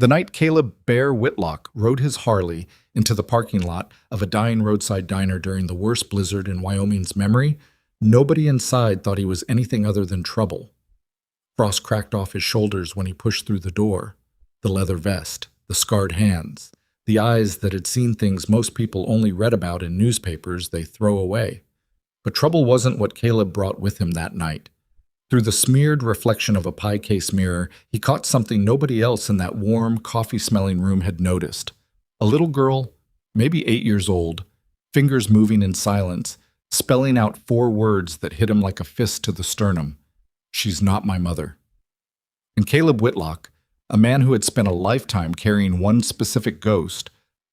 The night Caleb Bear Whitlock rode his Harley into the parking lot of a dying roadside diner during the worst blizzard in Wyoming's memory, nobody inside thought he was anything other than trouble. Frost cracked off his shoulders when he pushed through the door. The leather vest, the scarred hands, the eyes that had seen things most people only read about in newspapers they throw away. But trouble wasn't what Caleb brought with him that night. Through the smeared reflection of a pie case mirror, he caught something nobody else in that warm, coffee-smelling room had noticed. A little girl, maybe 8 years old, fingers moving in silence, spelling out 4 words that hit him like a fist to the sternum. "She's not my mother." And Caleb Whitlock, a man who had spent a lifetime carrying one specific ghost,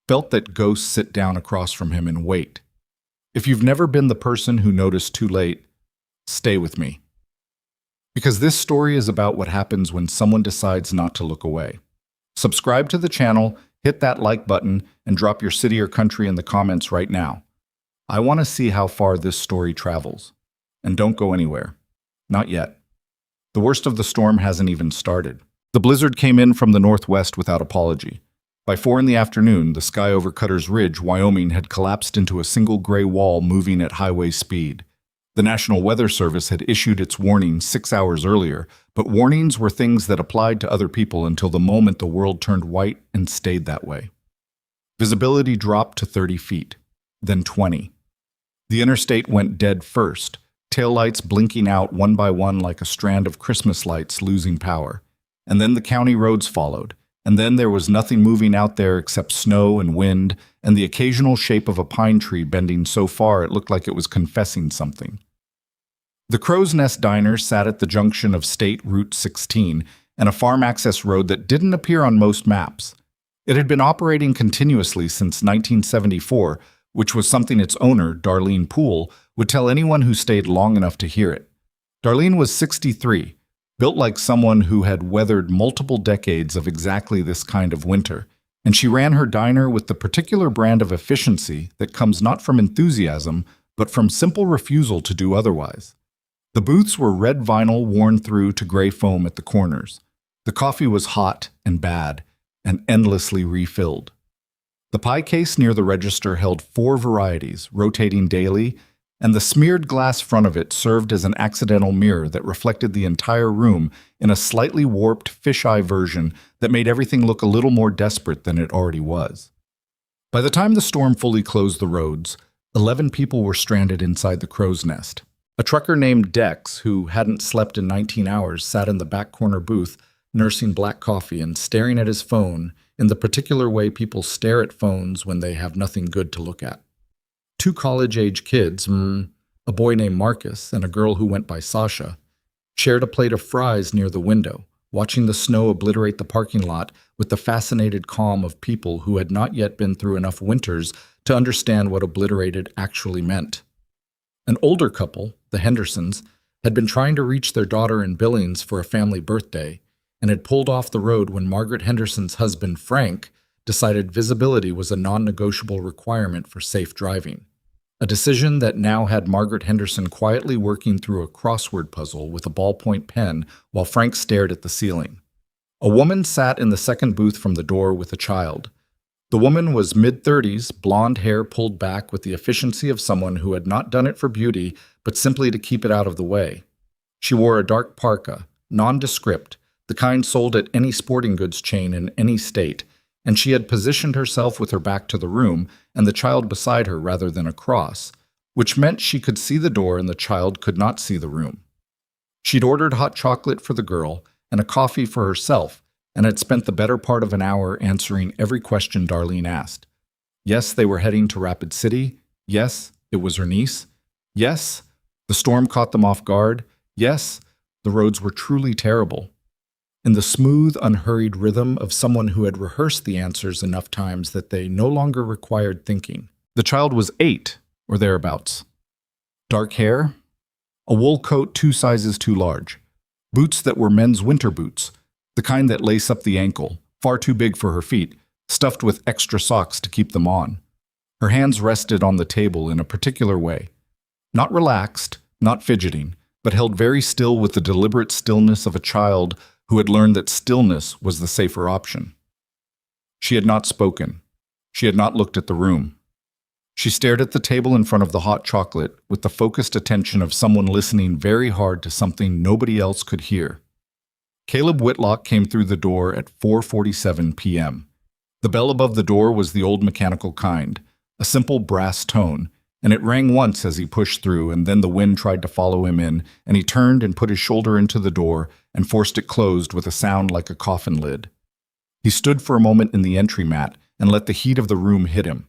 felt that ghosts sit down across from him and wait. If you've never been the person who noticed too late, stay with me. Because this story is about what happens when someone decides not to look away. Subscribe to the channel, hit that like button, and drop your city or country in the comments right now. I want to see how far this story travels. And don't go anywhere. Not yet. The worst of the storm hasn't even started. The blizzard came in from the northwest without apology. By 4 in the afternoon, the sky over Cutter's Ridge, Wyoming, had collapsed into a single gray wall moving at highway speed. The National Weather Service had issued its warning 6 hours earlier, but warnings were things that applied to other people until the moment the world turned white and stayed that way. Visibility dropped to 30 feet, then 20. The interstate went dead first, taillights blinking out one by one like a strand of Christmas lights losing power. And then the county roads followed, and then there was nothing moving out there except snow and wind and the occasional shape of a pine tree bending so far it looked like it was confessing something. The Crow's Nest Diner sat at the junction of State Route 16 and a farm access road that didn't appear on most maps. It had been operating continuously since 1974, which was something its owner, Darlene Poole, would tell anyone who stayed long enough to hear it. Darlene was 63, built like someone who had weathered multiple decades of exactly this kind of winter, and she ran her diner with the particular brand of efficiency that comes not from enthusiasm, but from simple refusal to do otherwise. The booths were red vinyl worn through to gray foam at the corners. The coffee was hot and bad, and endlessly refilled. The pie case near the register held 4 varieties, rotating daily, and the smeared glass front of it served as an accidental mirror that reflected the entire room in a slightly warped fisheye version that made everything look a little more desperate than it already was. By the time the storm fully closed the roads, 11 people were stranded inside the Crow's Nest. A trucker named Dex, who hadn't slept in 19 hours, sat in the back corner booth, nursing black coffee and staring at his phone in the particular way people stare at phones when they have nothing good to look at. 2 college-age kids, a boy named Marcus and a girl who went by Sasha, shared a plate of fries near the window, watching the snow obliterate the parking lot with the fascinated calm of people who had not yet been through enough winters to understand what obliterated actually meant. An older couple, the Hendersons, had been trying to reach their daughter in Billings for a family birthday and had pulled off the road when Margaret Henderson's husband, Frank, decided visibility was a non-negotiable requirement for safe driving. A decision that now had Margaret Henderson quietly working through a crossword puzzle with a ballpoint pen while Frank stared at the ceiling. A woman sat in the second booth from the door with a child. The woman was mid-30s, blonde hair pulled back with the efficiency of someone who had not done it for beauty, but simply to keep it out of the way. She wore a dark parka, nondescript, the kind sold at any sporting goods chain in any state, and she had positioned herself with her back to the room and the child beside her rather than across, which meant she could see the door and the child could not see the room. She'd ordered hot chocolate for the girl and a coffee for herself, and had spent the better part of an hour answering every question Darlene asked. Yes, they were heading to Rapid City. Yes, it was her niece. Yes, the storm caught them off guard. Yes, the roads were truly terrible. In the smooth, unhurried rhythm of someone who had rehearsed the answers enough times that they no longer required thinking. The child was 8, or thereabouts. Dark hair, a wool coat 2 sizes too large, boots that were men's winter boots, the kind that lace up the ankle, far too big for her feet, stuffed with extra socks to keep them on. Her hands rested on the table in a particular way. Not relaxed, not fidgeting, but held very still with the deliberate stillness of a child who had learned that stillness was the safer option. She had not spoken. She had not looked at the room. She stared at the table in front of the hot chocolate with the focused attention of someone listening very hard to something nobody else could hear. Caleb Whitlock came through the door at 4:47 p.m. The bell above the door was the old mechanical kind, a simple brass tone, and it rang once as he pushed through, and then the wind tried to follow him in, and he turned and put his shoulder into the door and forced it closed with a sound like a coffin lid. He stood for a moment in the entry mat and let the heat of the room hit him.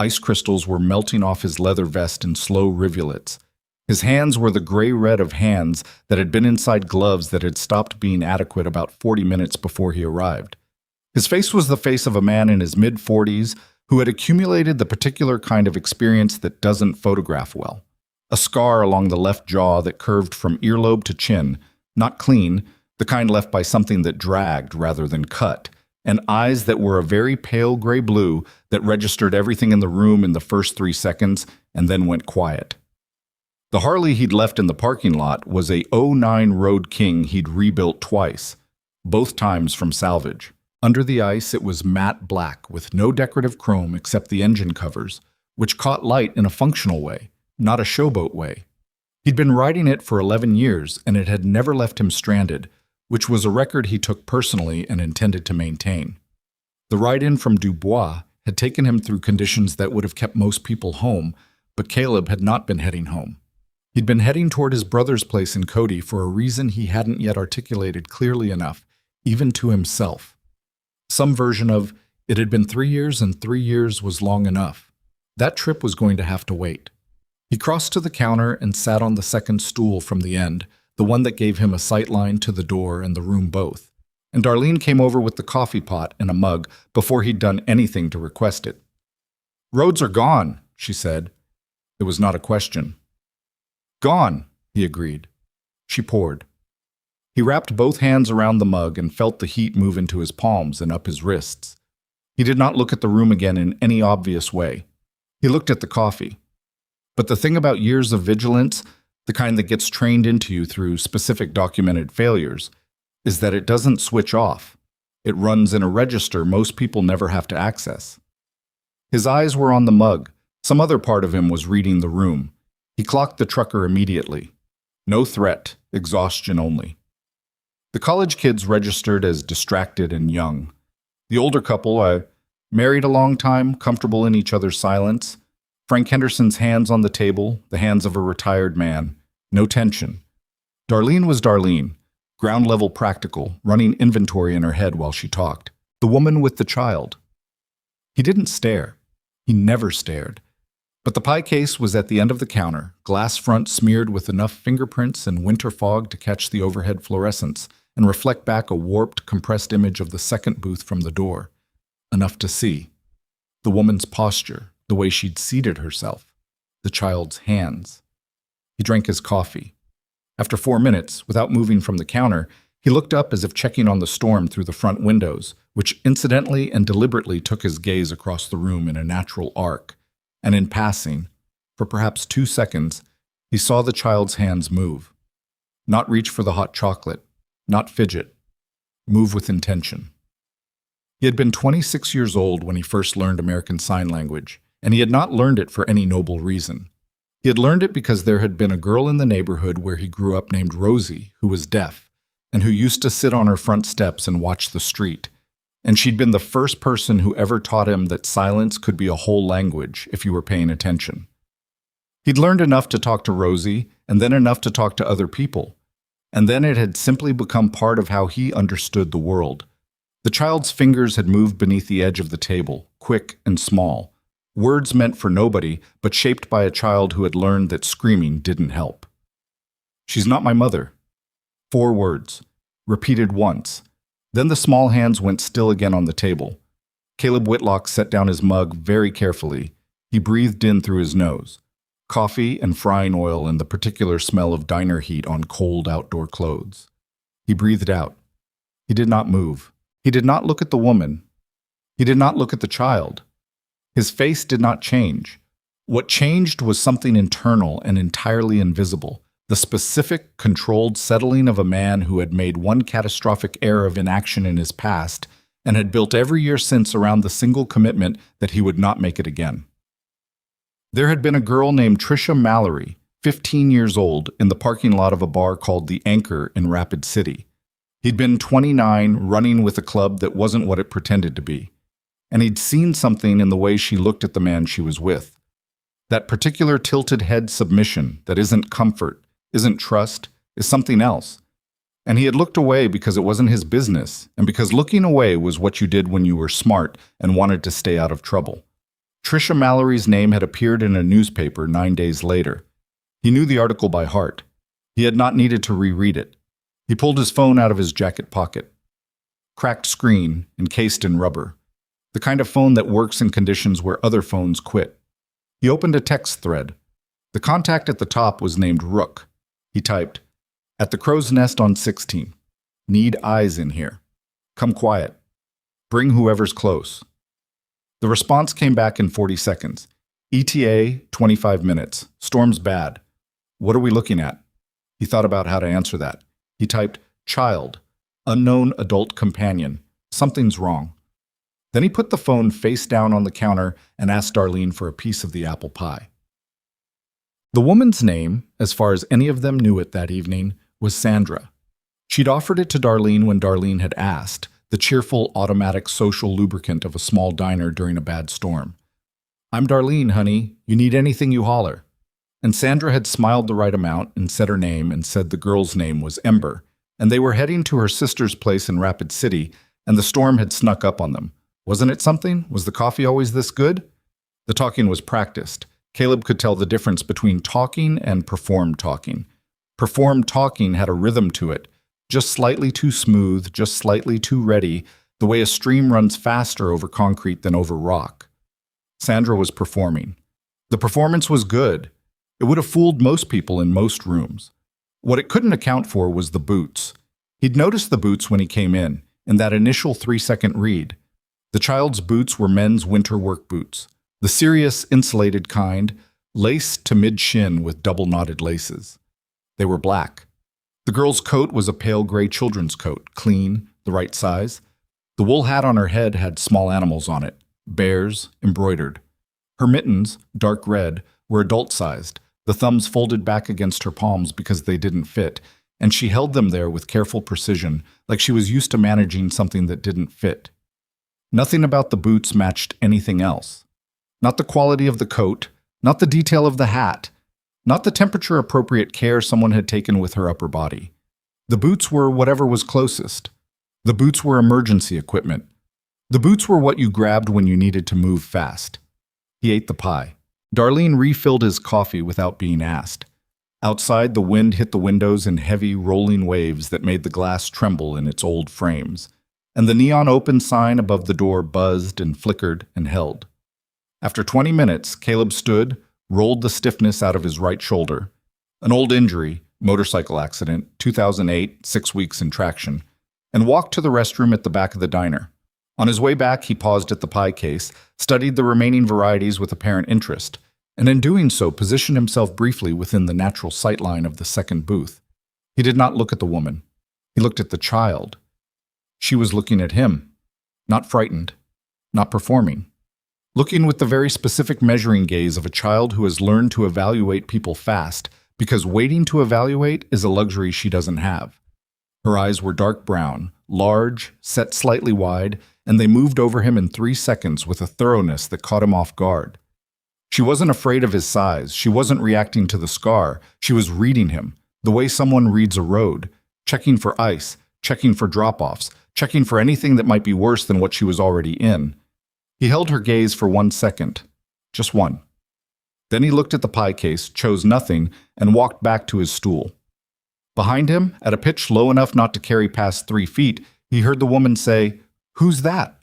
Ice crystals were melting off his leather vest in slow rivulets. His hands were the gray red of hands that had been inside gloves that had stopped being adequate about 40 minutes before he arrived. His face was the face of a man in his mid-40s who had accumulated the particular kind of experience that doesn't photograph well. A scar along the left jaw that curved from earlobe to chin, not clean, the kind left by something that dragged rather than cut, and eyes that were a very pale gray blue that registered everything in the room in the first 3 seconds and then went quiet. The Harley he'd left in the parking lot was a '09 Road King he'd rebuilt twice, both times from salvage. Under the ice, it was matte black with no decorative chrome except the engine covers, which caught light in a functional way, not a showboat way. He'd been riding it for 11 years, and it had never left him stranded, which was a record he took personally and intended to maintain. The ride-in from Dubois had taken him through conditions that would have kept most people home, but Caleb had not been heading home. He'd been heading toward his brother's place in Cody for a reason he hadn't yet articulated clearly enough, even to himself. Some version of, it had been 3 years and 3 years was long enough. That trip was going to have to wait. He crossed to the counter and sat on the second stool from the end, the one that gave him a sight line to the door and the room both. And Darlene came over with the coffee pot and a mug before he'd done anything to request it. "Roads are gone," she said. It was not a question. "Gone," he agreed. She poured. He wrapped both hands around the mug and felt the heat move into his palms and up his wrists. He did not look at the room again in any obvious way. He looked at the coffee. But the thing about years of vigilance, the kind that gets trained into you through specific documented failures, is that it doesn't switch off. It runs in a register most people never have to access. His eyes were on the mug. Some other part of him was reading the room. He clocked the trucker immediately. No threat, exhaustion only. The college kids registered as distracted and young. The older couple, married a long time, comfortable in each other's silence. Frank Henderson's hands on the table, the hands of a retired man. No tension. Darlene was Darlene, ground-level practical, running inventory in her head while she talked. The woman with the child. He didn't stare. He never stared. But the pie case was at the end of the counter, glass front smeared with enough fingerprints and winter fog to catch the overhead fluorescence and reflect back a warped, compressed image of the second booth from the door. Enough to see. The woman's posture, the way she'd seated herself, the child's hands. He drank his coffee. After 4 minutes, without moving from the counter, he looked up as if checking on the storm through the front windows, which incidentally and deliberately took his gaze across the room in a natural arc. And in passing, for perhaps 2 seconds, he saw the child's hands move. Not reach for the hot chocolate, not fidget, move with intention. He had been 26 years old when he first learned American Sign Language, and he had not learned it for any noble reason. He had learned it because there had been a girl in the neighborhood where he grew up named Rosie, who was deaf, and who used to sit on her front steps and watch the street. And she'd been the first person who ever taught him that silence could be a whole language if you were paying attention. He'd learned enough to talk to Rosie, and then enough to talk to other people. And then it had simply become part of how he understood the world. The child's fingers had moved beneath the edge of the table, quick and small. Words meant for nobody, but shaped by a child who had learned that screaming didn't help. "She's not my mother." 4 words, repeated once. Then the small hands went still again on the table. Caleb Whitlock set down his mug very carefully. He breathed in through his nose. Coffee and frying oil and the particular smell of diner heat on cold outdoor clothes. He breathed out. He did not move. He did not look at the woman. He did not look at the child. His face did not change. What changed was something internal and entirely invisible. The specific, controlled settling of a man who had made one catastrophic error of inaction in his past and had built every year since around the single commitment that he would not make it again. There had been a girl named Trisha Mallory, 15 years old, in the parking lot of a bar called The Anchor in Rapid City. He'd been 29, running with a club that wasn't what it pretended to be. And he'd seen something in the way she looked at the man she was with. That particular tilted head submission that isn't comfort, isn't trust, is something else. And he had looked away because it wasn't his business, and because looking away was what you did when you were smart and wanted to stay out of trouble. Trisha Mallory's name had appeared in a newspaper 9 days later. He knew the article by heart. He had not needed to reread it. He pulled his phone out of his jacket pocket. Cracked screen, encased in rubber. The kind of phone that works in conditions where other phones quit. He opened a text thread. The contact at the top was named Rook. He typed, "At the Crow's Nest on 16. Need eyes in here. Come quiet. Bring whoever's close." The response came back in 40 seconds. ETA, 25 minutes. Storm's bad. What are we looking at? He thought about how to answer that. He typed, "Child. Unknown adult companion. Something's wrong." Then he put the phone face down on the counter and asked Darlene for a piece of the apple pie. The woman's name, as far as any of them knew it that evening, was Sandra. She'd offered it to Darlene when Darlene had asked, the cheerful automatic social lubricant of a small diner during a bad storm. "I'm Darlene, honey. You need anything, you holler." And Sandra had smiled the right amount and said her name and said the girl's name was Ember, and they were heading to her sister's place in Rapid City, and the storm had snuck up on them. Wasn't it something? Was the coffee always this good? The talking was practiced. Caleb could tell the difference between talking and performed talking. Performed talking had a rhythm to it, just slightly too smooth, just slightly too ready, the way a stream runs faster over concrete than over rock. Sandra was performing. The performance was good. It would have fooled most people in most rooms. What it couldn't account for was the boots. He'd noticed the boots when he came in that initial 3-second read. The child's boots were men's winter work boots, the serious, insulated kind, laced to mid-shin with double-knotted laces. They were black. The girl's coat was a pale gray children's coat, clean, the right size. The wool hat on her head had small animals on it, bears, embroidered. Her mittens, dark red, were adult-sized, the thumbs folded back against her palms because they didn't fit, and she held them there with careful precision, like she was used to managing something that didn't fit. Nothing about the boots matched anything else. Not the quality of the coat, not the detail of the hat, not the temperature-appropriate care someone had taken with her upper body. The boots were whatever was closest. The boots were emergency equipment. The boots were what you grabbed when you needed to move fast. He ate the pie. Darlene refilled his coffee without being asked. Outside, the wind hit the windows in heavy, rolling waves that made the glass tremble in its old frames, and the neon open sign above the door buzzed and flickered and held. After 20 minutes, Caleb stood, rolled the stiffness out of his right shoulder. An old injury, motorcycle accident, 2008, 6 weeks in traction, and walked to the restroom at the back of the diner. On his way back, he paused at the pie case, studied the remaining varieties with apparent interest, and in doing so positioned himself briefly within the natural sightline of the second booth. He did not look at the woman. He looked at the child. She was looking at him, not frightened, not performing. Looking with the very specific measuring gaze of a child who has learned to evaluate people fast, because waiting to evaluate is a luxury she doesn't have. Her eyes were dark brown, large, set slightly wide, and they moved over him in 3 seconds with a thoroughness that caught him off guard. She wasn't afraid of his size. She wasn't reacting to the scar. She was reading him, the way someone reads a road, checking for ice, checking for drop-offs, checking for anything that might be worse than what she was already in. He held her gaze for 1 second, just one. Then he looked at the pie case, chose nothing, and walked back to his stool. Behind him, at a pitch low enough not to carry past 3 feet, he heard the woman say, "Who's that?"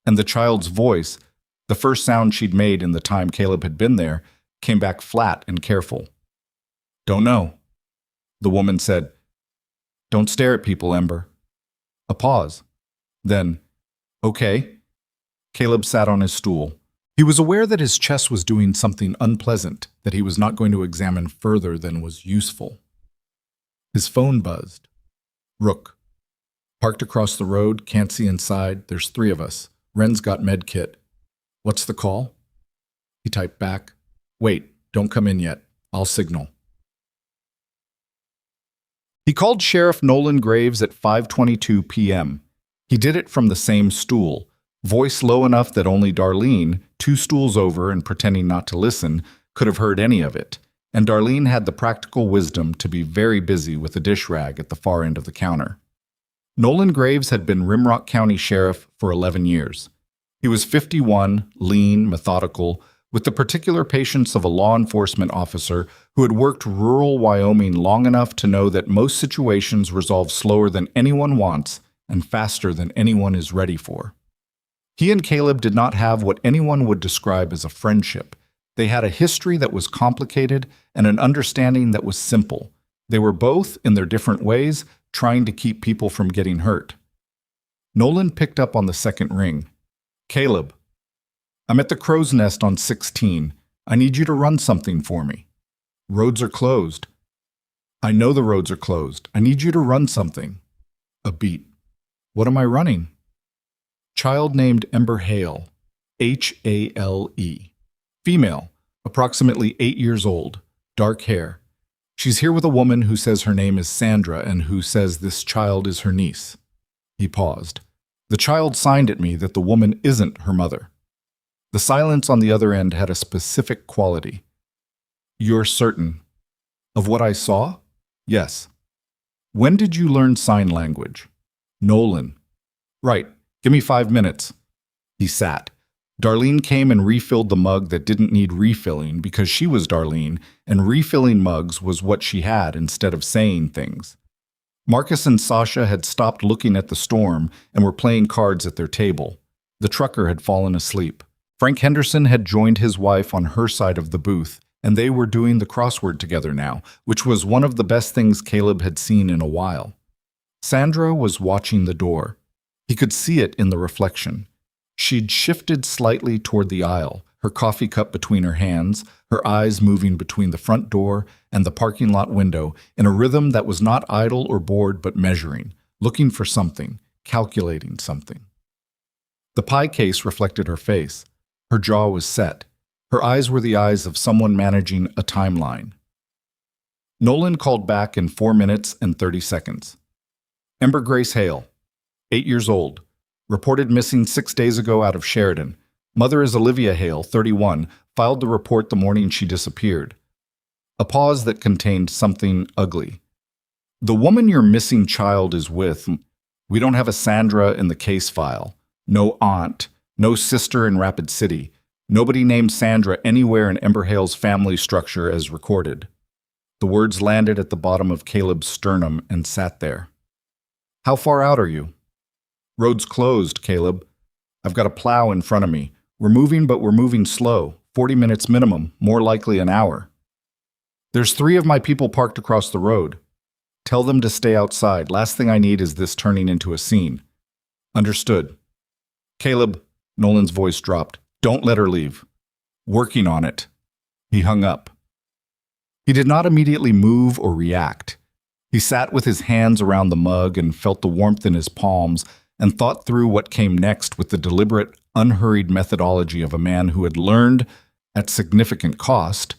And the child's voice, the first sound she'd made in the time Caleb had been there, came back flat and careful. "Don't know." The woman said, "Don't stare at people, Ember." A pause. Then, "Okay." Caleb sat on his stool. He was aware that his chest was doing something unpleasant that he was not going to examine further than was useful. His phone buzzed. Rook. Parked across the road, can't see inside, there's three of us. Ren's got med kit. What's the call? He typed back, wait, don't come in yet. I'll signal. He called Sheriff Nolan Graves at 5:22 p.m. He did it from the same stool, voice low enough that only Darlene, 2 stools over and pretending not to listen, could have heard any of it. And Darlene had the practical wisdom to be very busy with a dish rag at the far end of the counter. Nolan Graves had been Rimrock County Sheriff for 11 years. He was 51, lean, methodical, with the particular patience of a law enforcement officer who had worked rural Wyoming long enough to know that most situations resolve slower than anyone wants and faster than anyone is ready for. He and Caleb did not have what anyone would describe as a friendship. They had a history that was complicated and an understanding that was simple. They were both, in their different ways, trying to keep people from getting hurt. Nolan picked up on the second ring. Caleb, I'm at the Crow's Nest on 16. I need you to run something for me. Roads are closed. I know the roads are closed. I need you to run something. A beat. What am I running? Child named Ember Hale. Hale. Female, approximately 8 years old, dark hair. She's here with a woman who says her name is Sandra and who says this child is her niece. He paused. The child signed at me that the woman isn't her mother. The silence on the other end had a specific quality. You're certain? Of what I saw? Yes. When did you learn sign language? Nolan. Right. Give me 5 minutes. He sat. Darlene came and refilled the mug that didn't need refilling because she was Darlene, and refilling mugs was what she had instead of saying things. Marcus and Sasha had stopped looking at the storm and were playing cards at their table. The trucker had fallen asleep. Frank Henderson had joined his wife on her side of the booth, and they were doing the crossword together now, which was one of the best things Caleb had seen in a while. Sandra was watching the door. He could see it in the reflection. She'd shifted slightly toward the aisle, her coffee cup between her hands, her eyes moving between the front door and the parking lot window in a rhythm that was not idle or bored but measuring, looking for something, calculating something. The pie case reflected her face. Her jaw was set. Her eyes were the eyes of someone managing a timeline. Nolan called back in 4 minutes and 30 seconds. Ember Grace Hale, 8 years old. Reported missing 6 days ago out of Sheridan. Mother is Olivia Hale, 31, filed the report the morning she disappeared. A pause that contained something ugly. The woman your missing child is with, we don't have a Sandra in the case file. No aunt, no sister in Rapid City. Nobody named Sandra anywhere in Ember Hale's family structure as recorded. The words landed at the bottom of Caleb's sternum and sat there. How far out are you? Road's closed, Caleb. I've got a plow in front of me. We're moving, but we're moving slow. 40 minutes minimum, more likely an hour. There's 3 of my people parked across the road. Tell them to stay outside. Last thing I need is this turning into a scene. Understood. Caleb, Nolan's voice dropped. Don't let her leave. Working on it. He hung up. He did not immediately move or react. He sat with his hands around the mug and felt the warmth in his palms and thought through what came next with the deliberate, unhurried methodology of a man who had learned, at significant cost,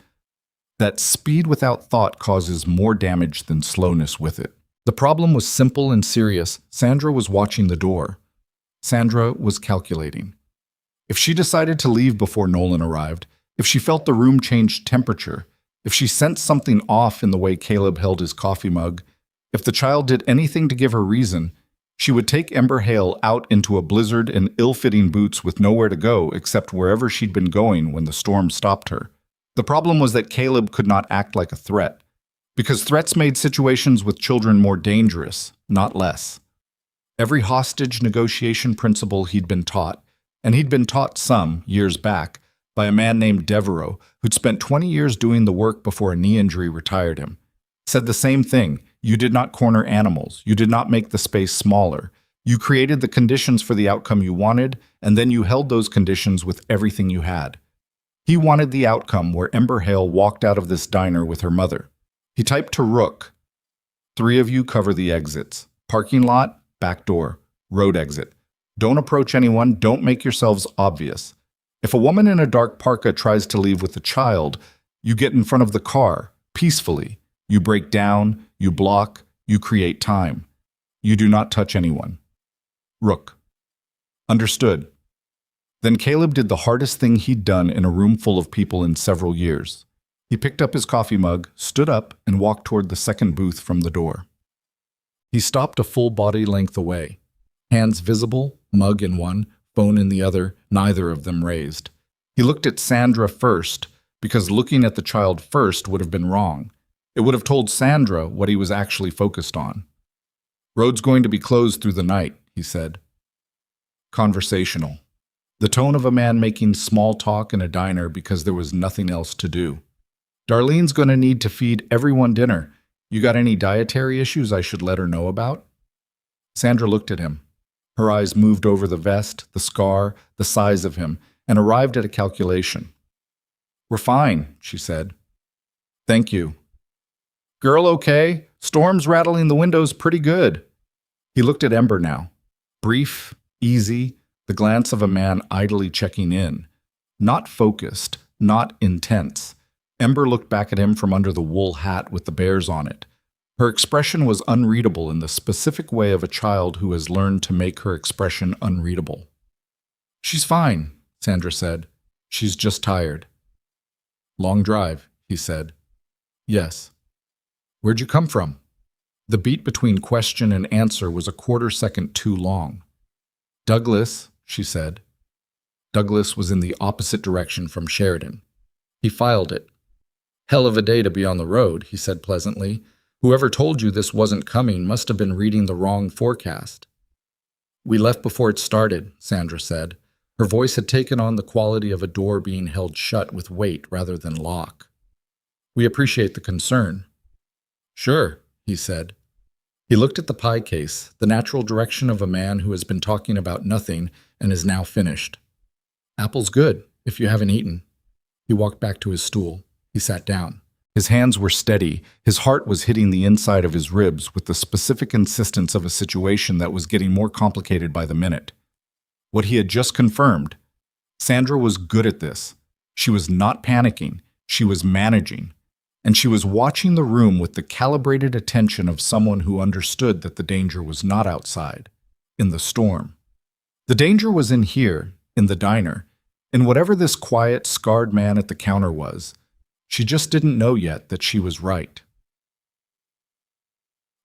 that speed without thought causes more damage than slowness with it. The problem was simple and serious. Sandra was watching the door. Sandra was calculating. If she decided to leave before Nolan arrived, if she felt the room change temperature, if she sensed something off in the way Caleb held his coffee mug, if the child did anything to give her reason, she would take Ember Hale out into a blizzard and ill-fitting boots with nowhere to go except wherever she'd been going when the storm stopped her. The problem was that Caleb could not act like a threat, because threats made situations with children more dangerous, not less. Every hostage negotiation principle he'd been taught, and he'd been taught some, years back, by a man named Devereaux, who'd spent 20 years doing the work before a knee injury retired him, said the same thing. You did not corner animals. You did not make the space smaller. You created the conditions for the outcome you wanted, and then you held those conditions with everything you had. He wanted the outcome where Ember Hale walked out of this diner with her mother. He typed to Rook, 3 of you cover the exits. Parking lot, back door, road exit. Don't approach anyone, don't make yourselves obvious. If a woman in a dark parka tries to leave with a child, you get in front of the car, peacefully. You break down, you block, you create time. You do not touch anyone. Rook. Understood. Then Caleb did the hardest thing he'd done in a room full of people in several years. He picked up his coffee mug, stood up, and walked toward the second booth from the door. He stopped a full body length away. Hands visible, mug in one, phone in the other, neither of them raised. He looked at Sandra first, because looking at the child first would have been wrong. It would have told Sandra what he was actually focused on. Road's going to be closed through the night, he said. Conversational. The tone of a man making small talk in a diner because there was nothing else to do. Darlene's going to need to feed everyone dinner. You got any dietary issues I should let her know about? Sandra looked at him. Her eyes moved over the vest, the scar, the size of him, and arrived at a calculation. We're fine, she said. Thank you. Girl okay? Storm's rattling the windows pretty good. He looked at Ember now. Brief, easy, the glance of a man idly checking in. Not focused, not intense. Ember looked back at him from under the wool hat with the bears on it. Her expression was unreadable in the specific way of a child who has learned to make her expression unreadable. She's fine, Sandra said. She's just tired. Long drive, he said. Yes. Where'd you come from? The beat between question and answer was a quarter-second too long. Douglas, she said. Douglas was in the opposite direction from Sheridan. He filed it. Hell of a day to be on the road, he said pleasantly. Whoever told you this wasn't coming must have been reading the wrong forecast. We left before it started, Sandra said. Her voice had taken on the quality of a door being held shut with weight rather than lock. We appreciate the concern. Sure, he said. He looked at the pie case, the natural direction of a man who has been talking about nothing and is now finished. Apple's good, if you haven't eaten. He walked back to his stool. He sat down. His hands were steady. His heart was hitting the inside of his ribs with the specific insistence of a situation that was getting more complicated by the minute. What he had just confirmed. Sandra was good at this. She was not panicking. She was managing. And she was watching the room with the calibrated attention of someone who understood that the danger was not outside, in the storm. The danger was in here, in the diner, in whatever this quiet, scarred man at the counter was. She just didn't know yet that she was right.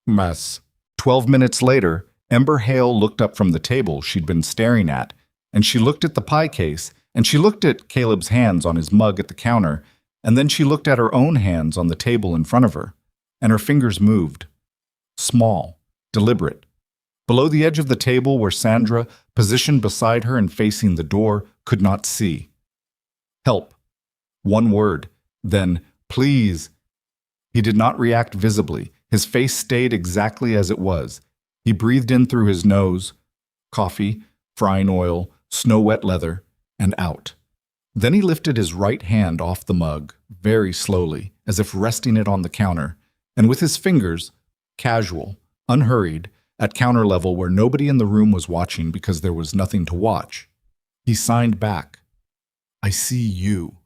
Mess. 12 minutes later, Ember Hale looked up from the table she'd been staring at, and she looked at the pie case, and she looked at Caleb's hands on his mug at the counter, and then she looked at her own hands on the table in front of her, and her fingers moved. Small, deliberate. Below the edge of the table where Sandra, positioned beside her and facing the door, could not see. Help. One word. Then, please. He did not react visibly. His face stayed exactly as it was. He breathed in through his nose, coffee, frying oil, snow-wet leather, and out. Then he lifted his right hand off the mug, very slowly, as if resting it on the counter, and with his fingers, casual, unhurried, at counter level where nobody in the room was watching because there was nothing to watch, he signed back, I see you.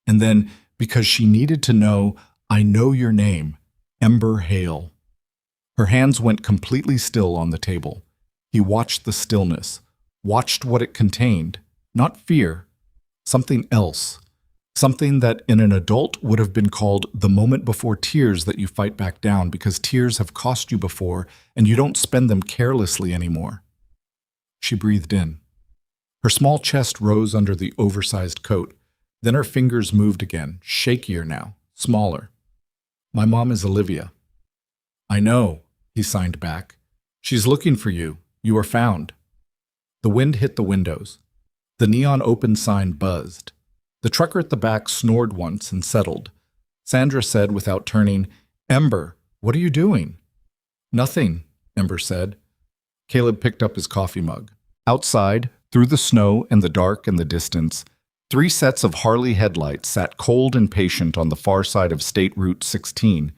And then, because she needed to know, I know your name, Ember Hale. Her hands went completely still on the table. He watched the stillness, watched what it contained, not fear, something else, something that in an adult would have been called the moment before tears that you fight back down because tears have cost you before and you don't spend them carelessly anymore. She breathed in. Her small chest rose under the oversized coat. Then her fingers moved again, shakier now, smaller. My mom is Olivia. I know, he signed back. She's looking for you. You are found. The wind hit the windows. The neon open sign buzzed. The trucker at the back snored once and settled. Sandra said without turning, Ember, what are you doing? Nothing, Ember said. Caleb picked up his coffee mug. Outside, through the snow and the dark and the distance, 3 sets of Harley headlights sat cold and patient on the far side of State Route 16,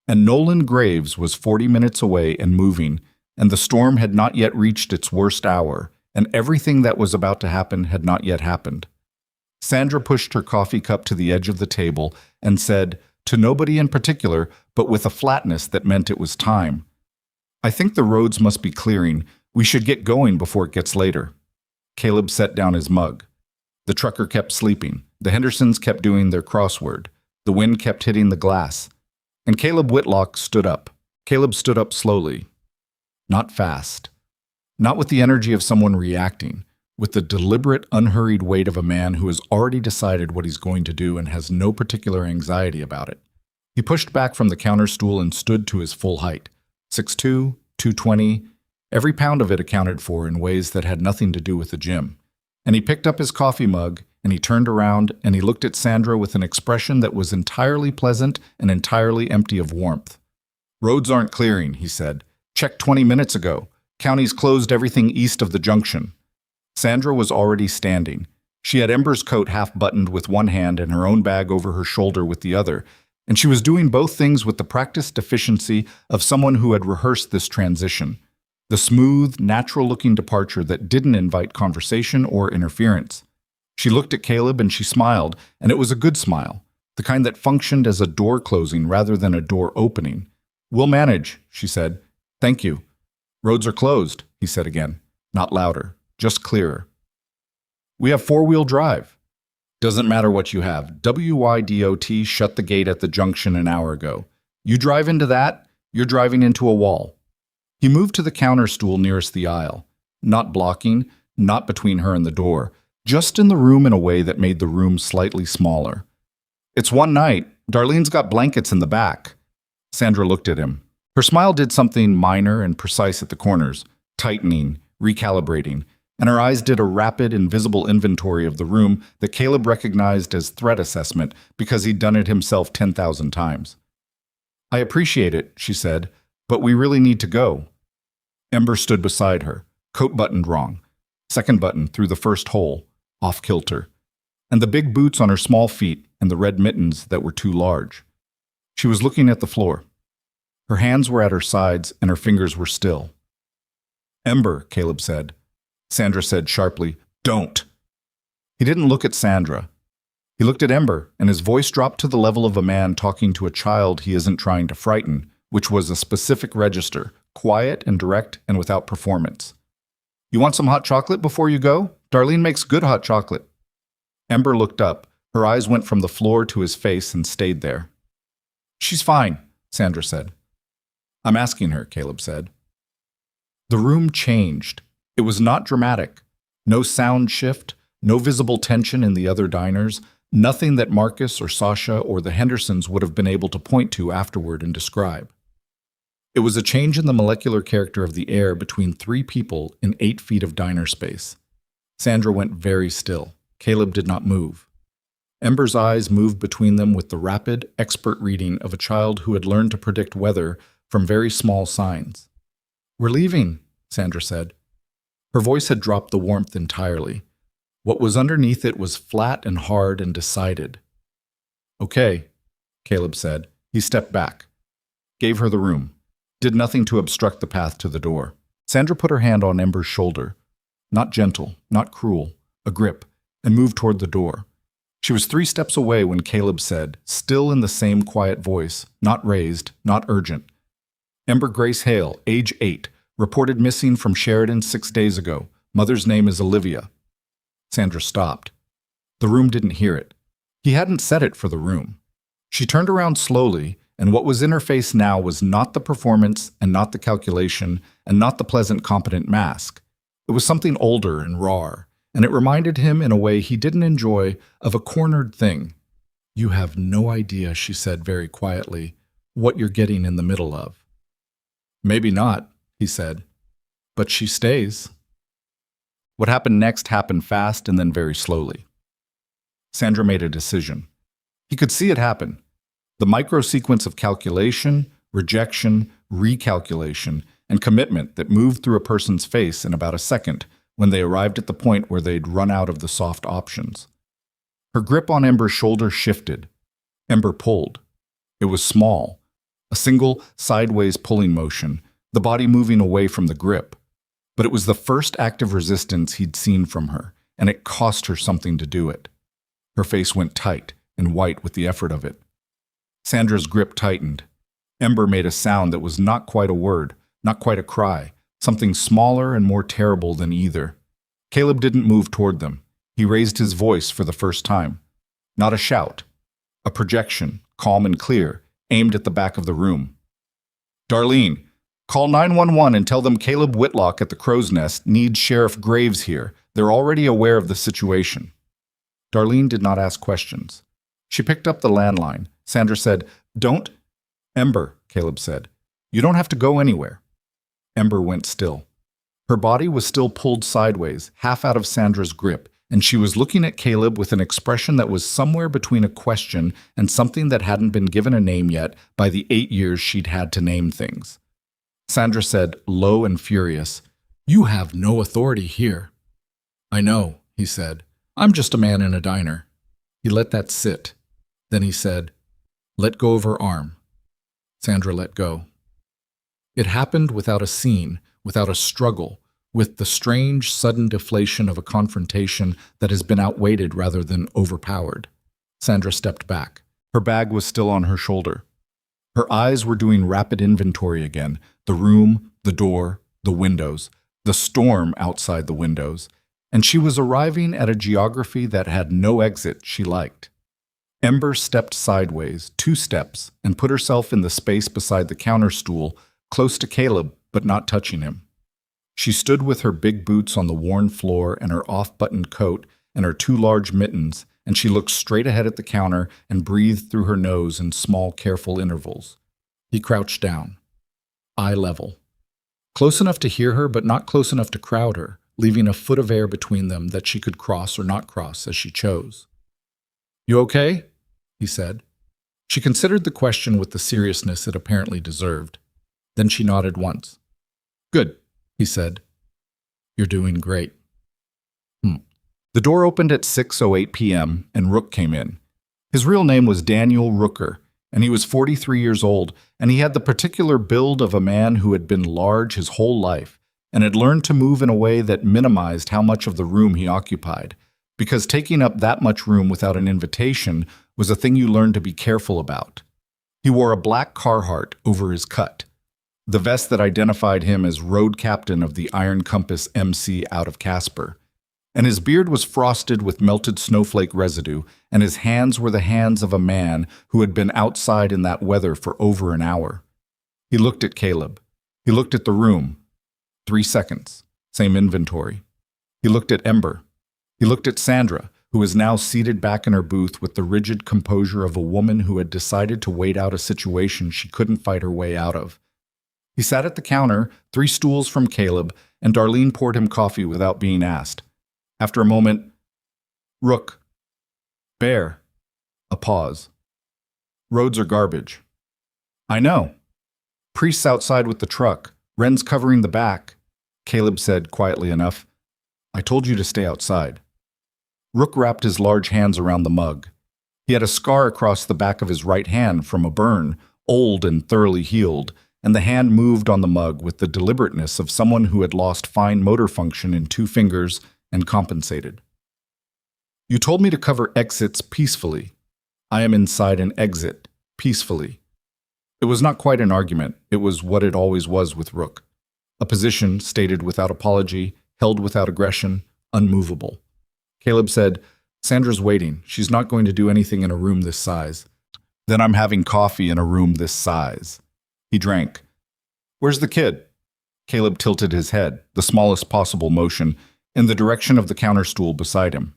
and Nolan Graves was 40 minutes away and moving, and the storm had not yet reached its worst hour, and everything that was about to happen had not yet happened. Sandra pushed her coffee cup to the edge of the table and said, to nobody in particular, but with a flatness that meant it was time, "I think the roads must be clearing. We should get going before it gets later." Caleb set down his mug. The trucker kept sleeping. The Hendersons kept doing their crossword. The wind kept hitting the glass. And Caleb Whitlock stood up. Caleb stood up slowly. Not fast. Not with the energy of someone reacting. With the deliberate, unhurried weight of a man who has already decided what he's going to do and has no particular anxiety about it. He pushed back from the counter stool and stood to his full height. 6'2", 220, every pound of it accounted for in ways that had nothing to do with the gym. And he picked up his coffee mug, and he turned around, and he looked at Sandra with an expression that was entirely pleasant and entirely empty of warmth. "Roads aren't clearing," he said. "Checked 20 minutes ago. County's closed everything east of the junction." Sandra was already standing. She had Ember's coat half-buttoned with one hand and her own bag over her shoulder with the other, and she was doing both things with the practiced efficiency of someone who had rehearsed this transition. The smooth, natural-looking departure that didn't invite conversation or interference. She looked at Caleb and she smiled, and it was a good smile, the kind that functioned as a door closing rather than a door opening. "We'll manage," she said. "Thank you." "Roads are closed," he said again, not louder, just clearer. "We have four-wheel drive." "Doesn't matter what you have. WYDOT shut the gate at the junction an hour ago. You drive into that, you're driving into a wall." He moved to the counter stool nearest the aisle, not blocking, not between her and the door, just in the room in a way that made the room slightly smaller. "It's one night. Darlene's got blankets in the back." Sandra looked at him. Her smile did something minor and precise at the corners, tightening, recalibrating, and her eyes did a rapid, invisible inventory of the room that Caleb recognized as threat assessment because he'd done it himself 10,000 times. "I appreciate it," she said, "but we really need to go." Ember stood beside her, coat buttoned wrong, second button through the first hole, off kilter, and the big boots on her small feet and the red mittens that were too large. She was looking at the floor. Her hands were at her sides and her fingers were still. "Ember," Caleb said. Sandra said sharply, "Don't." He didn't look at Sandra. He looked at Ember, and his voice dropped to the level of a man talking to a child he isn't trying to frighten, which was a specific register, quiet and direct and without performance. "You want some hot chocolate before you go? Darlene makes good hot chocolate." Ember looked up. Her eyes went from the floor to his face and stayed there. "She's fine," Sandra said. "I'm asking her," Caleb said. The room changed. It was not dramatic. No sound shift, no visible tension in the other diners, nothing that Marcus or Sasha or the Hendersons would have been able to point to afterward and describe. It was a change in the molecular character of the air between three people in 8 feet of diner space. Sandra went very still. Caleb did not move. Ember's eyes moved between them with the rapid, expert reading of a child who had learned to predict weather from very small signs. "We're leaving," Sandra said. Her voice had dropped the warmth entirely. What was underneath it was flat and hard and decided. "Okay," Caleb said. He stepped back, gave her the room, did nothing to obstruct the path to the door. Sandra put her hand on Ember's shoulder, not gentle, not cruel, a grip, and moved toward the door. She was 3 steps away when Caleb said, still in the same quiet voice, not raised, not urgent, "Ember Grace Hale, age 8, reported missing from Sheridan 6 days ago. Mother's name is Olivia." Sandra stopped. The room didn't hear it. He hadn't said it for the room. She turned around slowly, and what was in her face now was not the performance and not the calculation and not the pleasant, competent mask. It was something older and raw, and it reminded him in a way he didn't enjoy of a cornered thing. "You have no idea," she said very quietly, "what you're getting in the middle of." "Maybe not," he said, "but she stays." What happened next happened fast and then very slowly. Sandra made a decision. He could see it happen. The micro-sequence of calculation, rejection, recalculation, and commitment that moved through a person's face in about a second when they arrived at the point where they'd run out of the soft options. Her grip on Ember's shoulder shifted. Ember pulled. It was small, a single sideways pulling motion, the body moving away from the grip. But it was the first act of resistance he'd seen from her, and it cost her something to do it. Her face went tight and white with the effort of it. Sandra's grip tightened. Ember made a sound that was not quite a word, not quite a cry, something smaller and more terrible than either. Caleb didn't move toward them. He raised his voice for the first time. Not a shout. A projection, calm and clear, aimed at the back of the room. "Darlene, call 911 and tell them Caleb Whitlock at the Crow's Nest needs Sheriff Graves here. They're already aware of the situation." Darlene did not ask questions. She picked up the landline. Sandra said, "Don't—" "Ember," Caleb said. "You don't have to go anywhere." Ember went still. Her body was still pulled sideways, half out of Sandra's grip, and she was looking at Caleb with an expression that was somewhere between a question and something that hadn't been given a name yet by the 8 years she'd had to name things. Sandra said, low and furious, "You have no authority here." "I know," he said. "I'm just a man in a diner." He let that sit. Then he said, "Let go of her arm." Sandra let go. It happened without a scene, without a struggle, with the strange, sudden deflation of a confrontation that has been outweighed rather than overpowered. Sandra stepped back. Her bag was still on her shoulder. Her eyes were doing rapid inventory again, the room, the door, the windows, the storm outside the windows, and she was arriving at a geography that had no exit she liked. Ember stepped sideways, 2 steps, and put herself in the space beside the counter stool, close to Caleb, but not touching him. She stood with her big boots on the worn floor and her off-buttoned coat and her 2 large mittens, and she looked straight ahead at the counter and breathed through her nose in small, careful intervals. He crouched down, eye level. Close enough to hear her, but not close enough to crowd her, leaving a foot of air between them that she could cross or not cross as she chose. "You okay?" he said. She considered the question with the seriousness it apparently deserved. Then she nodded once. "Good," he said. "You're doing great." The door opened at 6:08 p.m. and Rook came in. His real name was Daniel Rooker, and he was 43 years old, and he had the particular build of a man who had been large his whole life and had learned to move in a way that minimized how much of the room he occupied, because taking up that much room without an invitation was a thing you learned to be careful about. He wore a black Carhartt over his cut, the vest that identified him as road captain of the Iron Compass MC out of Casper. And his beard was frosted with melted snowflake residue, and his hands were the hands of a man who had been outside in that weather for over an hour. He looked at Caleb. He looked at the room. 3 seconds. Same inventory. He looked at Ember. He looked at Sandra, who was now seated back in her booth with the rigid composure of a woman who had decided to wait out a situation she couldn't fight her way out of. He sat at the counter, 3 stools from Caleb, and Darlene poured him coffee without being asked. After a moment, "Rook. Bear." A pause. "Roads are garbage." "I know." "Priest's outside with the truck. Wren's covering the back." Caleb said quietly enough, "I told you to stay outside." Rook wrapped his large hands around the mug. He had a scar across the back of his right hand from a burn, old and thoroughly healed, and the hand moved on the mug with the deliberateness of someone who had lost fine motor function in 2 fingers and compensated. "You told me to cover exits peacefully. I am inside an exit, peacefully." It was not quite an argument. It was what it always was with Rook. A position stated without apology, held without aggression, unmovable. Caleb said, "Sandra's waiting. She's not going to do anything in a room this size." "Then I'm having coffee in a room this size." He drank. "Where's the kid?" Caleb tilted his head, the smallest possible motion, in the direction of the counter stool beside him.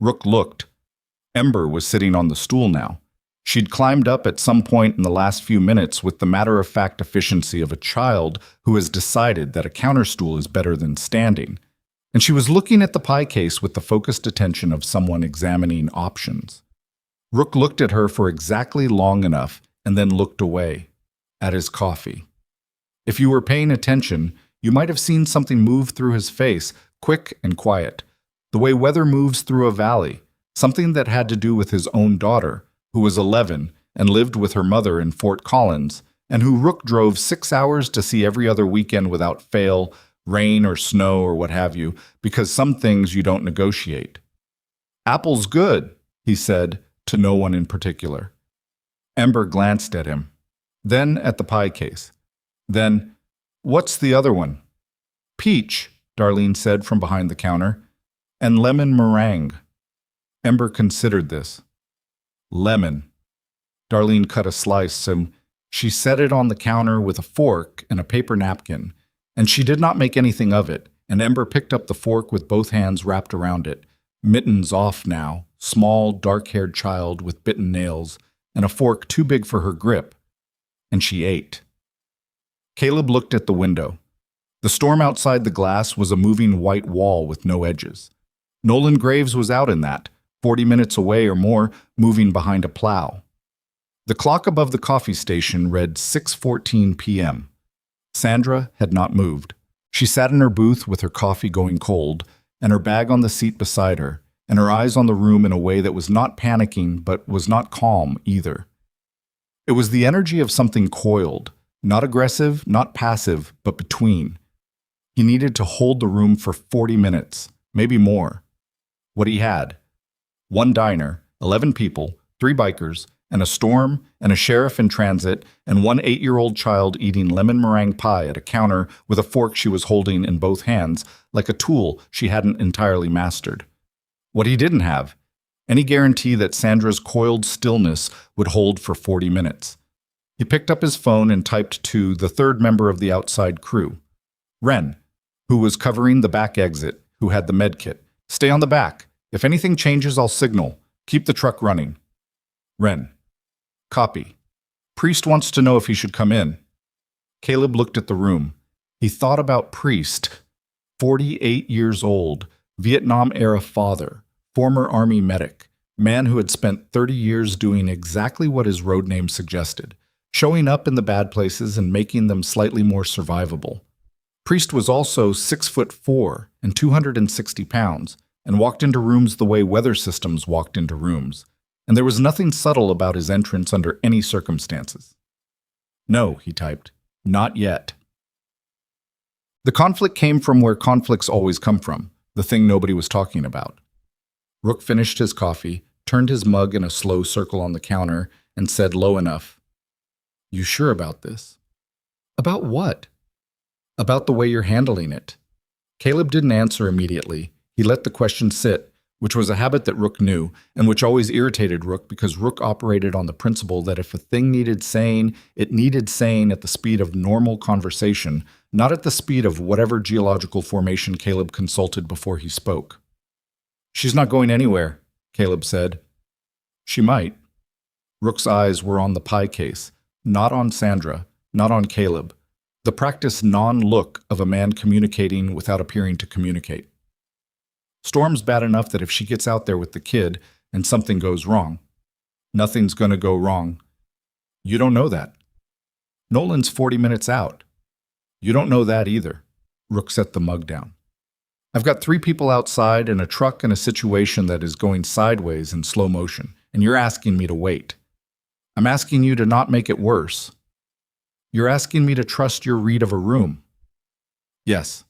Rook looked. Ember was sitting on the stool now. She'd climbed up at some point in the last few minutes with the matter-of-fact efficiency of a child who has decided that a counter stool is better than standing. And she was looking at the pie case with the focused attention of someone examining options. Rook looked at her for exactly long enough and then looked away, at his coffee. If you were paying attention, you might have seen something move through his face, quick and quiet, the way weather moves through a valley, something that had to do with his own daughter, who was 11 and lived with her mother in Fort Collins, and who Rook drove 6 hours to see every other weekend without fail, rain or snow or what have you, because some things you don't negotiate. "Apple's good," he said, to no one in particular. Ember glanced at him, then at the pie case. Then, "What's the other one?" "Peach," Darlene said from behind the counter, "and lemon meringue." Ember considered this. Lemon. Darlene cut a slice, and she set it on the counter with a fork and a paper napkin, and she did not make anything of it, and Ember picked up the fork with both hands wrapped around it, mittens off now, small, dark-haired child with bitten nails, and a fork too big for her grip, and she ate. Caleb looked at the window. The storm outside the glass was a moving white wall with no edges. Nolan Graves was out in that, 40 minutes away or more, moving behind a plow. The clock above the coffee station read 6:14 p.m. Sandra had not moved. She sat in her booth with her coffee going cold, and her bag on the seat beside her, and her eyes on the room in a way that was not panicking but was not calm either. It was the energy of something coiled, not aggressive, not passive, but between. He needed to hold the room for 40 minutes, maybe more. What he had: one diner, 11 people, 3 bikers, and a storm, and a sheriff in transit, and one 8-year-old child eating lemon meringue pie at a counter with a fork she was holding in both hands, like a tool she hadn't entirely mastered. What he didn't have: any guarantee that Sandra's coiled stillness would hold for 40 minutes. He picked up his phone and typed to the third member of the outside crew, Ren, who was covering the back exit, who had the med kit. "Stay on the back. If anything changes, I'll signal. Keep the truck running." Ren: "Copy. Priest wants to know if he should come in." Caleb looked at the room. He thought about Priest, 48 years old, Vietnam-era father, former Army medic, man who had spent 30 years doing exactly what his road name suggested, showing up in the bad places and making them slightly more survivable. Priest was also 6'4" and 260 pounds, and walked into rooms the way weather systems walked into rooms, and there was nothing subtle about his entrance under any circumstances. "No," he typed, "not yet." The conflict came from where conflicts always come from, the thing nobody was talking about. Rook finished his coffee, turned his mug in a slow circle on the counter, and said low enough, "You sure about this?" "About what?" "About the way you're handling it." Caleb didn't answer immediately. He let the question sit, which was a habit that Rook knew, and which always irritated Rook because Rook operated on the principle that if a thing needed saying, it needed saying at the speed of normal conversation, not at the speed of whatever geological formation Caleb consulted before he spoke. "She's not going anywhere," Caleb said. "She might." Rook's eyes were on the pie case, not on Sandra, not on Caleb, the practiced non-look of a man communicating without appearing to communicate. "Storm's bad enough that if she gets out there with the kid and something goes wrong, nothing's going to go wrong." "You don't know that." "Nolan's 40 minutes out." "You don't know that either." Rook set the mug down. "I've got 3 people outside and a truck in a situation that is going sideways in slow motion, and you're asking me to wait. I'm asking you to not make it worse. You're asking me to trust your read of a room." "Yes."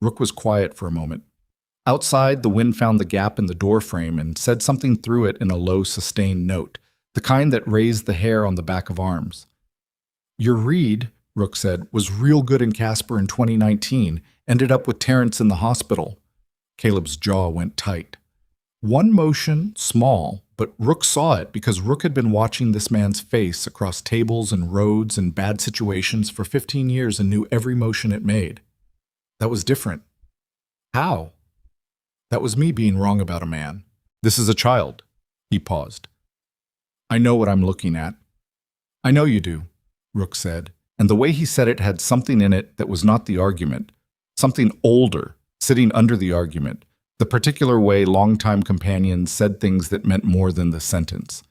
Rook was quiet for a moment. Outside, the wind found the gap in the door frame and said something through it in a low, sustained note, the kind that raised the hair on the back of arms. "Your read," Rook said, "was real good in Casper in 2019, ended up with Terrence in the hospital." Caleb's jaw went tight. One motion, small, but Rook saw it because Rook had been watching this man's face across tables and roads and bad situations for 15 years and knew every motion it made. That was different. How? That was me being wrong about a man. This is a child. He paused. "I know what I'm looking at." "I know you do," Rook said, and the way he said it had something in it that was not the argument, something older, sitting under the argument, the particular way longtime companions said things that meant more than the sentence.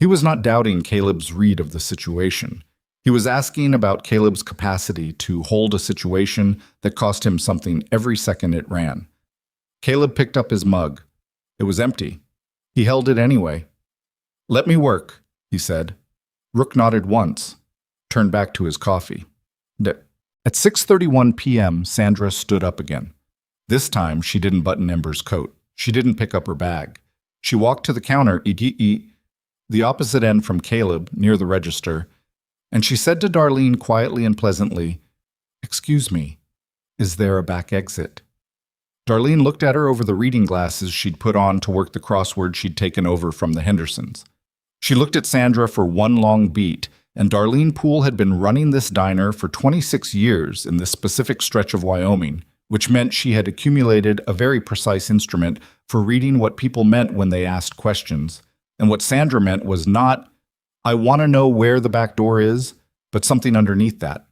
He was not doubting Caleb's read of the situation. He was asking about Caleb's capacity to hold a situation that cost him something every second it ran. Caleb picked up his mug. It was empty. He held it anyway. "Let me work," he said. Rook nodded once, turned back to his coffee. At 6:31 p.m., Sandra stood up again. This time, she didn't button Ember's coat. She didn't pick up her bag. She walked to the counter, the opposite end from Caleb, near the register, and she said to Darlene quietly and pleasantly, "Excuse me, is there a back exit?" Darlene looked at her over the reading glasses she'd put on to work the crossword she'd taken over from the Hendersons. She looked at Sandra for one long beat, and Darlene Poole had been running this diner for 26 years in this specific stretch of Wyoming, which meant she had accumulated a very precise instrument for reading what people meant when they asked questions. And what Sandra meant was not, "I want to know where the back door is," but something underneath that.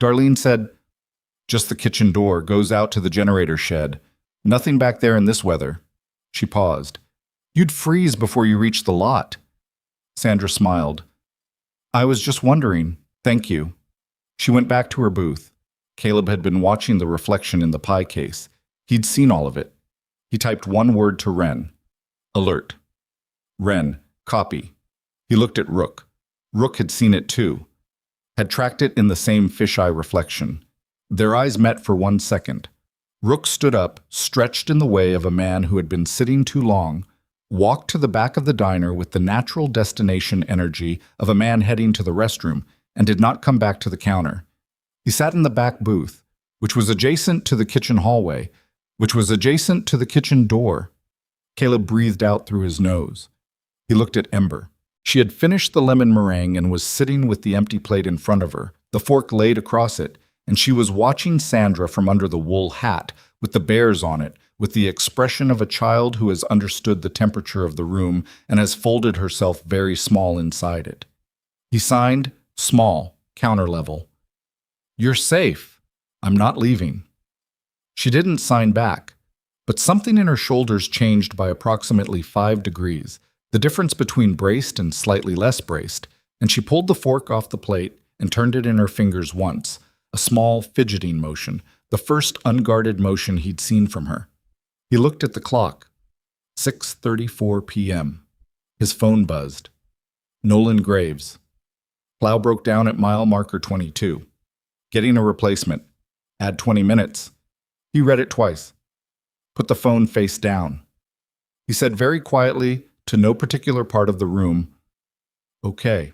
Darlene said, "Just the kitchen door, goes out to the generator shed. Nothing back there in this weather." She paused. "You'd freeze before you reached the lot." Sandra smiled. "I was just wondering. Thank you." She went back to her booth. Caleb had been watching the reflection in the pie case. He'd seen all of it. He typed one word to Wren. "Alert." Wren, copy. He looked at Rook. Rook had seen it too. Had tracked it in the same fisheye reflection. Their eyes met for 1 second. Rook stood up, stretched in the way of a man who had been sitting too long, walked to the back of the diner with the natural destination energy of a man heading to the restroom, and did not come back to the counter. He sat in the back booth, which was adjacent to the kitchen hallway, which was adjacent to the kitchen door. Caleb breathed out through his nose. He looked at Ember. She had finished the lemon meringue and was sitting with the empty plate in front of her, the fork laid across it, and she was watching Sandra from under the wool hat, with the bears on it, with the expression of a child who has understood the temperature of the room and has folded herself very small inside it. He signed, small, counter level. "You're safe. I'm not leaving." She didn't sign back, but something in her shoulders changed by approximately 5 degrees, the difference between braced and slightly less braced, and she pulled the fork off the plate and turned it in her fingers once, a small fidgeting motion, the first unguarded motion he'd seen from her. He looked at the clock. 6:34 p.m. His phone buzzed. Nolan Graves. Plow broke down at mile marker 22. Getting a replacement. Add 20 minutes. He read it twice. Put the phone face down. He said very quietly, to no particular part of the room, "Okay."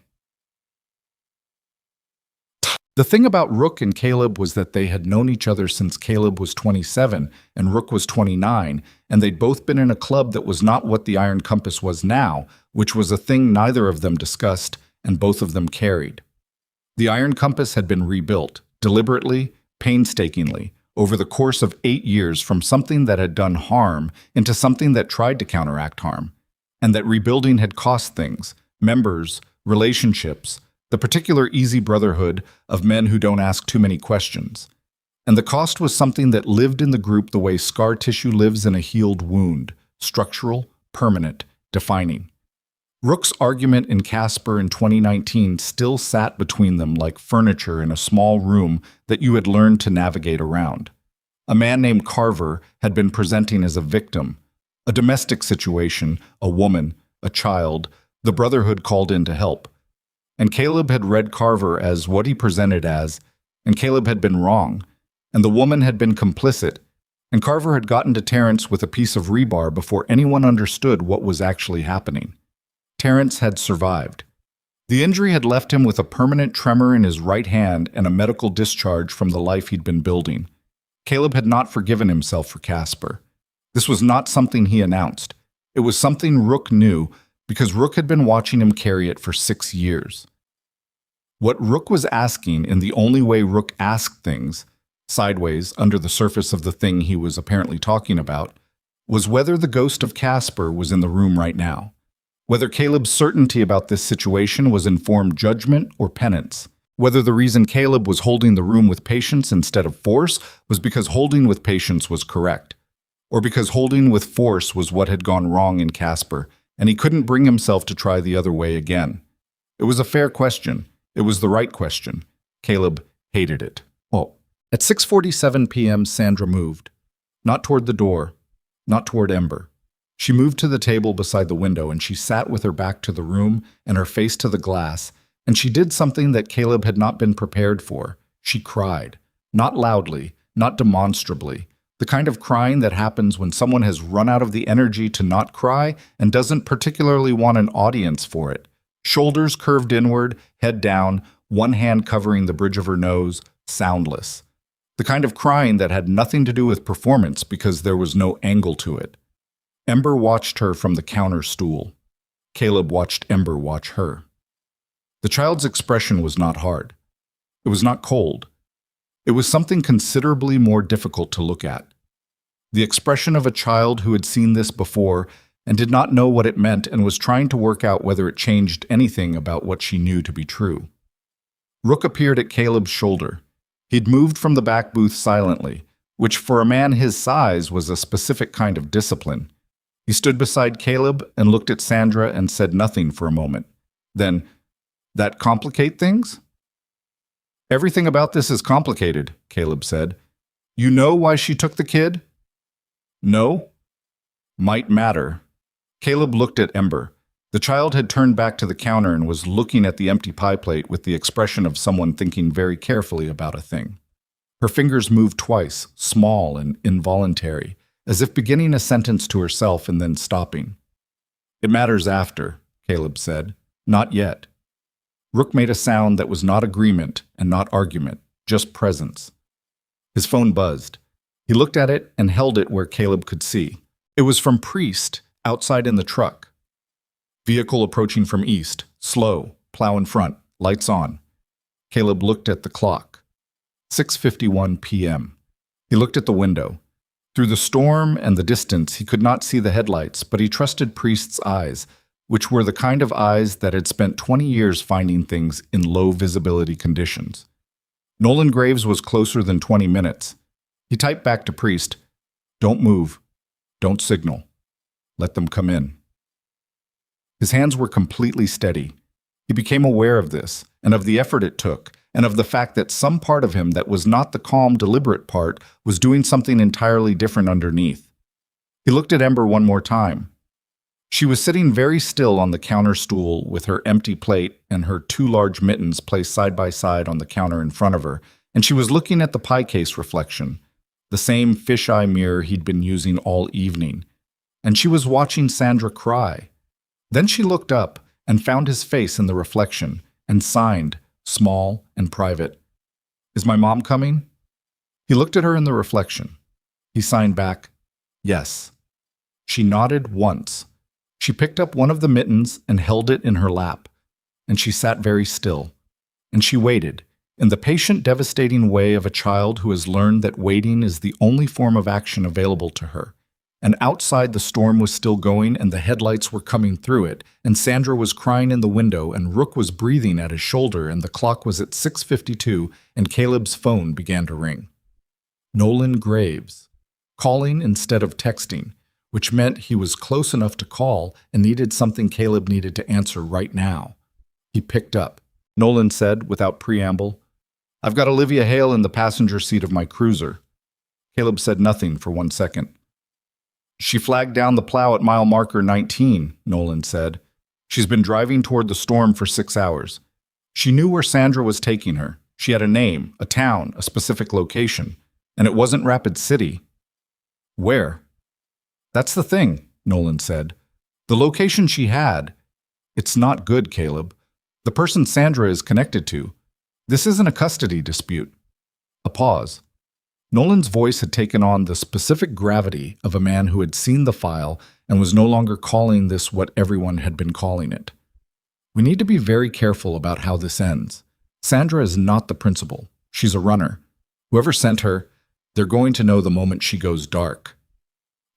The thing about Rook and Caleb was that they had known each other since Caleb was 27 and Rook was 29, and they'd both been in a club that was not what the Iron Compass was now, which was a thing neither of them discussed and both of them carried. The Iron Compass had been rebuilt, deliberately, painstakingly, over the course of 8 years from something that had done harm into something that tried to counteract harm, and that rebuilding had cost things, members, relationships, the particular easy brotherhood of men who don't ask too many questions. And the cost was something that lived in the group the way scar tissue lives in a healed wound, structural, permanent, defining. Rook's argument in Casper in 2019 still sat between them like furniture in a small room that you had learned to navigate around. A man named Carver had been presenting as a victim, a domestic situation, a woman, a child, the brotherhood called in to help. And Caleb had read Carver as what he presented as, and Caleb had been wrong, and the woman had been complicit, and Carver had gotten to Terrence with a piece of rebar before anyone understood what was actually happening. Terrence had survived. The injury had left him with a permanent tremor in his right hand and a medical discharge from the life he'd been building. Caleb had not forgiven himself for Casper. This was not something he announced. It was something Rook knew, because Rook had been watching him carry it for 6 years. What Rook was asking in the only way Rook asked things, sideways under the surface of the thing he was apparently talking about, was whether the ghost of Casper was in the room right now. Whether Caleb's certainty about this situation was informed judgment or penance. Whether the reason Caleb was holding the room with patience instead of force was because holding with patience was correct. Or because holding with force was what had gone wrong in Casper, and he couldn't bring himself to try the other way again. It was a fair question. It was the right question. Caleb hated it. Oh. At 6:47 p.m., Sandra moved. Not toward the door. Not toward Ember. She moved to the table beside the window, and she sat with her back to the room and her face to the glass, And she did something that Caleb had not been prepared for. She cried. Not loudly, not demonstrably. The kind of crying that happens when someone has run out of the energy to not cry and doesn't particularly want an audience for it. Shoulders curved inward, head down, one hand covering the bridge of her nose, soundless. The kind of crying that had nothing to do with performance because there was no angle to it. Ember watched her from the counter stool. Caleb watched Ember watch her. The child's expression was not hard. It was not cold. It was something considerably more difficult to look at. The expression of a child who had seen this before and did not know what it meant and was trying to work out whether it changed anything about what she knew to be true. Rook appeared at Caleb's shoulder. He'd moved from the back booth silently, which for a man his size was a specific kind of discipline. He stood beside Caleb and looked at Sandra and said nothing for a moment. Then, "That complicate things?" "Everything about this is complicated," Caleb said. "You know why she took the kid?" "No." "Might matter." Caleb looked at Ember. The child had turned back to the counter and was looking at the empty pie plate with the expression of someone thinking very carefully about a thing. Her fingers moved twice, small and involuntary, as if beginning a sentence to herself and then stopping. "It matters after," Caleb said. "Not yet." Rook made a sound that was not agreement and not argument, just presence. His phone buzzed. He looked at it and held it where Caleb could see. It was from Priest, outside in the truck. Vehicle approaching from east, slow, plow in front, lights on. Caleb looked at the clock. 6:51 p.m. He looked at the window. Through the storm and the distance, he could not see the headlights, but he trusted Priest's eyes, which were the kind of eyes that had spent 20 years finding things in low visibility conditions. Nolan Graves was closer than 20 minutes. He typed back to Priest, "Don't move. Don't signal. Let them come in." His hands were completely steady. He became aware of this, and of the effort it took, and of the fact that some part of him that was not the calm, deliberate part was doing something entirely different underneath. He looked at Ember one more time. She was sitting very still on the counter stool with her empty plate and her two large mittens placed side by side on the counter in front of her, and she was looking at the pie case reflection, the same fisheye mirror he'd been using all evening. And she was watching Sandra cry. Then she looked up and found his face in the reflection and signed, small and private, "Is my mom coming?" He looked at her in the reflection. He signed back, "Yes." She nodded once. She picked up one of the mittens and held it in her lap, and she sat very still. And she waited, in the patient, devastating way of a child who has learned that waiting is the only form of action available to her. And outside the storm was still going and the headlights were coming through it, and Sandra was crying in the window and Rook was breathing at his shoulder and the clock was at 6:52 and Caleb's phone began to ring. Nolan Graves. Calling instead of texting, which meant he was close enough to call and needed something Caleb needed to answer right now. He picked up. Nolan said, without preamble, "I've got Olivia Hale in the passenger seat of my cruiser." Caleb said nothing for 1 second. "She flagged down the plow at mile marker 19, Nolan said. "She's been driving toward the storm for 6 hours. She knew where Sandra was taking her. She had a name, a town, a specific location. And it wasn't Rapid City." "Where?" "That's the thing," Nolan said. "The location she had. It's not good, Caleb. The person Sandra is connected to. This isn't a custody dispute." A pause. Nolan's voice had taken on the specific gravity of a man who had seen the file and was no longer calling this what everyone had been calling it. "We need to be very careful about how this ends. Sandra is not the principal. She's a runner. Whoever sent her, they're going to know the moment she goes dark."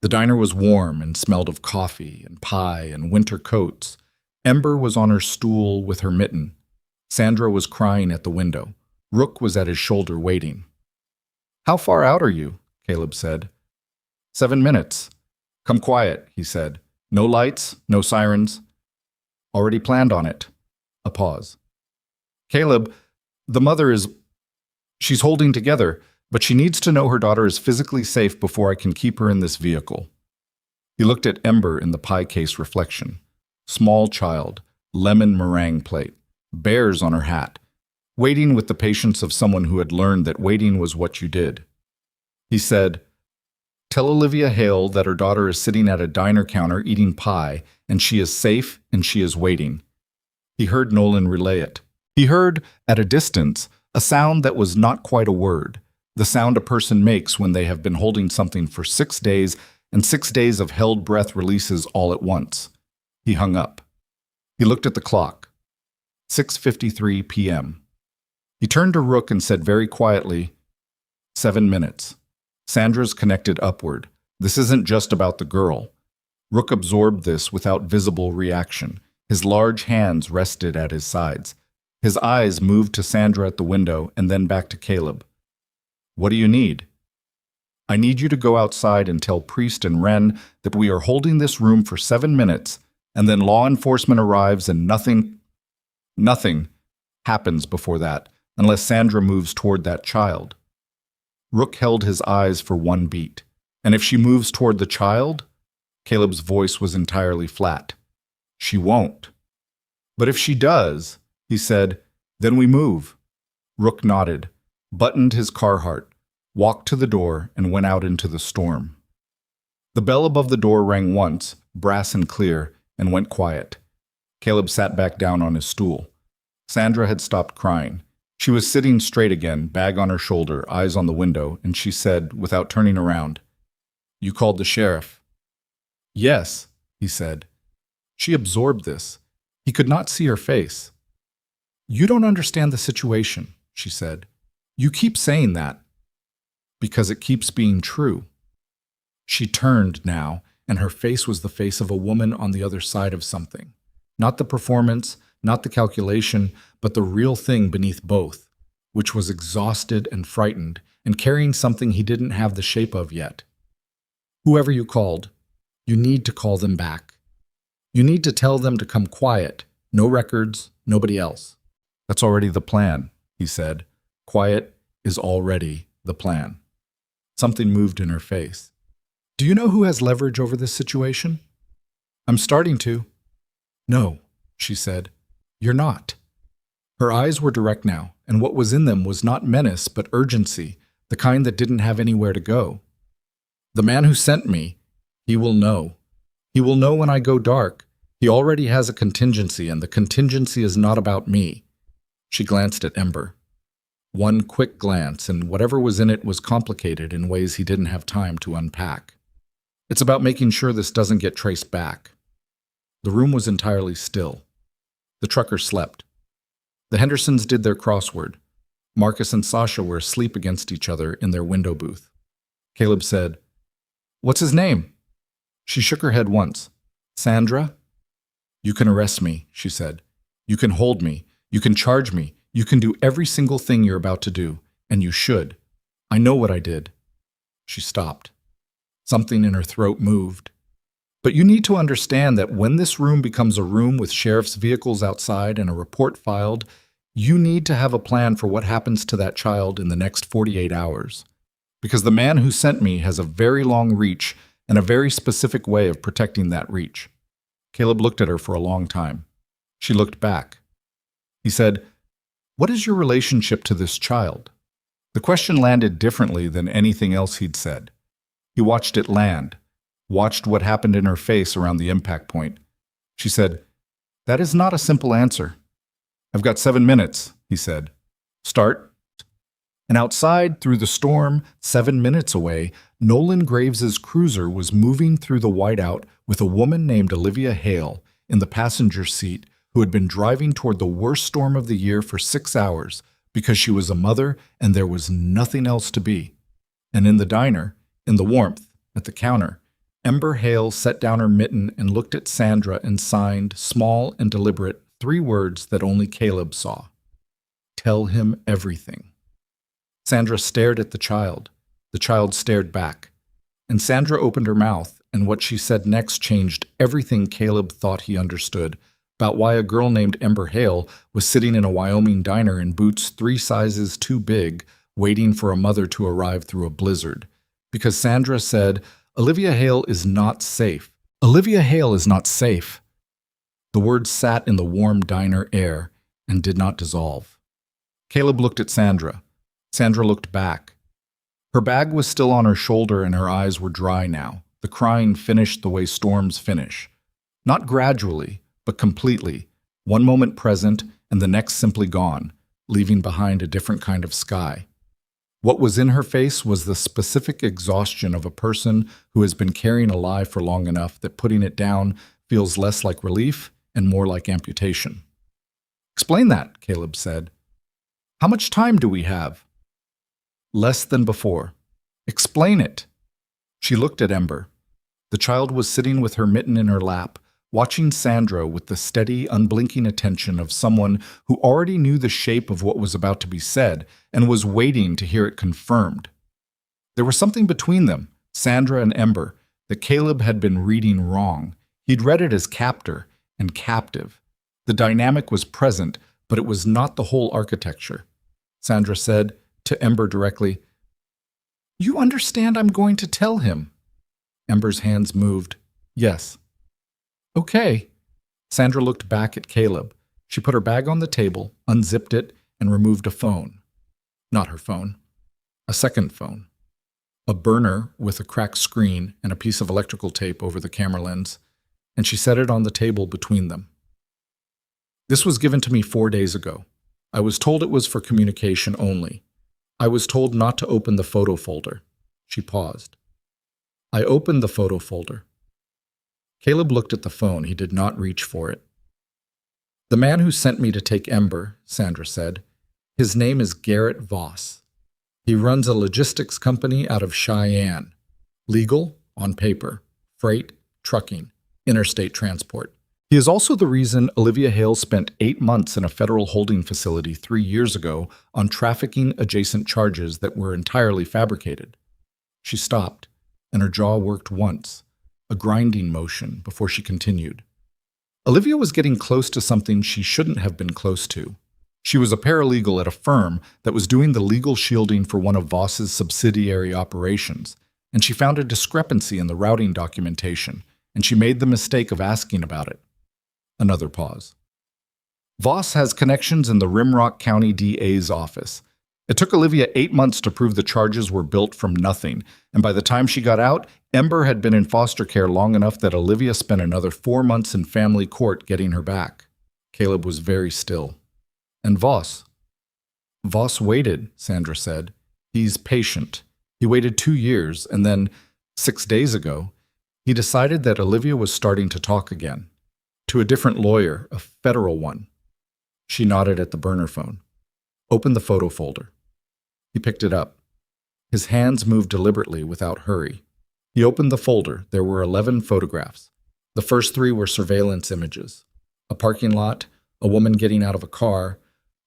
The diner was warm and smelled of coffee and pie and winter coats. Ember was on her stool with her mitten. Sandra was crying at the window. Rook was at his shoulder waiting. "How far out are you?" Caleb said. 7 minutes. "Come quiet," he said. "No lights, no sirens." "Already planned on it." A pause. "Caleb, the mother is... she's holding together, but she needs to know her daughter is physically safe before I can keep her in this vehicle." He looked at Ember in the pie case reflection. Small child, lemon meringue plate. bears on her hat, waiting with the patience of someone who had learned that waiting was what you did. He said, "Tell Olivia Hale that her daughter is sitting at a diner counter eating pie, and she is safe and she is waiting." He heard Nolan relay it. He heard, at a distance, a sound that was not quite a word, the sound a person makes when they have been holding something for 6 days, and 6 days of held breath releases all at once. He hung up. He looked at the clock. 6:53 p.m. He turned to Rook and said very quietly, 7 minutes. Sandra's connected upward. This isn't just about the girl. Rook absorbed this without visible reaction. His large hands rested at his sides. His eyes moved to Sandra at the window and then back to Caleb. "What do you need?" "I need you to go outside and tell Priest and Wren that we are holding this room for 7 minutes, and then law enforcement arrives and nothing happens before that, unless Sandra moves toward that child." Rook held his eyes for one beat. "And if she moves toward the child?" Caleb's voice was entirely flat. "She won't." "But if she does," he said, "then we move." Rook nodded, buttoned his Carhartt, walked to the door, and went out into the storm. The bell above the door rang once, brass and clear, and went quiet. Caleb sat back down on his stool. Sandra had stopped crying. She was sitting straight again, bag on her shoulder, eyes on the window, and she said, without turning around, "You called the sheriff." "Yes," he said. She absorbed this. He could not see her face. "You don't understand the situation," she said. "You keep saying that." "Because it keeps being true." She turned now, and her face was the face of a woman on the other side of something. Not the performance, not the calculation, but the real thing beneath both, which was exhausted and frightened, and carrying something he didn't have the shape of yet. "Whoever you called, you need to call them back. You need to tell them to come quiet, no records, nobody else." "That's already the plan," he said. "Quiet is already the plan." Something moved in her face. "Do you know who has leverage over this situation?" "I'm starting to." "No," she said. "You're not." Her eyes were direct now, and what was in them was not menace but urgency, the kind that didn't have anywhere to go. "The man who sent me, he will know. He will know when I go dark. He already has a contingency, and the contingency is not about me." She glanced at Ember. One quick glance, and whatever was in it was complicated in ways he didn't have time to unpack. "It's about making sure this doesn't get traced back." The room was entirely still. The trucker slept. The Hendersons did their crossword. Marcus and Sasha were asleep against each other in their window booth. Caleb said, "What's his name?" She shook her head once. "Sandra?" "You can arrest me," she said. "You can hold me. You can charge me. You can do every single thing you're about to do, and you should. I know what I did." She stopped. Something in her throat moved. "But you need to understand that when this room becomes a room with sheriff's vehicles outside and a report filed, you need to have a plan for what happens to that child in the next 48 hours. Because the man who sent me has a very long reach and a very specific way of protecting that reach." Caleb looked at her for a long time. She looked back. He said, "What is your relationship to this child?" The question landed differently than anything else he'd said. He watched it land, watched what happened in her face around the impact point. She said, "That is not a simple answer." "I've got 7 minutes," he said. "Start." And outside, through the storm, 7 minutes away, Nolan Graves's cruiser was moving through the whiteout with a woman named Olivia Hale in the passenger seat who had been driving toward the worst storm of the year for 6 hours because she was a mother and there was nothing else to be. And in the diner, in the warmth, at the counter, Ember Hale set down her mitten and looked at Sandra and signed, small and deliberate, 3 words that only Caleb saw. "Tell him everything." Sandra stared at the child. The child stared back. And Sandra opened her mouth, and what she said next changed everything Caleb thought he understood about why a girl named Ember Hale was sitting in a Wyoming diner in boots 3 sizes too big, waiting for a mother to arrive through a blizzard. Because Sandra said, "Olivia Hale is not safe. Olivia Hale is not safe." The words sat in the warm diner air, and did not dissolve. Caleb looked at Sandra. Sandra looked back. Her bag was still on her shoulder and her eyes were dry now. The crying finished the way storms finish. Not gradually, but completely, one moment present and the next simply gone, leaving behind a different kind of sky. What was in her face was the specific exhaustion of a person who has been carrying a lie for long enough that putting it down feels less like relief and more like amputation. "Explain that," Caleb said. "How much time do we have?" "Less than before." "Explain it." She looked at Ember. The child was sitting with her mitten in her lap, watching Sandra with the steady, unblinking attention of someone who already knew the shape of what was about to be said and was waiting to hear it confirmed. There was something between them, Sandra and Ember, that Caleb had been reading wrong. He'd read it as captor and captive. The dynamic was present, but it was not the whole architecture. Sandra said to Ember directly, "You understand I'm going to tell him." Ember's hands moved. "Yes." "Okay." Sandra looked back at Caleb. She put her bag on the table, unzipped it, and removed a phone. Not her phone. A second phone. A burner with a cracked screen and a piece of electrical tape over the camera lens, and she set it on the table between them. "This was given to me 4 days ago. I was told it was for communication only. I was told not to open the photo folder." She paused. "I opened the photo folder." Caleb looked at the phone. He did not reach for it. "The man who sent me to take Ember," Sandra said, "his name is Garrett Voss. He runs a logistics company out of Cheyenne. Legal, on paper, freight, trucking, interstate transport. He is also the reason Olivia Hale spent 8 months in a federal holding facility 3 years ago on trafficking-adjacent charges that were entirely fabricated." She stopped, and her jaw worked once, a grinding motion, before she continued. Olivia was getting close to something she shouldn't have been close to. She was a paralegal at a firm that was doing the legal shielding for one of Voss's subsidiary operations, and she found a discrepancy in the routing documentation, and she made the mistake of asking about it. Another pause. "Voss has connections in the Rimrock County DA's office. It took Olivia 8 months to prove the charges were built from nothing, and by the time she got out, Ember had been in foster care long enough that Olivia spent another 4 months in family court getting her back." Caleb was very still. "And Voss?" "Voss waited," Sandra said. "He's patient. He waited 2 years, and then, 6 days ago, he decided that Olivia was starting to talk again. To a different lawyer, a federal one." She nodded at the burner phone. "Open the photo folder." He picked it up. His hands moved deliberately without hurry. He opened the folder. There were 11 photographs. The first 3 were surveillance images. A parking lot, a woman getting out of a car,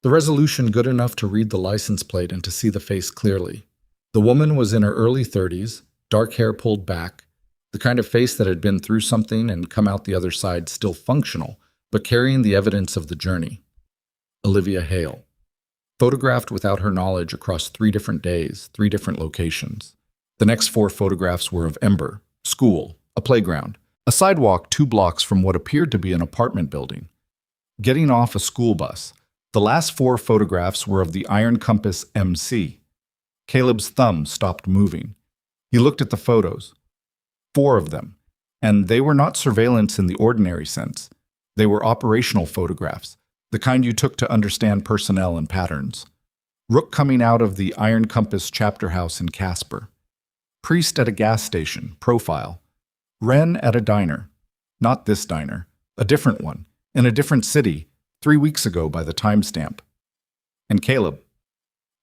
the resolution good enough to read the license plate and to see the face clearly. The woman was in her early 30s, dark hair pulled back, the kind of face that had been through something and come out the other side still functional, but carrying the evidence of the journey. Olivia Hale. Photographed without her knowledge across 3 different days, 3 different locations. The next 4 photographs were of Ember, school, a playground, a sidewalk 2 blocks from what appeared to be an apartment building, getting off a school bus. The last 4 photographs were of the Iron Compass MC. Caleb's thumb stopped moving. He looked at the photos. 4 of them, and they were not surveillance in the ordinary sense. They were operational photographs, the kind you took to understand personnel and patterns. Rook coming out of the Iron Compass chapter house in Casper. Priest at a gas station, profile. Wren at a diner. Not this diner, a different one, in a different city, 3 weeks ago by the timestamp. And Caleb.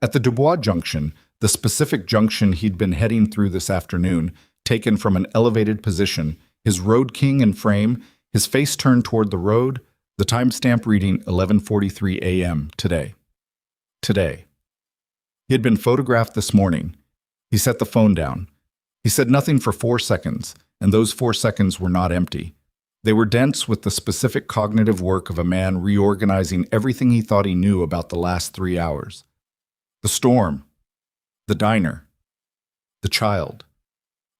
At the Dubois Junction, the specific junction he'd been heading through this afternoon, taken from an elevated position, his road king in frame, his face turned toward the road, the timestamp reading 11:43 a.m. today. Today. He had been photographed this morning. He set the phone down. He said nothing for 4 seconds, and those 4 seconds were not empty. They were dense with the specific cognitive work of a man reorganizing everything he thought he knew about the last 3 hours. The storm. The diner. The child.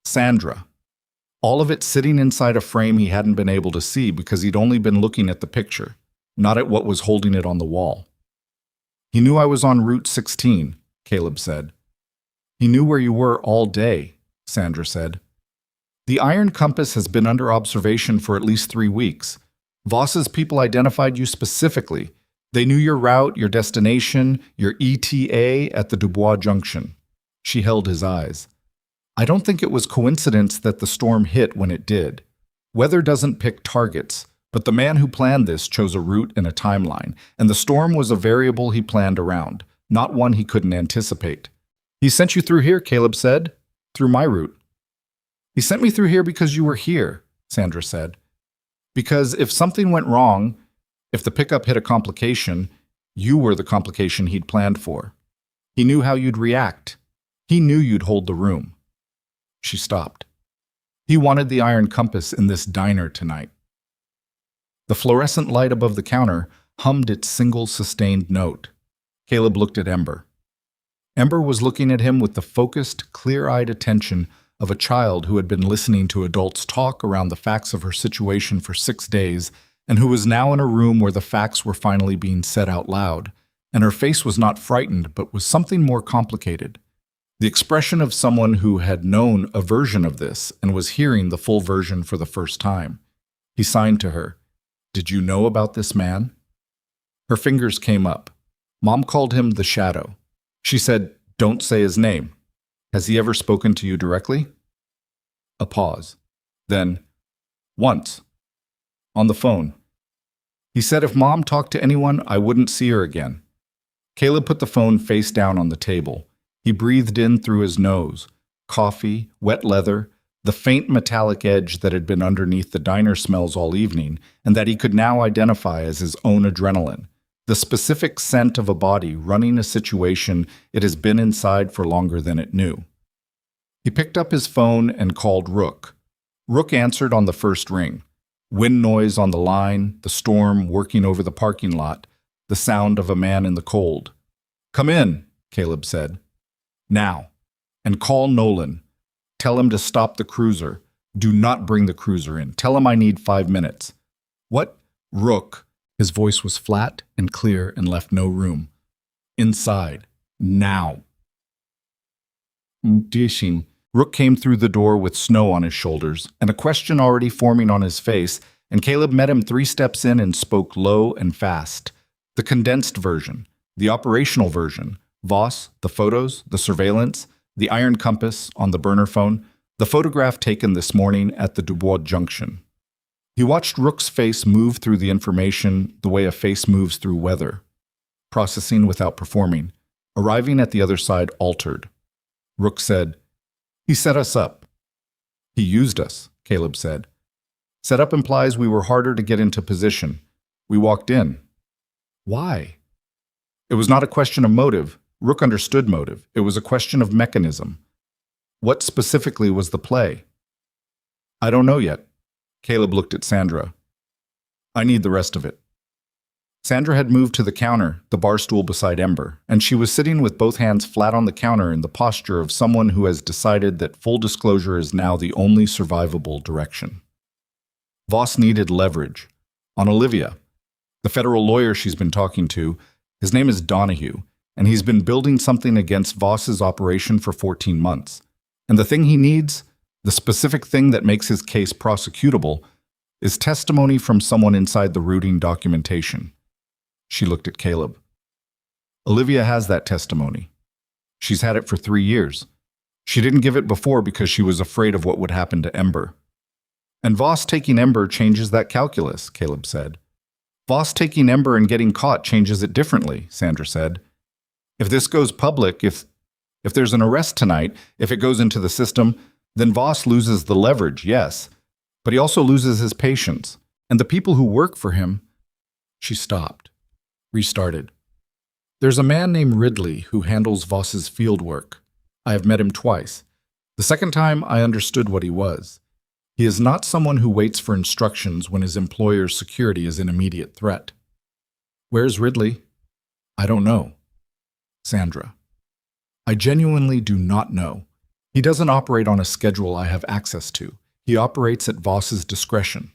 Sandra. All of it sitting inside a frame he hadn't been able to see because he'd only been looking at the picture. not at what was holding it on the wall. He knew I was on Route 16, Caleb said. He knew where you were all day, Sandra said. The iron compass has been under observation for at least 3 weeks. Voss's people identified you specifically. They knew your route, your destination, your ETA at the Dubois Junction. She held his eyes. I don't think it was coincidence that the storm hit when it did. Weather doesn't pick targets, but the man who planned this chose a route and a timeline, and the storm was a variable he planned around, not one he couldn't anticipate. He sent you through here, Caleb said. Through my route. He sent me through here because you were here, Sandra said. Because if something went wrong, if the pickup hit a complication, you were the complication he'd planned for. He knew how you'd react. He knew you'd hold the room. She stopped. He wanted the iron compass in this diner tonight. The fluorescent light above the counter hummed its single sustained note. Caleb looked at Ember. Ember was looking at him with the focused, clear-eyed attention of a child who had been listening to adults talk around the facts of her situation for 6 days and who was now in a room where the facts were finally being said out loud, and her face was not frightened but was something more complicated. The expression of someone who had known a version of this and was hearing the full version for the first time. He signed to her. Did you know about this man? Her fingers came up. Mom called him the Shadow. She said, don't say his name. Has he ever spoken to you directly? A pause. Then, once. On the phone. He said if Mom talked to anyone, I wouldn't see her again. Caleb put the phone face down on the table. He breathed in through his nose. Coffee, wet leather, the faint metallic edge that had been underneath the diner smells all evening, and that he could now identify as his own adrenaline. The specific scent of a body running a situation it has been inside for longer than it knew. He picked up his phone and called Rook. Rook answered on the first ring. Wind noise on the line, the storm working over the parking lot, the sound of a man in the cold. Come in, Caleb said. Now. And call Nolan. Tell him to stop the cruiser. Do not bring the cruiser in. Tell him I need 5 minutes. What? Rook. His voice was flat and clear and left no room. Inside. Now. Dishing. Rook came through the door with snow on his shoulders and a question already forming on his face, and Caleb met him 3 steps in and spoke low and fast. The condensed version, the operational version, Voss, the photos, the surveillance, the iron compass on the burner phone, the photograph taken this morning at the Dubois Junction. He watched Rook's face move through the information the way a face moves through weather, processing without performing, arriving at the other side altered. Rook said, He set us up. He used us, Caleb said. Set up implies we were harder to get into position. We walked in. Why? It was not a question of motive. Rook understood motive. It was a question of mechanism. What specifically was the play? I don't know yet. Caleb looked at Sandra. I need the rest of it. Sandra had moved to the counter, the bar stool beside Ember, and she was sitting with both hands flat on the counter in the posture of someone who has decided that full disclosure is now the only survivable direction. Voss needed leverage. On Olivia, the federal lawyer she's been talking to, his name is Donahue, and he's been building something against Voss's operation for 14 months. And the thing he needs, the specific thing that makes his case prosecutable, is testimony from someone inside the routing documentation. She looked at Caleb. Olivia has that testimony. She's had it for 3 years. She didn't give it before because she was afraid of what would happen to Ember. And Voss taking Ember changes that calculus, Caleb said. Voss taking Ember and getting caught changes it differently, Sandra said. If this goes public, if there's an arrest tonight, if it goes into the system, then Voss loses the leverage, yes. But he also loses his patience. And the people who work for him... She stopped. Restarted. There's a man named Ridley who handles Voss's field work. I have met him twice. The second time, I understood what he was. He is not someone who waits for instructions when his employer's security is in immediate threat. Where's Ridley? I don't know. Sandra. I genuinely do not know. He doesn't operate on a schedule I have access to. He operates at Voss's discretion.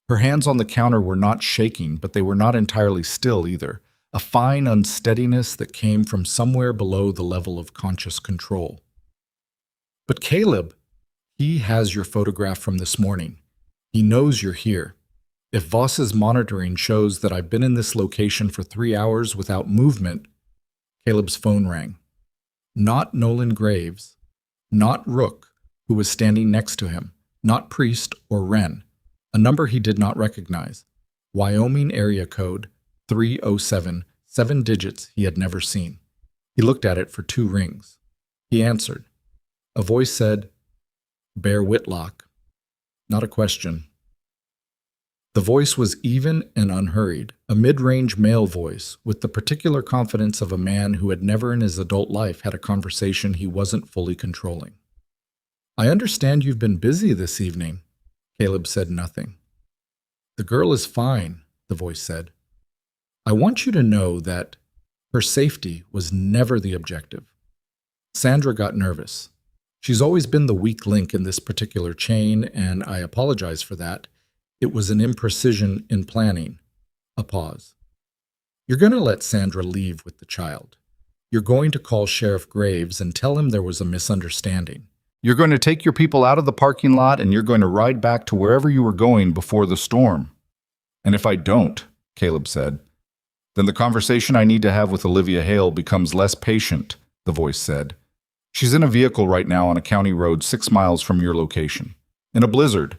Her hands on the counter were not shaking, but they were not entirely still either, a fine unsteadiness that came from somewhere below the level of conscious control. "But Caleb, he has your photograph from this morning. He knows you're here. If Voss's monitoring shows that I've been in this location for 3 hours without movement..." Caleb's phone rang. Not Nolan Graves, not Rook, who was standing next to him, not Priest or Wren. A number he did not recognize. Wyoming area code 307, 7 digits he had never seen. He looked at it for 2 rings. He answered. A voice said, "Bear Whitlock." Not a question. The voice was even and unhurried, a mid-range male voice, with the particular confidence of a man who had never in his adult life had a conversation he wasn't fully controlling. "I understand you've been busy this evening." Caleb said nothing. "The girl is fine," the voice said. "I want you to know that her safety was never the objective." Sandra got nervous. She's always been the weak link in this particular chain, and I apologize for that. It was an imprecision in planning. A pause. "You're going to let Sandra leave with the child. You're going to call Sheriff Graves and tell him there was a misunderstanding. You're going to take your people out of the parking lot and you're going to ride back to wherever you were going before the storm." "And if I don't," Caleb said, "then the conversation I need to have with Olivia Hale becomes less patient," the voice said. "She's in a vehicle right now on a county road 6 miles from your location, in a blizzard,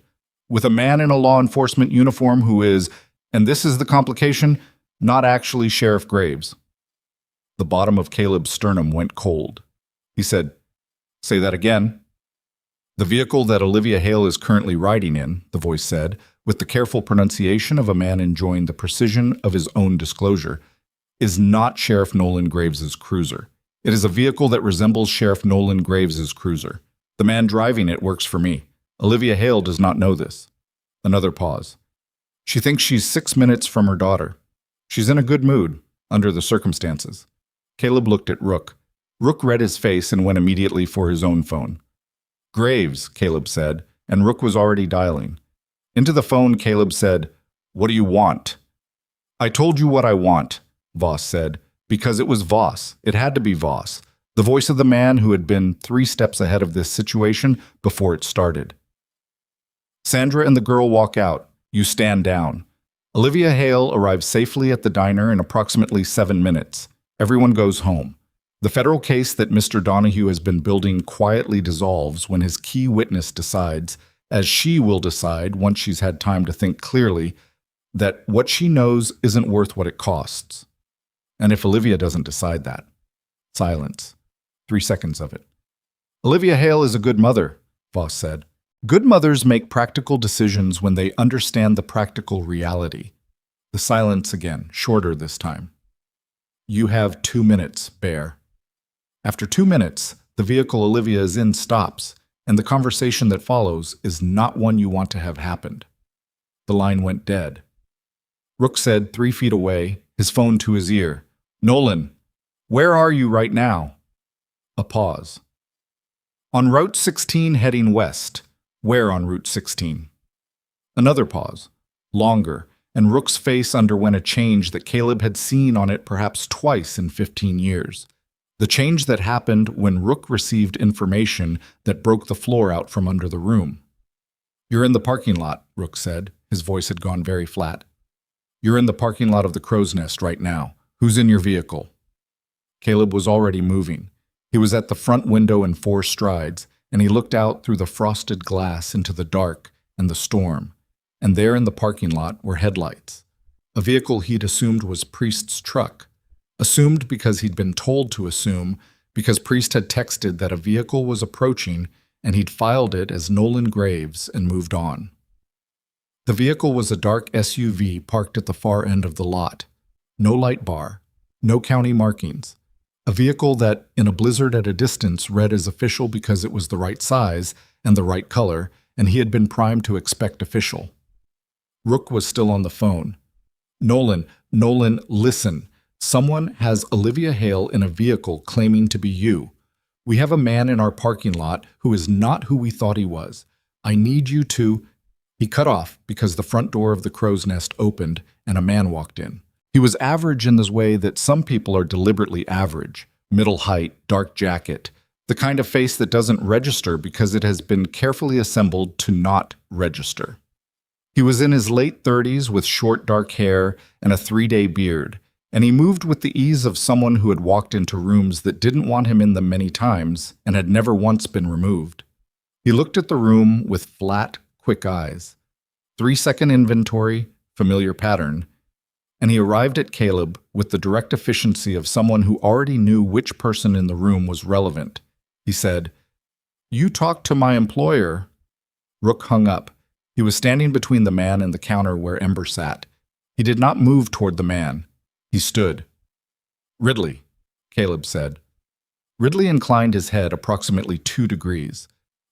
with a man in a law enforcement uniform who is, and this is the complication, not actually Sheriff Graves." The bottom of Caleb's sternum went cold. He said, "Say that again." "The vehicle that Olivia Hale is currently riding in," the voice said, with the careful pronunciation of a man enjoying the precision of his own disclosure, "is not Sheriff Nolan Graves's cruiser. It is a vehicle that resembles Sheriff Nolan Graves's cruiser. The man driving it works for me. Olivia Hale does not know this." Another pause. "She thinks she's 6 minutes from her daughter. She's in a good mood, under the circumstances." Caleb looked at Rook. Rook read his face and went immediately for his own phone. "Graves," Caleb said, and Rook was already dialing. Into the phone, Caleb said, "What do you want?" "I told you what I want," Voss said, because it was Voss. It had to be Voss, the voice of the man who had been 3 steps ahead of this situation before it started. "Sandra and the girl walk out. You stand down. Olivia Hale arrives safely at the diner in approximately 7 minutes. Everyone goes home. The federal case that Mr. Donahue has been building quietly dissolves when his key witness decides, as she will decide once she's had time to think clearly, that what she knows isn't worth what it costs. And if Olivia doesn't decide that..." Silence. 3 seconds of it. "Olivia Hale is a good mother," Voss said. "Good mothers make practical decisions when they understand the practical reality." The silence again, shorter this time. "You have 2 minutes, Bear." After 2 minutes, the vehicle Olivia is in stops, and the conversation that follows is not one you want to have happened. The line went dead. Rook said 3 feet away, his phone to his ear, "Nolan, where are you right now?" A pause. "On Route 16 heading west." "Where on Route 16? Another pause. Longer, and Rook's face underwent a change that Caleb had seen on it perhaps twice in 15 years. The change that happened when Rook received information that broke the floor out from under the room. "You're in the parking lot," Rook said. His voice had gone very flat. "You're in the parking lot of the Crow's Nest right now. Who's in your vehicle?" Caleb was already moving. He was at the front window in 4 strides, and he looked out through the frosted glass into the dark and the storm, and there in the parking lot were headlights. A vehicle he'd assumed was Priest's truck. Assumed because he'd been told to assume, because Priest had texted that a vehicle was approaching, and he'd filed it as Nolan Graves and moved on. The vehicle was a dark SUV parked at the far end of the lot. No light bar, no county markings. A vehicle that, in a blizzard at a distance, read as official because it was the right size and the right color, and he had been primed to expect official. Rook was still on the phone. Nolan, listen. Someone has Olivia Hale in a vehicle claiming to be you. We have a man in our parking lot who is not who we thought he was. I need you to..." He cut off because the front door of the crow's nest opened and a man walked in. He was average in this way that some people are deliberately average. Middle height, dark jacket, the kind of face that doesn't register because it has been carefully assembled to not register. He was in his late 30s with short dark hair and a 3-day beard, and he moved with the ease of someone who had walked into rooms that didn't want him in them many times and had never once been removed. He looked at the room with flat, quick eyes. 3-second inventory, familiar pattern, and he arrived at Caleb with the direct efficiency of someone who already knew which person in the room was relevant. He said, "You talked to my employer." Rook hung up. He was standing between the man and the counter where Ember sat. He did not move toward the man. He stood. "Ridley," Caleb said. Ridley inclined his head approximately 2 degrees.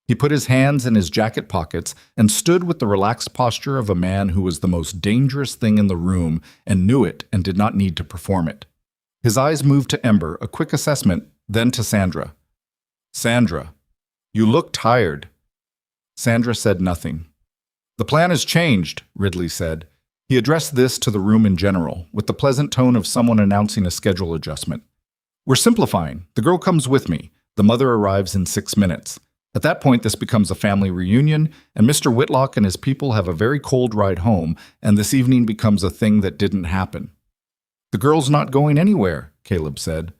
He put his hands in his jacket pockets and stood with the relaxed posture of a man who was the most dangerous thing in the room and knew it and did not need to perform it. His eyes moved to Ember, a quick assessment, then to Sandra. "Sandra, you look tired." Sandra said nothing. "The plan has changed," Ridley said. He addressed this to the room in general, with the pleasant tone of someone announcing a schedule adjustment. "We're simplifying. The girl comes with me. The mother arrives in 6 minutes. At that point, this becomes a family reunion, and Mr. Whitlock and his people have a very cold ride home, and this evening becomes a thing that didn't happen." "The girl's not going anywhere," Caleb said.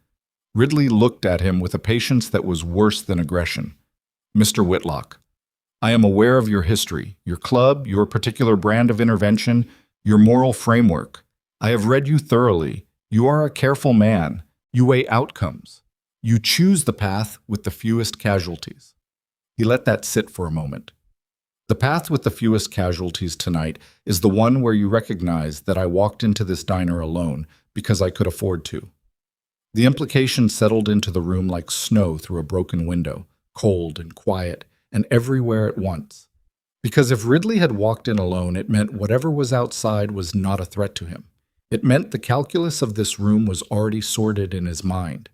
Ridley looked at him with a patience that was worse than aggression. "Mr. Whitlock, I am aware of your history, your club, your particular brand of intervention, your moral framework. I have read you thoroughly. You are a careful man. You weigh outcomes. You choose the path with the fewest casualties." He let that sit for a moment. "The path with the fewest casualties tonight is the one where you recognize that I walked into this diner alone because I could afford to." The implication settled into the room like snow through a broken window, cold and quiet, and everywhere at once. Because if Ridley had walked in alone, it meant whatever was outside was not a threat to him. It meant the calculus of this room was already sorted in his mind.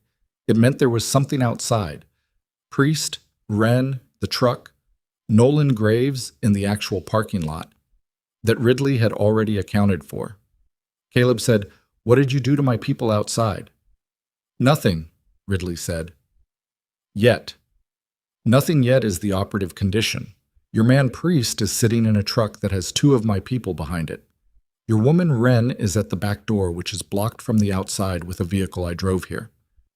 It meant there was something outside. Priest, Wren, the truck, Nolan Graves in the actual parking lot, that Ridley had already accounted for. Caleb said, "What did you do to my people outside?" "Nothing," Ridley said. "Yet. Nothing yet is the operative condition. Your man Priest is sitting in a truck that has 2 of my people behind it. Your woman Wren is at the back door, which is blocked from the outside with a vehicle I drove here.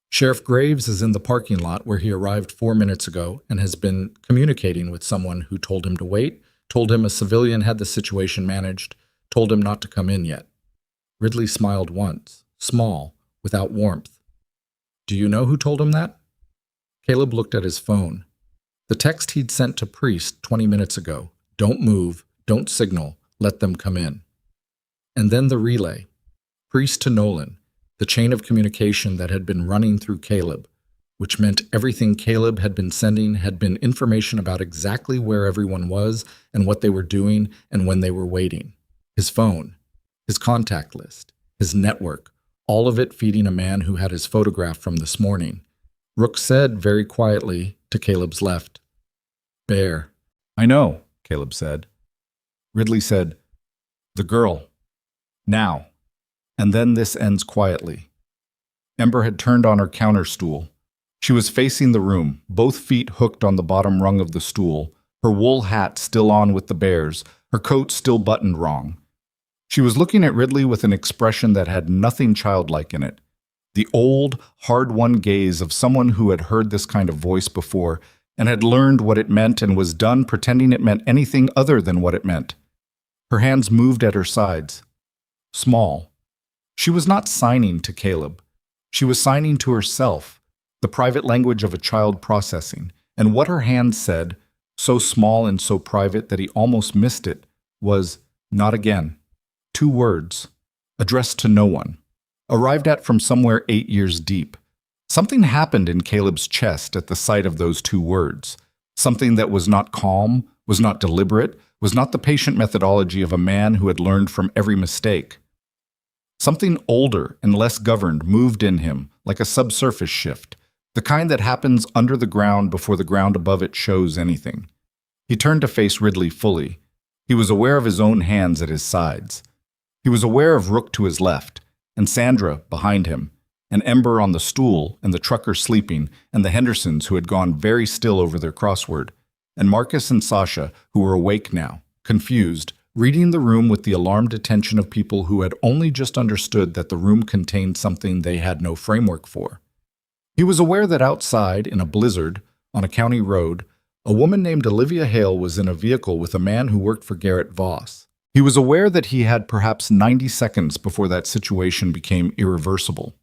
Sheriff Graves is in the parking lot where he arrived 4 minutes ago and has been communicating with someone who told him to wait, told him a civilian had the situation managed, told him not to come in yet." Ridley smiled once, small, without warmth. "Do you know who told him that?" Caleb looked at his phone. The text he'd sent to Priest 20 minutes ago. "Don't move, don't signal, let them come in." And then the relay. Priest to Nolan. The chain of communication that had been running through Caleb, which meant everything Caleb had been sending had been information about exactly where everyone was and what they were doing and when they were waiting. His phone, his contact list, his network, all of it feeding a man who had his photograph from this morning. Rook said very quietly to Caleb's left, "Bear." "I know," Caleb said. Ridley said, "The girl. Now." And then this ends quietly. Ember had turned on her counter stool. She was facing the room, both feet hooked on the bottom rung of the stool, her wool hat still on with the bears, her coat still buttoned wrong. She was looking at Ridley with an expression that had nothing childlike in it. The old, hard-won gaze of someone who had heard this kind of voice before and had learned what it meant and was done pretending it meant anything other than what it meant. Her hands moved at her sides. Small. She was not signing to Caleb. She was signing to herself, the private language of a child processing, and what her hands said, so small and so private that he almost missed it, was, "Not again." 2 words, addressed to no one, arrived at from somewhere 8 years deep. Something happened in Caleb's chest at the sight of those 2 words, something that was not calm, was not deliberate, was not the patient methodology of a man who had learned from every mistake. Something older and less governed moved in him, like a subsurface shift, the kind that happens under the ground before the ground above it shows anything. He turned to face Ridley fully. He was aware of his own hands at his sides. He was aware of Rook to his left, and Sandra behind him, and Ember on the stool, and the trucker sleeping, and the Hendersons who had gone very still over their crossword, and Marcus and Sasha, who were awake now, confused, reading the room with the alarmed attention of people who had only just understood that the room contained something they had no framework for. He was aware that outside, in a blizzard, on a county road, a woman named Olivia Hale was in a vehicle with a man who worked for Garrett Voss. He was aware that he had perhaps 90 seconds before that situation became irreversible.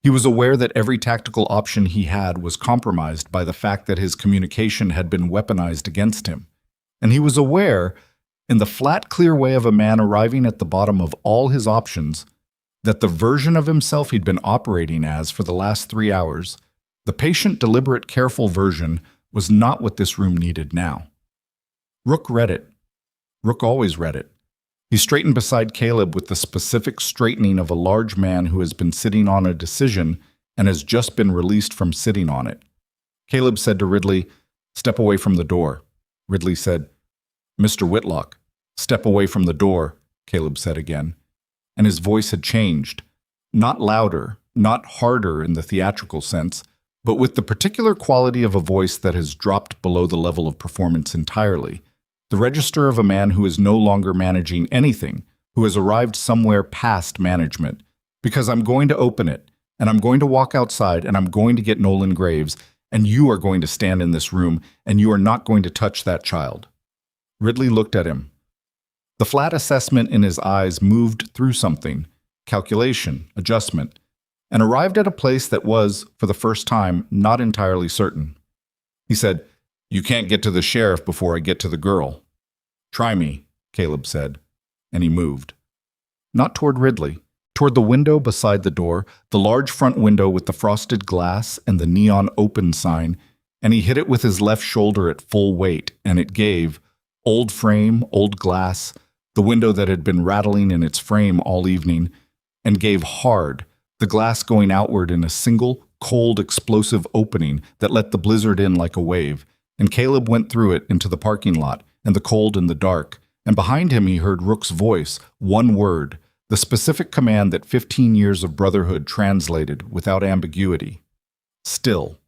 He was aware that every tactical option he had was compromised by the fact that his communication had been weaponized against him. And he was aware, in the flat, clear way of a man arriving at the bottom of all his options, that the version of himself he'd been operating as for the last 3 hours, the patient, deliberate, careful version, was not what this room needed now. Rook read it. Rook always read it. He straightened beside Caleb with the specific straightening of a large man who has been sitting on a decision and has just been released from sitting on it. Caleb said to Ridley, "Step away from the door." Ridley said, "Mr. Whitlock." "Step away from the door," Caleb said again. And his voice had changed. Not louder, not harder in the theatrical sense, but with the particular quality of a voice that has dropped below the level of performance entirely. The register of a man who is no longer managing anything, who has arrived somewhere past management. "Because I'm going to open it, and I'm going to walk outside, and I'm going to get Nolan Graves, and you are going to stand in this room, and you are not going to touch that child." Ridley looked at him. The flat assessment in his eyes moved through something, calculation, adjustment, and arrived at a place that was, for the first time, not entirely certain. He said, "You can't get to the sheriff before I get to the girl." "Try me," Caleb said, and he moved. Not toward Ridley, toward the window beside the door, the large front window with the frosted glass and the neon open sign, and he hit it with his left shoulder at full weight, and it gave, old frame, old glass, the window that had been rattling in its frame all evening, and gave hard, the glass going outward in a single, cold, explosive opening that let the blizzard in like a wave, and Caleb went through it into the parking lot, and the cold and the dark, and behind him he heard Rook's voice, one word, the specific command that 15 years of brotherhood translated without ambiguity. Still.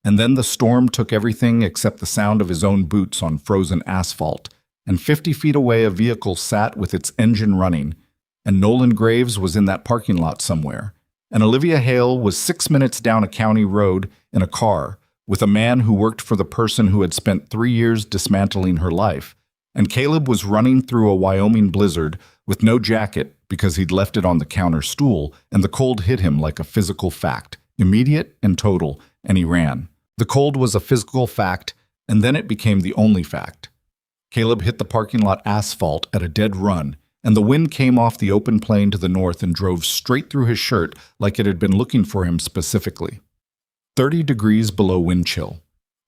And then the storm took everything except the sound of his own boots on frozen asphalt, and 50 feet away a vehicle sat with its engine running, and Nolan Graves was in that parking lot somewhere, and Olivia Hale was 6 minutes down a county road in a car with a man who worked for the person who had spent 3 years dismantling her life, and Caleb was running through a Wyoming blizzard with no jacket because he'd left it on the counter stool, and the cold hit him like a physical fact, immediate and total, and he ran. The cold was a physical fact, and then it became the only fact. Caleb hit the parking lot asphalt at a dead run, and the wind came off the open plain to the north and drove straight through his shirt like it had been looking for him specifically. 30 degrees below wind chill.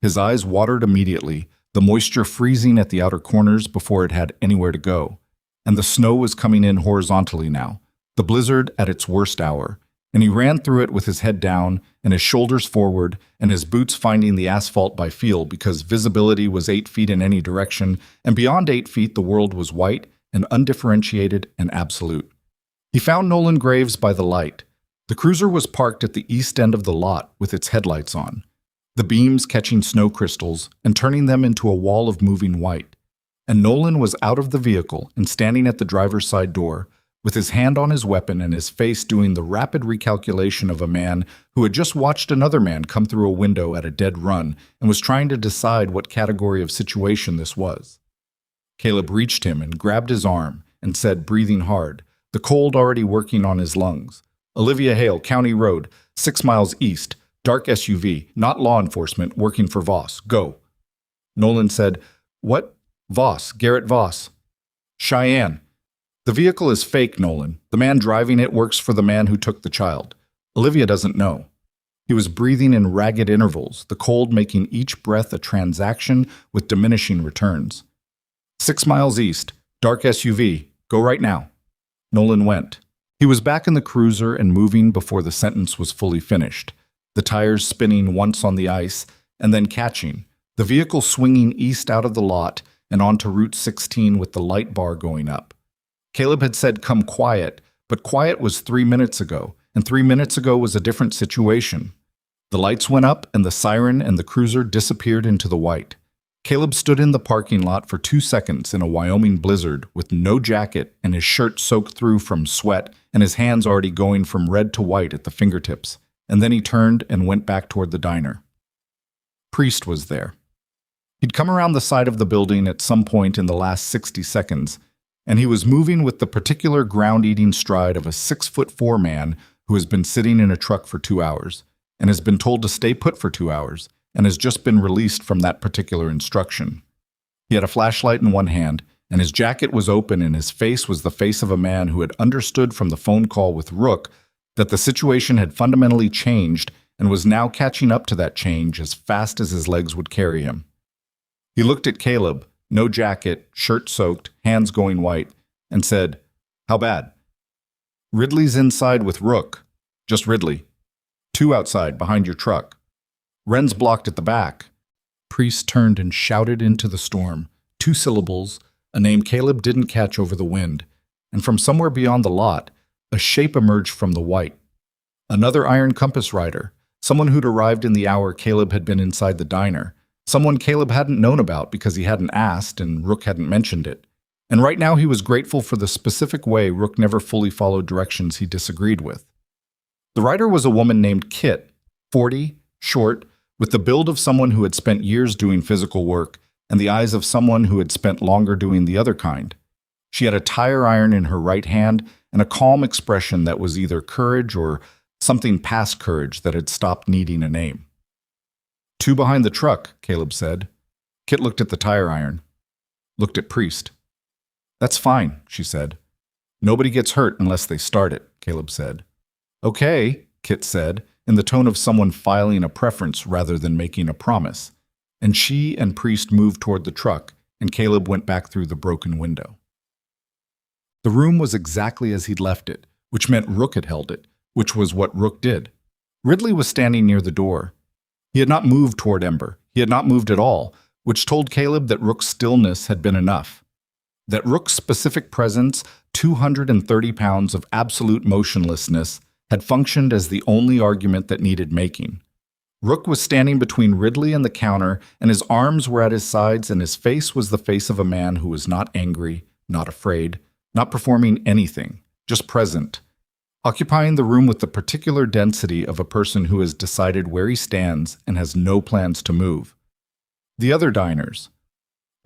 His eyes watered immediately, the moisture freezing at the outer corners before it had anywhere to go. And the snow was coming in horizontally now, the blizzard at its worst hour, and he ran through it with his head down and his shoulders forward and his boots finding the asphalt by feel because visibility was 8 feet in any direction, and beyond 8 feet the world was white and undifferentiated and absolute. He found Nolan Graves by the light. The cruiser was parked at the east end of the lot with its headlights on, the beams catching snow crystals and turning them into a wall of moving white. And Nolan was out of the vehicle and standing at the driver's side door, with his hand on his weapon and his face doing the rapid recalculation of a man who had just watched another man come through a window at a dead run and was trying to decide what category of situation this was. Caleb reached him and grabbed his arm and said, breathing hard, the cold already working on his lungs, "Olivia Hale, County Road, 6 miles east, dark SUV, not law enforcement, working for Voss. Go." Nolan said, "What? Voss, Garrett Voss." "Cheyenne. The vehicle is fake, Nolan. The man driving it works for the man who took the child. Olivia doesn't know." He was breathing in ragged intervals, the cold making each breath a transaction with diminishing returns. 6 miles east, dark SUV. Go right now." Nolan went. He was back in the cruiser and moving before the sentence was fully finished, the tires spinning once on the ice and then catching, the vehicle swinging east out of the lot and onto Route 16 with the light bar going up. Caleb had said, "Come quiet," but quiet was 3 minutes ago, and 3 minutes ago was a different situation. The lights went up, and the siren and the cruiser disappeared into the white. Caleb stood in the parking lot for 2 seconds in a Wyoming blizzard with no jacket and his shirt soaked through from sweat and his hands already going from red to white at the fingertips, and then he turned and went back toward the diner. Priest was there. He'd come around the side of the building at some point in the last 60 seconds, and he was moving with the particular ground-eating stride of a 6'4" man who has been sitting in a truck for 2 hours and has been told to stay put for 2 hours and has just been released from that particular instruction. He had a flashlight in one hand, and his jacket was open, and his face was the face of a man who had understood from the phone call with Rook that the situation had fundamentally changed and was now catching up to that change as fast as his legs would carry him. He looked at Caleb, no jacket, shirt soaked, hands going white, and said, "How bad?" "Ridley's inside with Rook. Just Ridley. 2 outside, behind your truck. Wren's blocked at the back." Priest turned and shouted into the storm, 2 syllables, a name Caleb didn't catch over the wind, and from somewhere beyond the lot, a shape emerged from the white. Another Iron Compass rider, someone who'd arrived in the hour Caleb had been inside the diner, someone Caleb hadn't known about because he hadn't asked and Rook hadn't mentioned it. And right now he was grateful for the specific way Rook never fully followed directions he disagreed with. The rider was a woman named Kit, 40, short, with the build of someone who had spent years doing physical work and the eyes of someone who had spent longer doing the other kind. She had a tire iron in her right hand and a calm expression that was either courage or something past courage that had stopped needing a name. "2 behind the truck," Caleb said. Kit looked at the tire iron, looked at Priest. "That's fine," she said. "Nobody gets hurt unless they start it," Caleb said. "Okay," Kit said, in the tone of someone filing a preference rather than making a promise, and she and Priest moved toward the truck, and Caleb went back through the broken window. The room was exactly as he'd left it, which meant Rook had held it, which was what Rook did. Ridley was standing near the door. He had not moved toward Ember. He had not moved at all, which told Caleb that Rook's stillness had been enough. That Rook's specific presence, 230 pounds of absolute motionlessness, had functioned as the only argument that needed making. Rook was standing between Ridley and the counter, and his arms were at his sides, and his face was the face of a man who was not angry, not afraid, not performing anything, just present, occupying the room with the particular density of a person who has decided where he stands and has no plans to move. The other diners.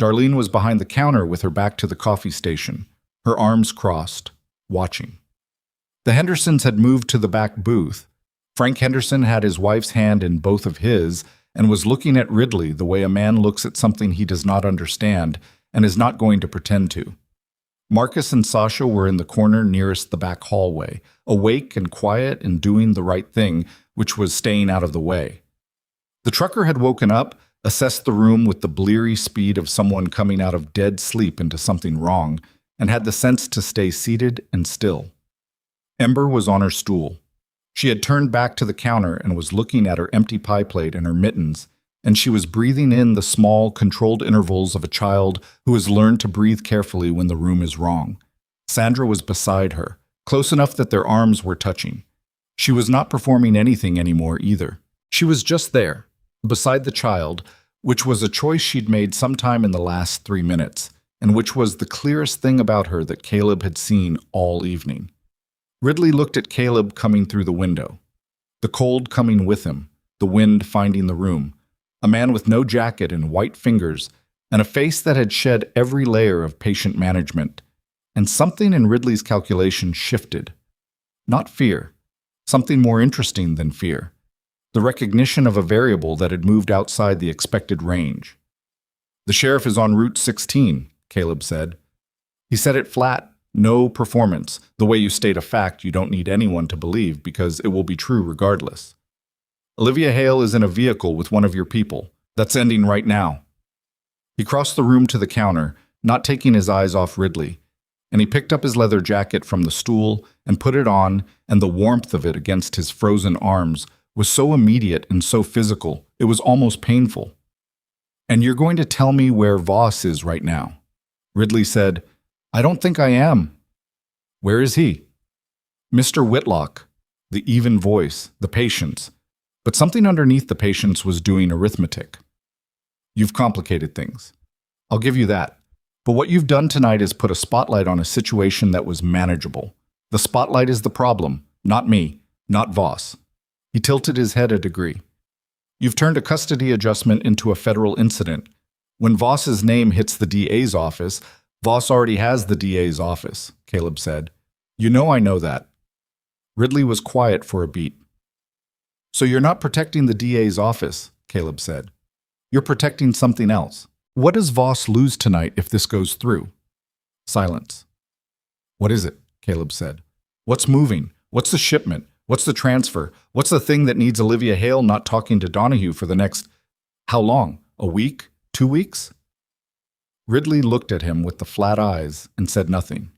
Darlene was behind the counter with her back to the coffee station, her arms crossed, watching. The Hendersons had moved to the back booth. Frank Henderson had his wife's hand in both of his and was looking at Ridley the way a man looks at something he does not understand and is not going to pretend to. Marcus and Sasha were in the corner nearest the back hallway, awake and quiet and doing the right thing, which was staying out of the way. The trucker had woken up, assessed the room with the bleary speed of someone coming out of dead sleep into something wrong, and had the sense to stay seated and still. Ember was on her stool. She had turned back to the counter and was looking at her empty pie plate and her mittens, and she was breathing in the small, controlled intervals of a child who has learned to breathe carefully when the room is wrong. Sandra was beside her, close enough that their arms were touching. She was not performing anything anymore either. She was just there, beside the child, which was a choice she'd made sometime in the last 3 minutes, and which was the clearest thing about her that Caleb had seen all evening. Ridley looked at Caleb coming through the window. The cold coming with him, the wind finding the room, a man with no jacket and white fingers, and a face that had shed every layer of patient management. And something in Ridley's calculation shifted. Not fear, something more interesting than fear. The recognition of a variable that had moved outside the expected range. "The sheriff is on Route 16, Caleb said. He said it flat, no performance, the way you state a fact you don't need anyone to believe because it will be true regardless. Olivia Hale is in a vehicle with one of your people. That's ending right now." He crossed the room to the counter, not taking his eyes off Ridley, and he picked up his leather jacket from the stool and put it on, and the warmth of it against his frozen arms was so immediate and so physical, it was almost painful. And you're going to tell me where Voss is right now? Ridley said, I don't think I am. Where is he? Mr. Whitlock, the even voice, the patience. But something underneath the patience was doing arithmetic. You've complicated things. I'll give you that. But what you've done tonight is put a spotlight on a situation that was manageable. The spotlight is the problem, not me, not Voss. He tilted his head a degree. You've turned a custody adjustment into a federal incident. When Voss's name hits the DA's office, Voss already has the DA's office, Caleb said. You know I know that. Ridley was quiet for a beat. So you're not protecting the DA's office, Caleb said. You're protecting something else. What does Voss lose tonight if this goes through? Silence. What is it? Caleb said. What's moving? What's the shipment? What's the transfer? What's the thing that needs Olivia Hale not talking to Donahue for the next… How long? A week? 2 weeks? Ridley looked at him with the flat eyes and said nothing.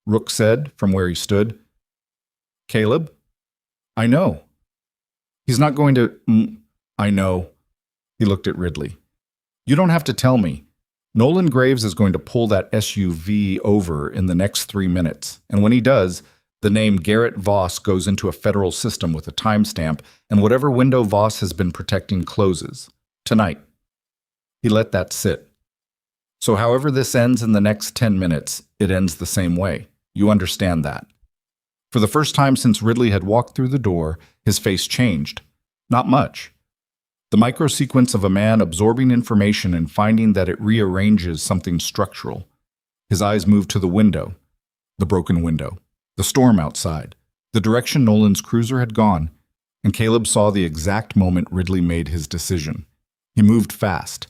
Rook said, from where he stood, Caleb, I know. He's not going to… I know. He looked at Ridley. You don't have to tell me. Nolan Graves is going to pull that SUV over in the next 3 minutes, and when he does, the name Garrett Voss goes into a federal system with a timestamp, and whatever window Voss has been protecting closes. Tonight. He let that sit. So however this ends in the next 10 minutes, it ends the same way. You understand that. For the first time since Ridley had walked through the door, his face changed. Not much. The microsequence of a man absorbing information and finding that it rearranges something structural. His eyes moved to the window, the broken window, the storm outside, the direction Nolan's cruiser had gone, and Caleb saw the exact moment Ridley made his decision. He moved fast.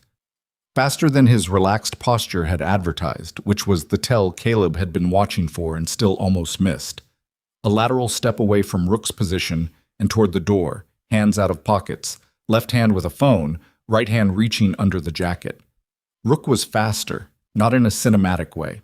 Faster than his relaxed posture had advertised, which was the tell Caleb had been watching for and still almost missed. A lateral step away from Rook's position and toward the door, hands out of pockets, left hand with a phone, right hand reaching under the jacket. Rook was faster, not in a cinematic way.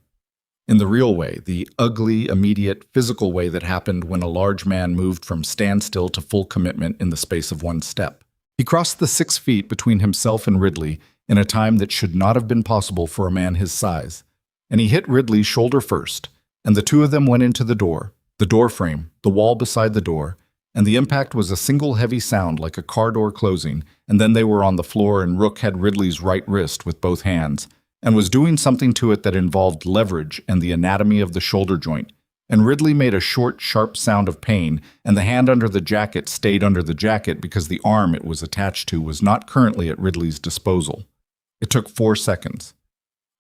In the real way, the ugly, immediate, physical way that happened when a large man moved from standstill to full commitment in the space of 1 step. He crossed the 6 feet between himself and Ridley in a time that should not have been possible for a man his size, and he hit Ridley shoulder first, and the two of them went into the door frame, the wall beside the door, and the impact was a single heavy sound like a car door closing, and then they were on the floor and Rook had Ridley's right wrist with both hands, and was doing something to it that involved leverage and the anatomy of the shoulder joint, and Ridley made a short, sharp sound of pain, and the hand under the jacket stayed under the jacket because the arm it was attached to was not currently at Ridley's disposal. It took 4 seconds.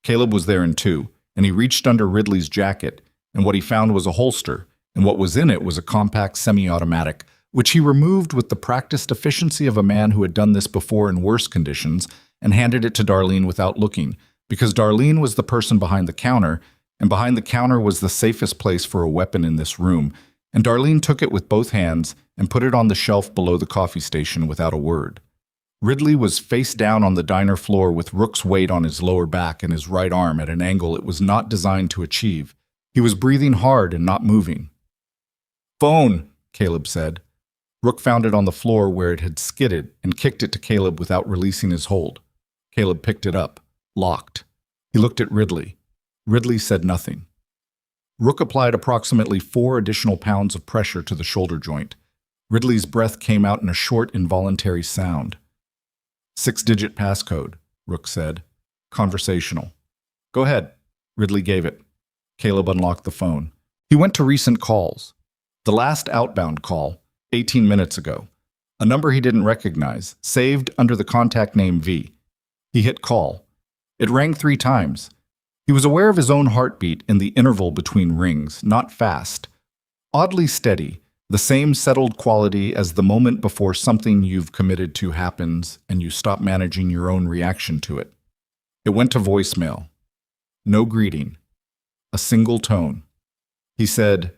Caleb was there in 2, and he reached under Ridley's jacket, and what he found was a holster, and what was in it was a compact semi-automatic, which he removed with the practiced efficiency of a man who had done this before in worse conditions, and handed it to Darlene without looking, because Darlene was the person behind the counter, and behind the counter was the safest place for a weapon in this room, and Darlene took it with both hands and put it on the shelf below the coffee station without a word. Ridley was face down on the diner floor with Rook's weight on his lower back and his right arm at an angle it was not designed to achieve. He was breathing hard and not moving. "Phone," Caleb said. Rook found it on the floor where it had skidded and kicked it to Caleb without releasing his hold. Caleb picked it up, locked. He looked at Ridley. Ridley said nothing. Rook applied approximately 4 additional pounds of pressure to the shoulder joint. Ridley's breath came out in a short, involuntary sound. 6-digit passcode, Rook said. Conversational. Go ahead. Ridley gave it. Caleb unlocked the phone. He went to recent calls. The last outbound call, 18 minutes ago. A number he didn't recognize, saved under the contact name V. He hit call. It rang 3 times. He was aware of his own heartbeat in the interval between rings, not fast. Oddly steady, the same settled quality as the moment before something you've committed to happens and you stop managing your own reaction to it. It went to voicemail. No greeting. A single tone. He said,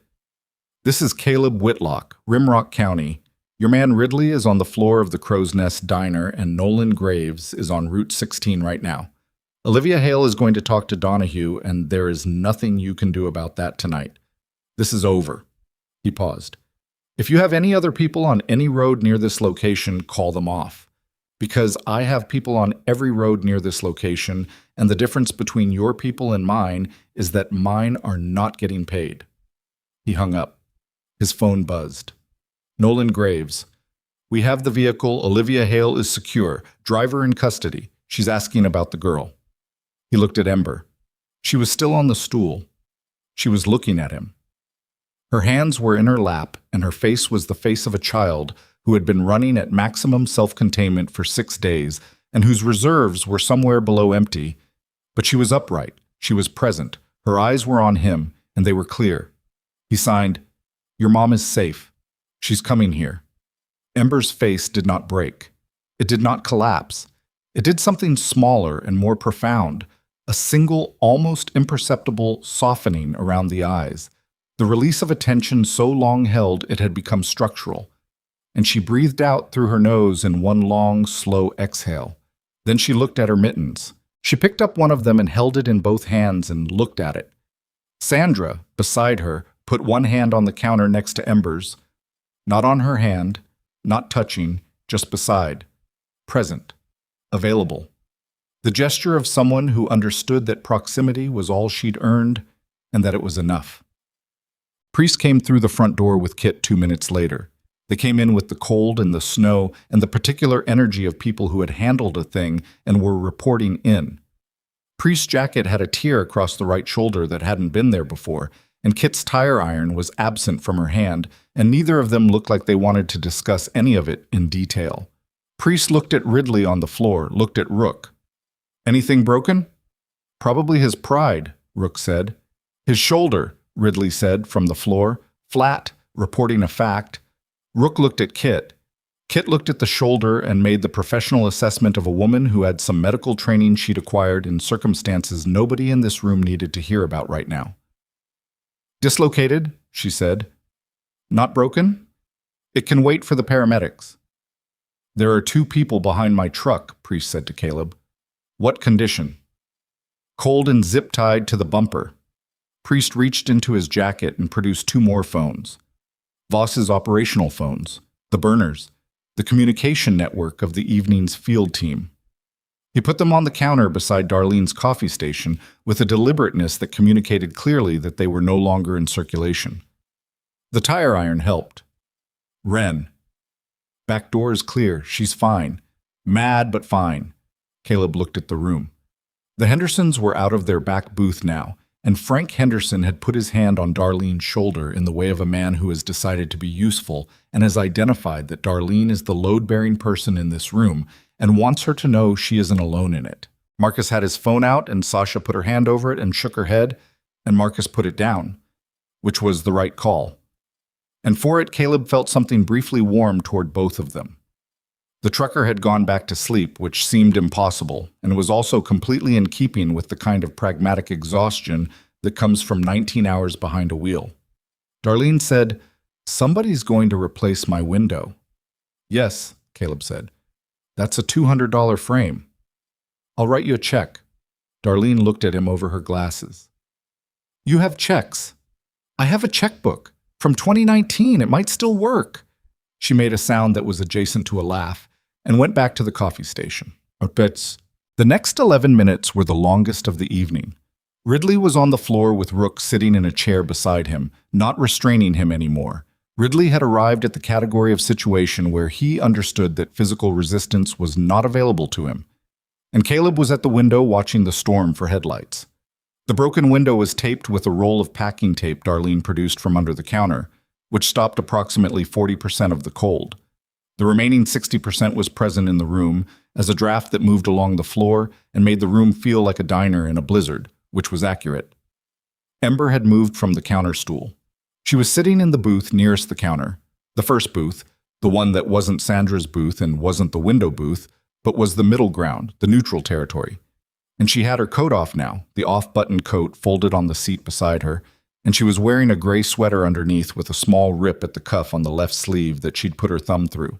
"This is Caleb Whitlock, Rimrock County. Your man Ridley is on the floor of the Crow's Nest Diner and Nolan Graves is on Route 16 right now. Olivia Hale is going to talk to Donahue and there is nothing you can do about that tonight. This is over." He paused. "If you have any other people on any road near this location, call them off. Because I have people on every road near this location, and the difference between your people and mine is that mine are not getting paid." He hung up. His phone buzzed. Nolan Graves. "We have the vehicle. Olivia Hale is secure. Driver in custody. She's asking about the girl." He looked at Ember. She was still on the stool. She was looking at him. Her hands were in her lap, and her face was the face of a child who had been running at maximum self-containment for 6 days and whose reserves were somewhere below empty. But she was upright. She was present. Her eyes were on him, and they were clear. He signed, "Your mom is safe. She's coming here." Ember's face did not break. It did not collapse. It did something smaller and more profound, a single, almost imperceptible softening around the eyes, the release of a tension so long held it had become structural. And she breathed out through her nose in one long, slow exhale. Then she looked at her mittens. She picked up one of them and held it in both hands and looked at it. Sandra, beside her, put one hand on the counter next to Ember's. Not on her hand, not touching, just beside. Present. Available. The gesture of someone who understood that proximity was all she'd earned and that it was enough. Priest came through the front door with Kit 2 minutes later. They came in with the cold and the snow and the particular energy of people who had handled a thing and were reporting in. Priest's jacket had a tear across the right shoulder that hadn't been there before, and Kit's tire iron was absent from her hand, and neither of them looked like they wanted to discuss any of it in detail. Priest looked at Ridley on the floor, looked at Rook. "Anything broken?" "Probably his pride," Rook said. "His shoulder," Ridley said from the floor, flat, reporting a fact. Rook looked at Kit. Kit looked at the shoulder and made the professional assessment of a woman who had some medical training she'd acquired in circumstances nobody in this room needed to hear about right now. "Dislocated," she said. "Not broken?" "It can wait for the paramedics." "There are 2 people behind my truck," Priest said to Caleb. "What condition?" "Cold and zip-tied to the bumper." Priest reached into his jacket and produced 2 more phones. Voss's operational phones, the burners, the communication network of the evening's field team. He put them on the counter beside Darlene's coffee station with a deliberateness that communicated clearly that they were no longer in circulation. The tire iron helped. "Ren. Back door is clear. She's fine. Mad, but fine." Caleb looked at the room. The Hendersons were out of their back booth now, and Frank Henderson had put his hand on Darlene's shoulder in the way of a man who has decided to be useful and has identified that Darlene is the load-bearing person in this room and wants her to know she isn't alone in it. Marcus had his phone out, and Sasha put her hand over it and shook her head, and Marcus put it down, which was the right call. And for it, Caleb felt something briefly warm toward both of them. The trucker had gone back to sleep, which seemed impossible, and was also completely in keeping with the kind of pragmatic exhaustion that comes from 19 hours behind a wheel. Darlene said, "Somebody's going to replace my window." "Yes," Caleb said. "That's a $200 frame." "I'll write you a check." Darlene looked at him over her glasses. "You have checks." "I have a checkbook. From 2019, it might still work." She made a sound that was adjacent to a laugh and went back to the coffee station. The next 11 minutes were the longest of the evening. Ridley was on the floor with Rook sitting in a chair beside him, not restraining him anymore. Ridley had arrived at the category of situation where he understood that physical resistance was not available to him. And Caleb was at the window watching the storm for headlights. The broken window was taped with a roll of packing tape Darlene produced from under the counter, which stopped approximately 40% of the cold. The remaining 60% was present in the room as a draft that moved along the floor and made the room feel like a diner in a blizzard, which was accurate. Ember had moved from the counter stool. She was sitting in the booth nearest the counter, the first booth, the one that wasn't Sandra's booth and wasn't the window booth, but was the middle ground, the neutral territory. And she had her coat off now, the off-button coat folded on the seat beside her, and she was wearing a gray sweater underneath with a small rip at the cuff on the left sleeve that she'd put her thumb through.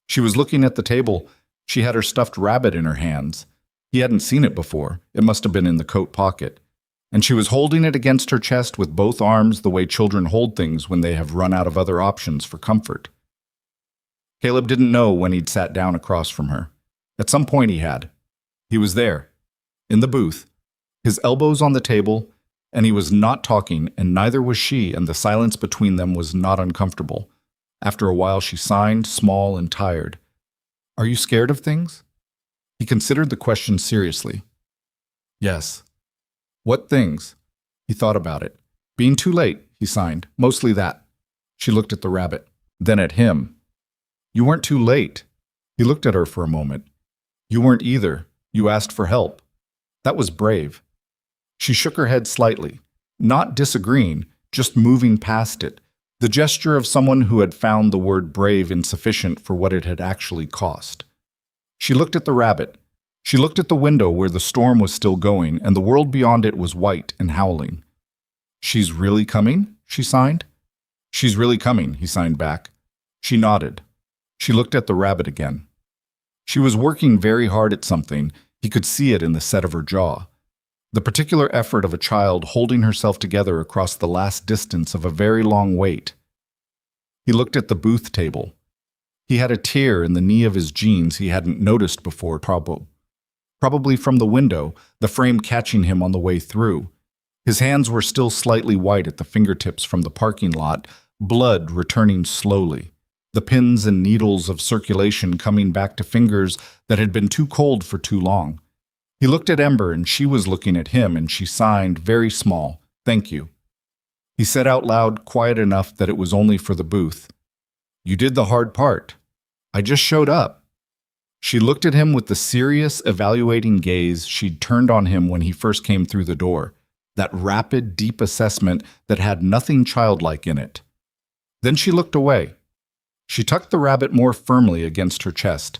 She was looking at the table. She had her stuffed rabbit in her hands. He hadn't seen it before. It must have been in the coat pocket. And she was holding it against her chest with both arms the way children hold things when they have run out of other options for comfort. Caleb didn't know when he'd sat down across from her. At some point he had. He was there, in the booth, his elbows on the table, and he was not talking, and neither was she, and the silence between them was not uncomfortable. After a while she signed, small and tired. Are you scared of things? He considered the question seriously. Yes. What things? He thought about it. Being too late, he signed. Mostly that. She looked at the rabbit, then at him. You weren't too late. He looked at her for a moment. You weren't either. You asked for help. That was brave. She shook her head slightly, not disagreeing, just moving past it, the gesture of someone who had found the word brave insufficient for what it had actually cost. She looked at the rabbit. She looked at the window where the storm was still going, and the world beyond it was white and howling. She's really coming? She signed. She's really coming, he signed back. She nodded. She looked at the rabbit again. She was working very hard at something. He could see it in the set of her jaw. The particular effort of a child holding herself together across the last distance of a very long wait. He looked at the booth table. He had a tear in the knee of his jeans he hadn't noticed before, probably from the window, the frame catching him on the way through. His hands were still slightly white at the fingertips from the parking lot, blood returning slowly, the pins and needles of circulation coming back to fingers that had been too cold for too long. He looked at Ember, and she was looking at him, and she signed, very small, "Thank you." He said out loud, quiet enough that it was only for the booth, "You did the hard part. I just showed up." She looked at him with the serious, evaluating gaze she'd turned on him when he first came through the door, that rapid, deep assessment that had nothing childlike in it. Then she looked away. She tucked the rabbit more firmly against her chest.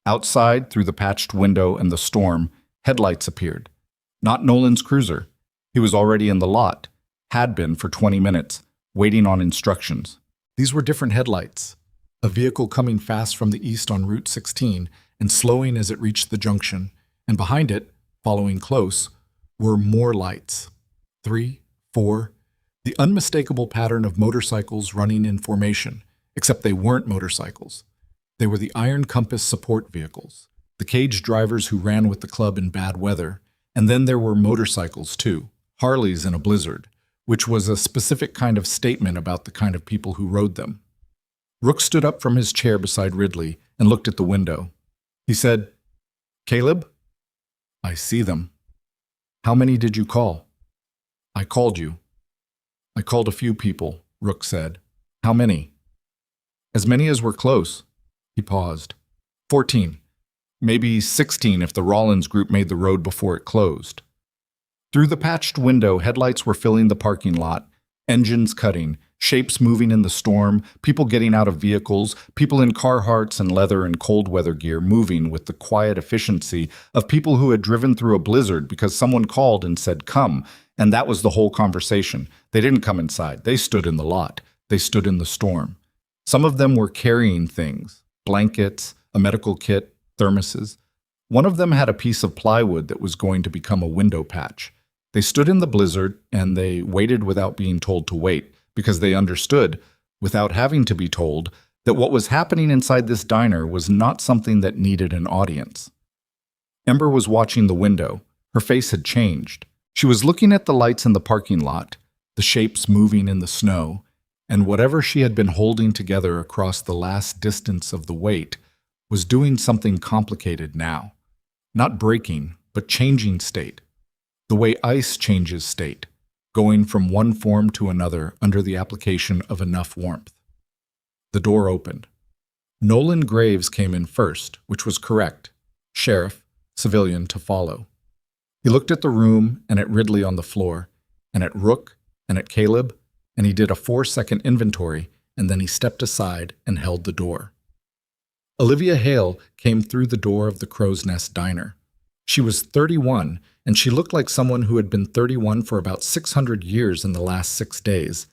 Outside, through the patched window and the storm, headlights appeared. Not Nolan's cruiser. He was already in the lot, had been for 20 minutes, waiting on instructions. These were different headlights. A vehicle coming fast from the east on Route 16 and slowing as it reached the junction, and behind it, following close, were more lights. 3, 4, the unmistakable pattern of motorcycles running in formation, except they weren't motorcycles. They were the Iron Compass support vehicles, the cage drivers who ran with the club in bad weather, and then there were motorcycles too, Harleys in a blizzard, which was a specific kind of statement about the kind of people who rode them. Rook stood up from his chair beside Ridley and looked at the window. He said, "Caleb?" "I see them." "How many did you call?" "I called you." "I called a few people," Rook said. "How many?" "As many as were close." He paused. 14. Maybe 16 if the Rollins group made the road before it closed. Through the patched window, headlights were filling the parking lot, engines cutting, shapes moving in the storm, people getting out of vehicles, people in Carhartts and leather and cold weather gear moving with the quiet efficiency of people who had driven through a blizzard because someone called and said, "Come," and that was the whole conversation. They didn't come inside. They stood in the lot. They stood in the storm. Some of them were carrying things, blankets, a medical kit, thermoses. One of them had a piece of plywood that was going to become a window patch. They stood in the blizzard, and they waited without being told to wait, because they understood, without having to be told, that what was happening inside this diner was not something that needed an audience. Ember was watching the window. Her face had changed. She was looking at the lights in the parking lot, the shapes moving in the snow, and whatever she had been holding together across the last distance of the wait was doing something complicated now. Not breaking, but changing state. The way ice changes state, going from one form to another under the application of enough warmth. The door opened. Nolan Graves came in first, which was correct. Sheriff, civilian to follow. He looked at the room and at Ridley on the floor, and at Rook and at Caleb, and he did a 4-second inventory, and then he stepped aside and held the door. Olivia Hale came through the door of the Crow's Nest Diner. She was 31, and she looked like someone who had been 31 for about 600 years in the last 6 days.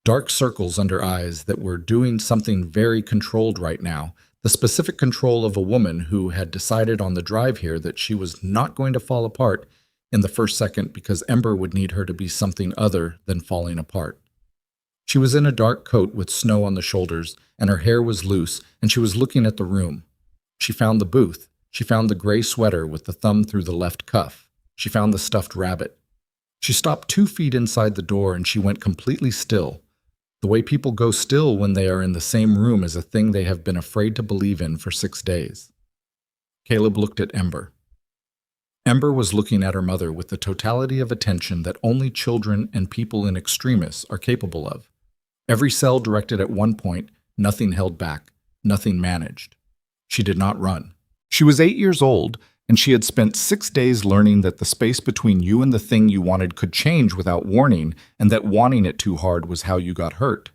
Dark circles under eyes that were doing something very controlled right now, the specific control of a woman who had decided on the drive here that she was not going to fall apart in the first second because Ember would need her to be something other than falling apart. She was in a dark coat with snow on the shoulders, and her hair was loose, and she was looking at the room. She found the booth. She found the gray sweater with the thumb through the left cuff. She found the stuffed rabbit. She stopped 2 feet inside the door and she went completely still. The way people go still when they are in the same room is a thing they have been afraid to believe in for 6 days. Caleb looked at Ember. Ember was looking at her mother with the totality of attention that only children and people in extremis are capable of. Every cell directed at one point, nothing held back, nothing managed. She did not run. She was 8 years old, and she had spent 6 days learning that the space between you and the thing you wanted could change without warning, and that wanting it too hard was how you got hurt.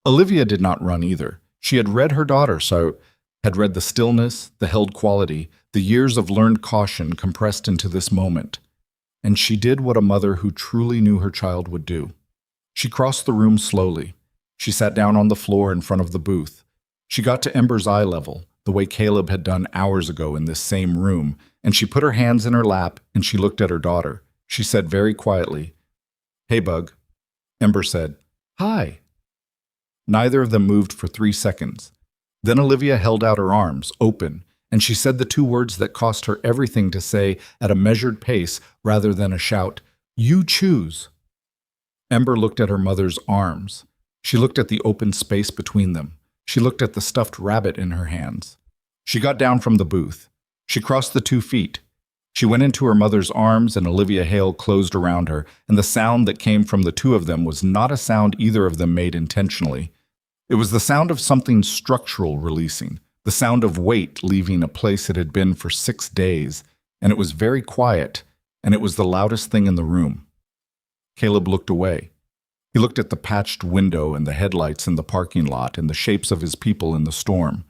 Olivia did not run either. She had read her daughter, so had read the stillness, the held quality, the years of learned caution compressed into this moment. And she did what a mother who truly knew her child would do. She crossed the room slowly. She sat down on the floor in front of the booth. She got to Ember's eye level, the way Caleb had done hours ago in this same room, and she put her hands in her lap and she looked at her daughter. She said very quietly, "Hey, Bug." Ember said, "Hi." Neither of them moved for 3 seconds. Then Olivia held out her arms, open, and she said the 2 words that cost her everything to say at a measured pace rather than a shout, "You choose." Ember looked at her mother's arms. She looked at the open space between them. She looked at the stuffed rabbit in her hands. She got down from the booth. She crossed the 2 feet. She went into her mother's arms and Olivia Hale closed around her, and the sound that came from the 2 of them was not a sound either of them made intentionally. It was the sound of something structural releasing, the sound of weight leaving a place it had been for 6 days, and it was very quiet, and it was the loudest thing in the room. Caleb looked away. He looked at the patched window and the headlights in the parking lot and the shapes of his people in the storm.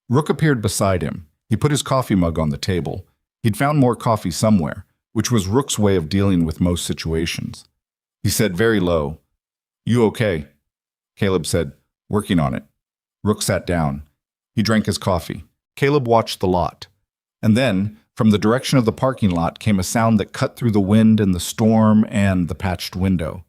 Rook appeared beside him. He put his coffee mug on the table. He'd found more coffee somewhere, which was Rook's way of dealing with most situations. He said very low, "You okay?" Caleb said, "Working on it." Rook sat down. He drank his coffee. Caleb watched the lot. And then, from the direction of the parking lot came a sound that cut through the wind and the storm and the patched window.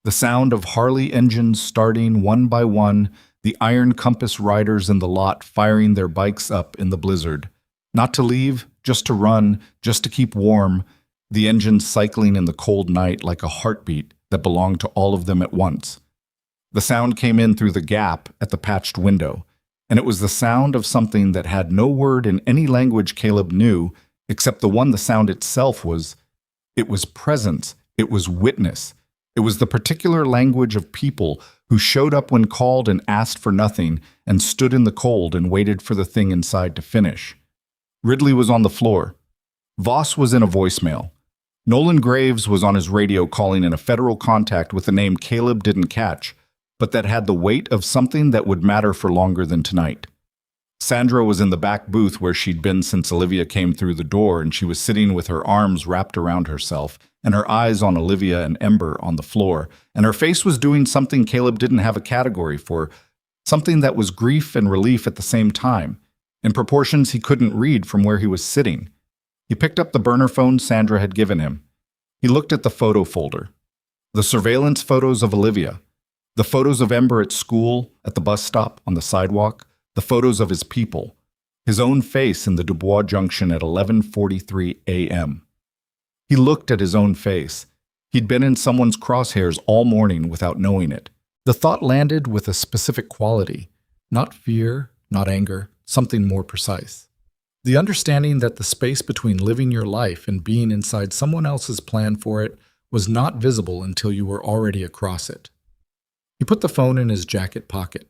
The sound of Harley engines starting one by one, the Iron Compass riders in the lot firing their bikes up in the blizzard. Not to leave, just to run, just to keep warm, the engines cycling in the cold night like a heartbeat that belonged to all of them at once. The sound came in through the gap at the patched window, and it was the sound of something that had no word in any language Caleb knew, except the one the sound itself was. It was presence, it was witness. It was the particular language of people who showed up when called and asked for nothing and stood in the cold and waited for the thing inside to finish. Ridley was on the floor. Voss was in a voicemail. Nolan Graves was on his radio calling in a federal contact with a name Caleb didn't catch, but that had the weight of something that would matter for longer than tonight. Sandra was in the back booth where she'd been since Olivia came through the door, and she was sitting with her arms wrapped around herself and her eyes on Olivia and Ember on the floor, and her face was doing something Caleb didn't have a category for, something that was grief and relief at the same time, in proportions he couldn't read from where he was sitting. He picked up the burner phone Sandra had given him. He looked at the photo folder. The surveillance photos of Olivia, the photos of Ember at school, at the bus stop, on the sidewalk, the photos of his people, his own face in the Dubois Junction at 11:43 a.m. He looked at his own face. He'd been in someone's crosshairs all morning without knowing it. The thought landed with a specific quality, not fear, not anger, something more precise. The understanding that the space between living your life and being inside someone else's plan for it was not visible until you were already across it. He put the phone in his jacket pocket.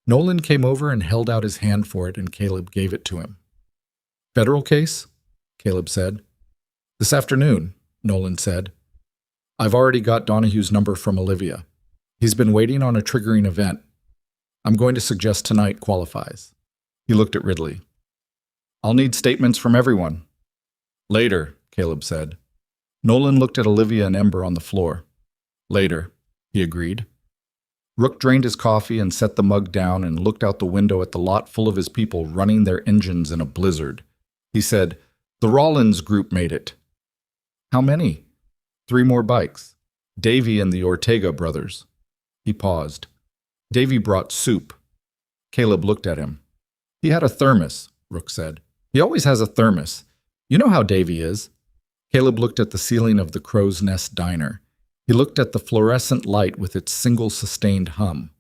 Nolan came over and held out his hand for it, and Caleb gave it to him. "Federal case?" Caleb said. "This afternoon," Nolan said. "I've already got Donahue's number from Olivia. He's been waiting on a triggering event. I'm going to suggest tonight qualifies." He looked at Ridley. "I'll need statements from everyone." "Later," Caleb said. Nolan looked at Olivia and Ember on the floor. "Later," he agreed. Rook drained his coffee and set the mug down and looked out the window at the lot full of his people running their engines in a blizzard. He said, "The Rollins group made it." "How many?" "3 more bikes. Davy and the Ortega brothers." He paused. "Davy brought soup." Caleb looked at him. "He had a thermos," Rook said. He always has a thermos. You know how Davy is. Caleb looked at the ceiling of the Crow's Nest diner. He looked at the fluorescent light with its single sustained hum.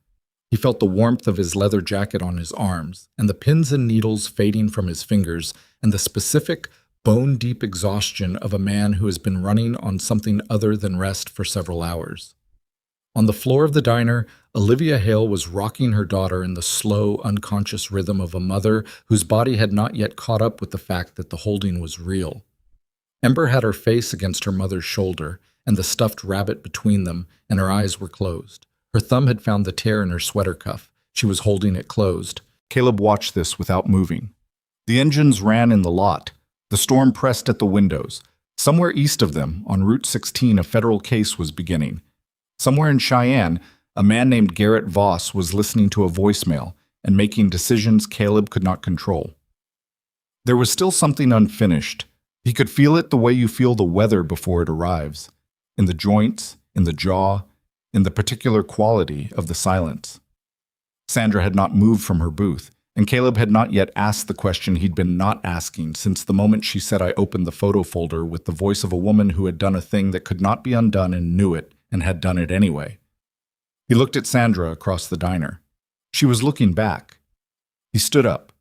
He felt the warmth of his leather jacket on his arms, and the pins and needles fading from his fingers, and the specific, bone-deep exhaustion of a man who has been running on something other than rest for several hours. On the floor of the diner, Olivia Hale was rocking her daughter in the slow, unconscious rhythm of a mother whose body had not yet caught up with the fact that the holding was real. Ember had her face against her mother's shoulder, and the stuffed rabbit between them, and her eyes were closed. Her thumb had found the tear in her sweater cuff. She was holding it closed. Caleb watched this without moving. The engines ran in the lot. The storm pressed at the windows. Somewhere east of them, on Route 16, a federal case was beginning. Somewhere in Cheyenne, a man named Garrett Voss was listening to a voicemail and making decisions Caleb could not control. There was still something unfinished. He could feel it the way you feel the weather before it arrives, in the joints, in the jaw, in the particular quality of the silence. Sandra had not moved from her booth, and Caleb had not yet asked the question he'd been not asking since the moment she said I opened the photo folder with the voice of a woman who had done a thing that could not be undone and knew it, and had done it anyway. He looked at Sandra across the diner. She was looking back. He stood up.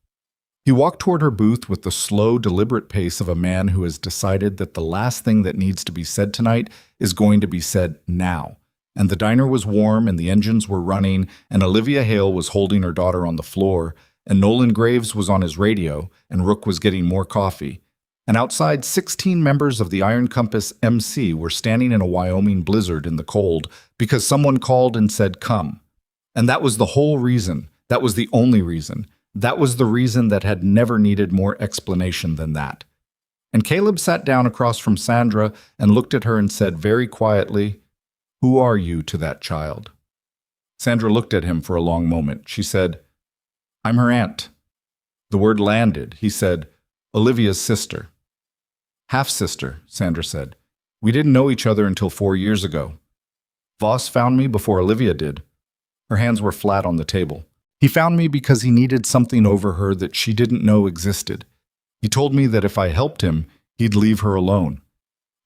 He walked toward her booth with the slow, deliberate pace of a man who has decided that the last thing that needs to be said tonight is going to be said now. And the diner was warm, and the engines were running, and Olivia Hale was holding her daughter on the floor, and Nolan Graves was on his radio, and Rook was getting more coffee. And outside, 16 members of the Iron Compass MC were standing in a Wyoming blizzard in the cold because someone called and said, "Come." And that was the whole reason. That was the only reason. That was the reason that had never needed more explanation than that. And Caleb sat down across from Sandra and looked at her and said very quietly, "Who are you to that child?" Sandra looked at him for a long moment. She said, "I'm her aunt." The word landed. He said, "Olivia's sister." "Half-sister," Sandra said. "We didn't know each other until 4 years ago. Voss found me before Olivia did." Her hands were flat on the table. "He found me because he needed something over her that she didn't know existed. He told me that if I helped him, he'd leave her alone.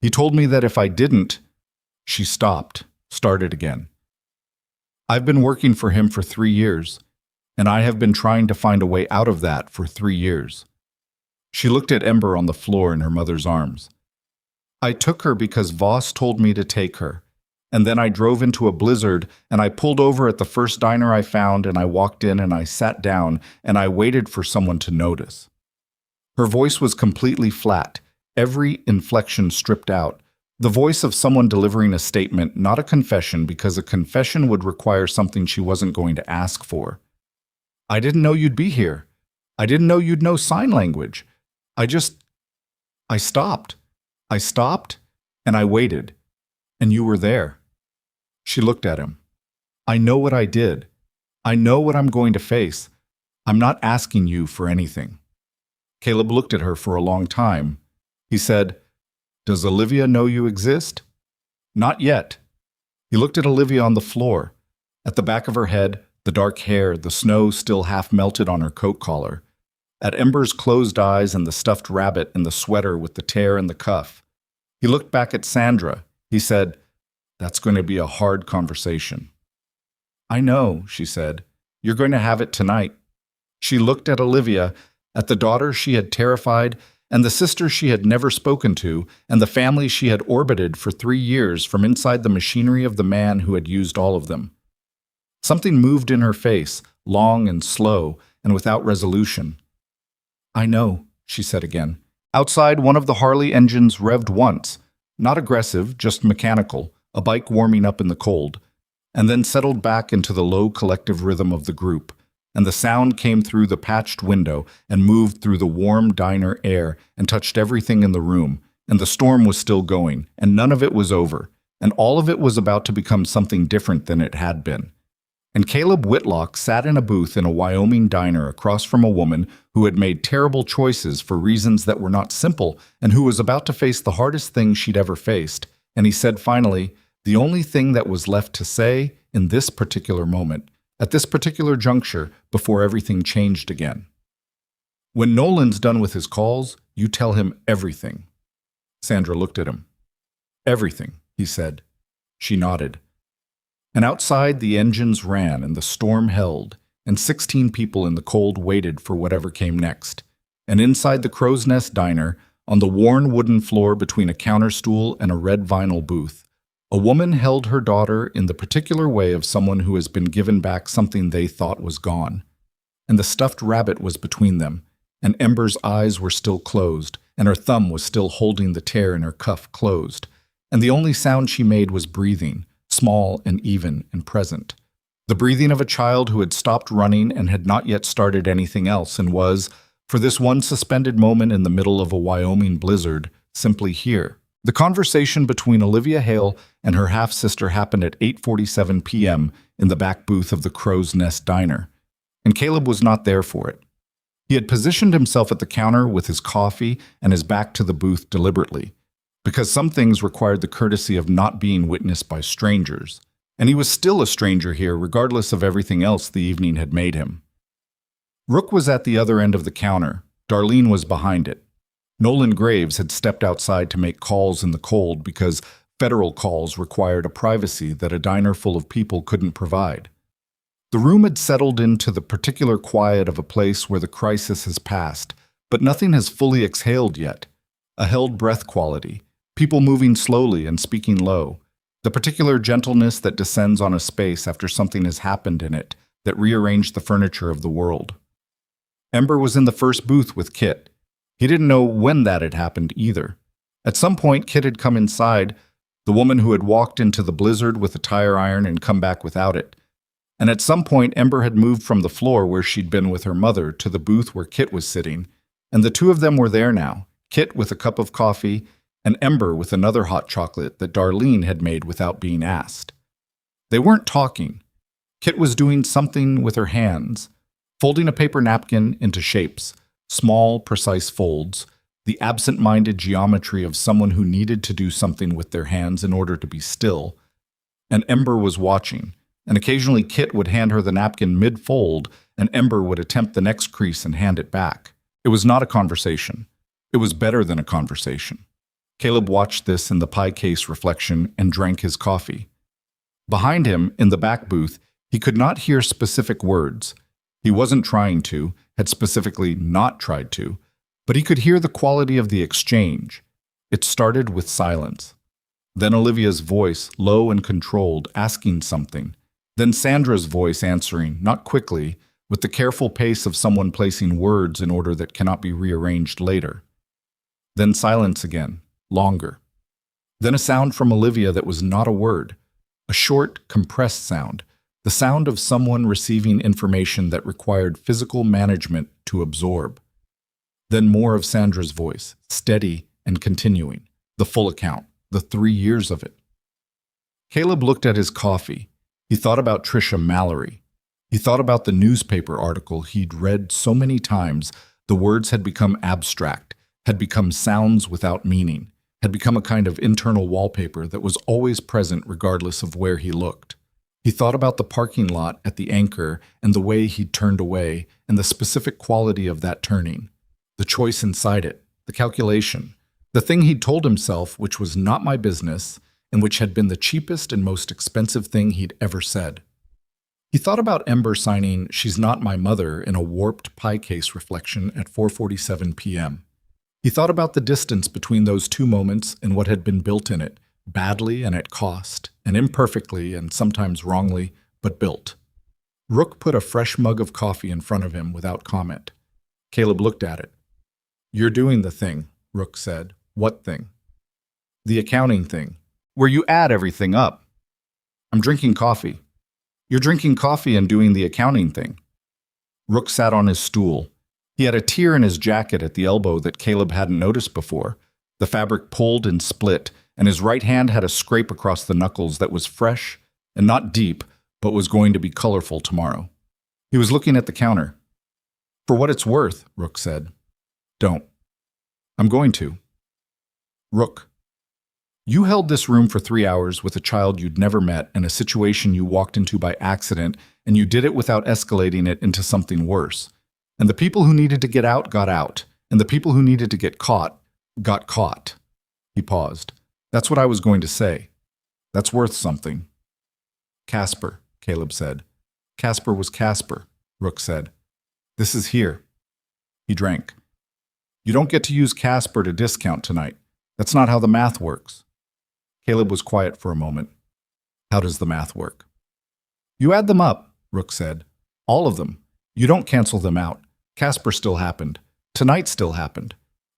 He told me that if I didn't—" She stopped, started again. "I've been working for him for 3 years, and I have been trying to find a way out of that for 3 years. She looked at Ember on the floor in her mother's arms. "I took her because Voss told me to take her. And then I drove into a blizzard, and I pulled over at the first diner I found, and I walked in and I sat down, and I waited for someone to notice." Her voice was completely flat, every inflection stripped out. The voice of someone delivering a statement, not a confession, because a confession would require something she wasn't going to ask for. "I didn't know you'd be here. I didn't know you'd know sign language. I stopped. I stopped, and I waited. And you were there." She looked at him. "I know what I did. I know what I'm going to face. I'm not asking you for anything." Caleb looked at her for a long time. He said, "Does Olivia know you exist?" "Not yet." He looked at Olivia on the floor. At the back of her head, the dark hair, the snow still half melted on her coat collar. At Ember's closed eyes and the stuffed rabbit and the sweater with the tear in the cuff. He looked back at Sandra. He said, "That's going to be a hard conversation." "I know," she said. "You're going to have it tonight." She looked at Olivia, at the daughter she had terrified, and the sister she had never spoken to, and the family she had orbited for 3 years from inside the machinery of the man who had used all of them. Something moved in her face, long and slow, and without resolution. "I know," she said again. Outside, one of the Harley engines revved once, not aggressive, just mechanical, a bike warming up in the cold, and then settled back into the low collective rhythm of the group, and the sound came through the patched window and moved through the warm diner air and touched everything in the room, and the storm was still going, and none of it was over, and all of it was about to become something different than it had been. And Caleb Whitlock sat in a booth in a Wyoming diner across from a woman who had made terrible choices for reasons that were not simple and who was about to face the hardest thing she'd ever faced. And he said finally, the only thing that was left to say in this particular moment, at this particular juncture, before everything changed again. When Nolan's done with his calls, you tell him everything. Sandra looked at him. Everything, he said. She nodded. And outside the engines ran and the storm held, and 16 people in the cold waited for whatever came next. And inside the Crow's Nest Diner, on the worn wooden floor between a counter stool and a red vinyl booth, a woman held her daughter in the particular way of someone who has been given back something they thought was gone. And the stuffed rabbit was between them, and Ember's eyes were still closed, and her thumb was still holding the tear in her cuff closed, and the only sound she made was breathing, small and even and present. The breathing of a child who had stopped running and had not yet started anything else and was, for this one suspended moment in the middle of a Wyoming blizzard, simply here. The conversation between Olivia Hale and her half-sister happened at 8:47 p.m. in the back booth of the Crow's Nest Diner, and Caleb was not there for it. He had positioned himself at the counter with his coffee and his back to the booth deliberately, because some things required the courtesy of not being witnessed by strangers, and he was still a stranger here regardless of everything else the evening had made him. Rook was at the other end of the counter. Darlene was behind it. Nolan Graves had stepped outside to make calls in the cold because federal calls required a privacy that a diner full of people couldn't provide. The room had settled into the particular quiet of a place where the crisis has passed, but nothing has fully exhaled yet. A held breath quality, people moving slowly and speaking low, the particular gentleness that descends on a space after something has happened in it that rearranged the furniture of the world. Ember was in the first booth with Kit. He didn't know when that had happened either. At some point, Kit had come inside, the woman who had walked into the blizzard with a tire iron and come back without it. And at some point, Ember had moved from the floor where she'd been with her mother to the booth where Kit was sitting, and the two of them were there now, Kit with a cup of coffee and Ember with another hot chocolate that Darlene had made without being asked. They weren't talking. Kit was doing something with her hands, folding a paper napkin into shapes, small, precise folds, the absent-minded geometry of someone who needed to do something with their hands in order to be still. And Ember was watching, and occasionally Kit would hand her the napkin mid-fold, and Ember would attempt the next crease and hand it back. It was not a conversation. It was better than a conversation. Caleb watched this in the pie case reflection and drank his coffee. Behind him, in the back booth, he could not hear specific words. He wasn't trying to, had specifically not tried to, but he could hear the quality of the exchange. It started with silence. Then Olivia's voice, low and controlled, asking something. Then Sandra's voice answering, not quickly, with the careful pace of someone placing words in order that cannot be rearranged later. Then silence again, longer. Then a sound from Olivia that was not a word, a short, compressed sound, the sound of someone receiving information that required physical management to absorb. Then more of Sandra's voice, steady and continuing, the full account, the 3 years of it. Caleb looked at his coffee. He thought about Trisha Mallory. He thought about the newspaper article he'd read so many times the words had become abstract, had become sounds without meaning, had become a kind of internal wallpaper that was always present regardless of where he looked. He thought about the parking lot at the Anchor and the way he'd turned away and the specific quality of that turning, the choice inside it, the calculation, the thing he'd told himself which was not my business and which had been the cheapest and most expensive thing he'd ever said. He thought about Ember signing "She's Not My Mother" in a warped pie case reflection at 4:47 p.m. He thought about the distance between those two moments and what had been built in it, badly and at cost, and imperfectly and sometimes wrongly, but built. Rook put a fresh mug of coffee in front of him without comment. Caleb looked at it. "You're doing the thing," Rook said. "What thing?" "The accounting thing, where you add everything up." "I'm drinking coffee." "You're drinking coffee and doing the accounting thing." Rook sat on his stool. He had a tear in his jacket at the elbow that Caleb hadn't noticed before. The fabric pulled and split, and his right hand had a scrape across the knuckles that was fresh and not deep, but was going to be colorful tomorrow. He was looking at the counter. "For what it's worth," Rook said. "Don't." "I'm going to." "Rook, you held this room for 3 hours with a child you'd never met and a situation you walked into by accident, and you did it without escalating it into something worse. And the people who needed to get out got out, and the people who needed to get caught got caught. He paused. That's what I was going to say. That's worth something. Casper, Caleb said. Casper was Casper, Rook said. This is here. He drank. You don't get to use Casper to discount tonight. That's not how the math works. Caleb was quiet for a moment. How does the math work? You add them up, Rook said. All of them. You don't cancel them out. Casper still happened. Tonight still happened.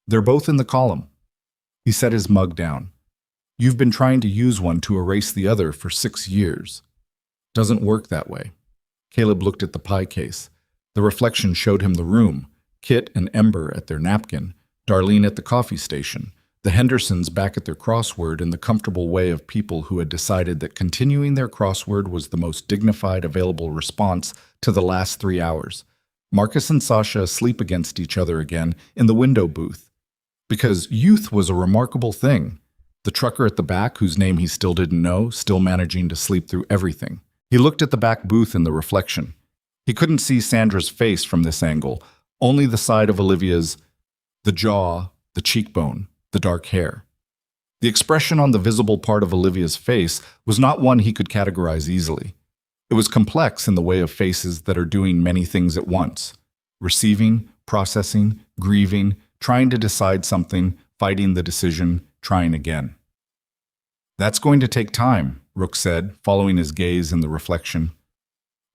They're both in the column. He set his mug down. You've been trying to use one to erase the other for 6 years. Doesn't work that way. Caleb looked at the pie case. The reflection showed him the room, Kit and Ember at their napkin, Darlene at the coffee station, the Hendersons back at their crossword in the comfortable way of people who had decided that continuing their crossword was the most dignified available response to the last 3 hours. Marcus and Sasha asleep against each other again in the window booth. Because youth was a remarkable thing. The trucker at the back, whose name he still didn't know, still managing to sleep through everything. He looked at the back booth in the reflection. He couldn't see Sandra's face from this angle, only the side of Olivia's, the jaw, the cheekbone, the dark hair. The expression on the visible part of Olivia's face was not one he could categorize easily. It was complex in the way of faces that are doing many things at once. Receiving, processing, grieving, trying to decide something, fighting the decision, trying again. That's going to take time, Rook said, following his gaze in the reflection.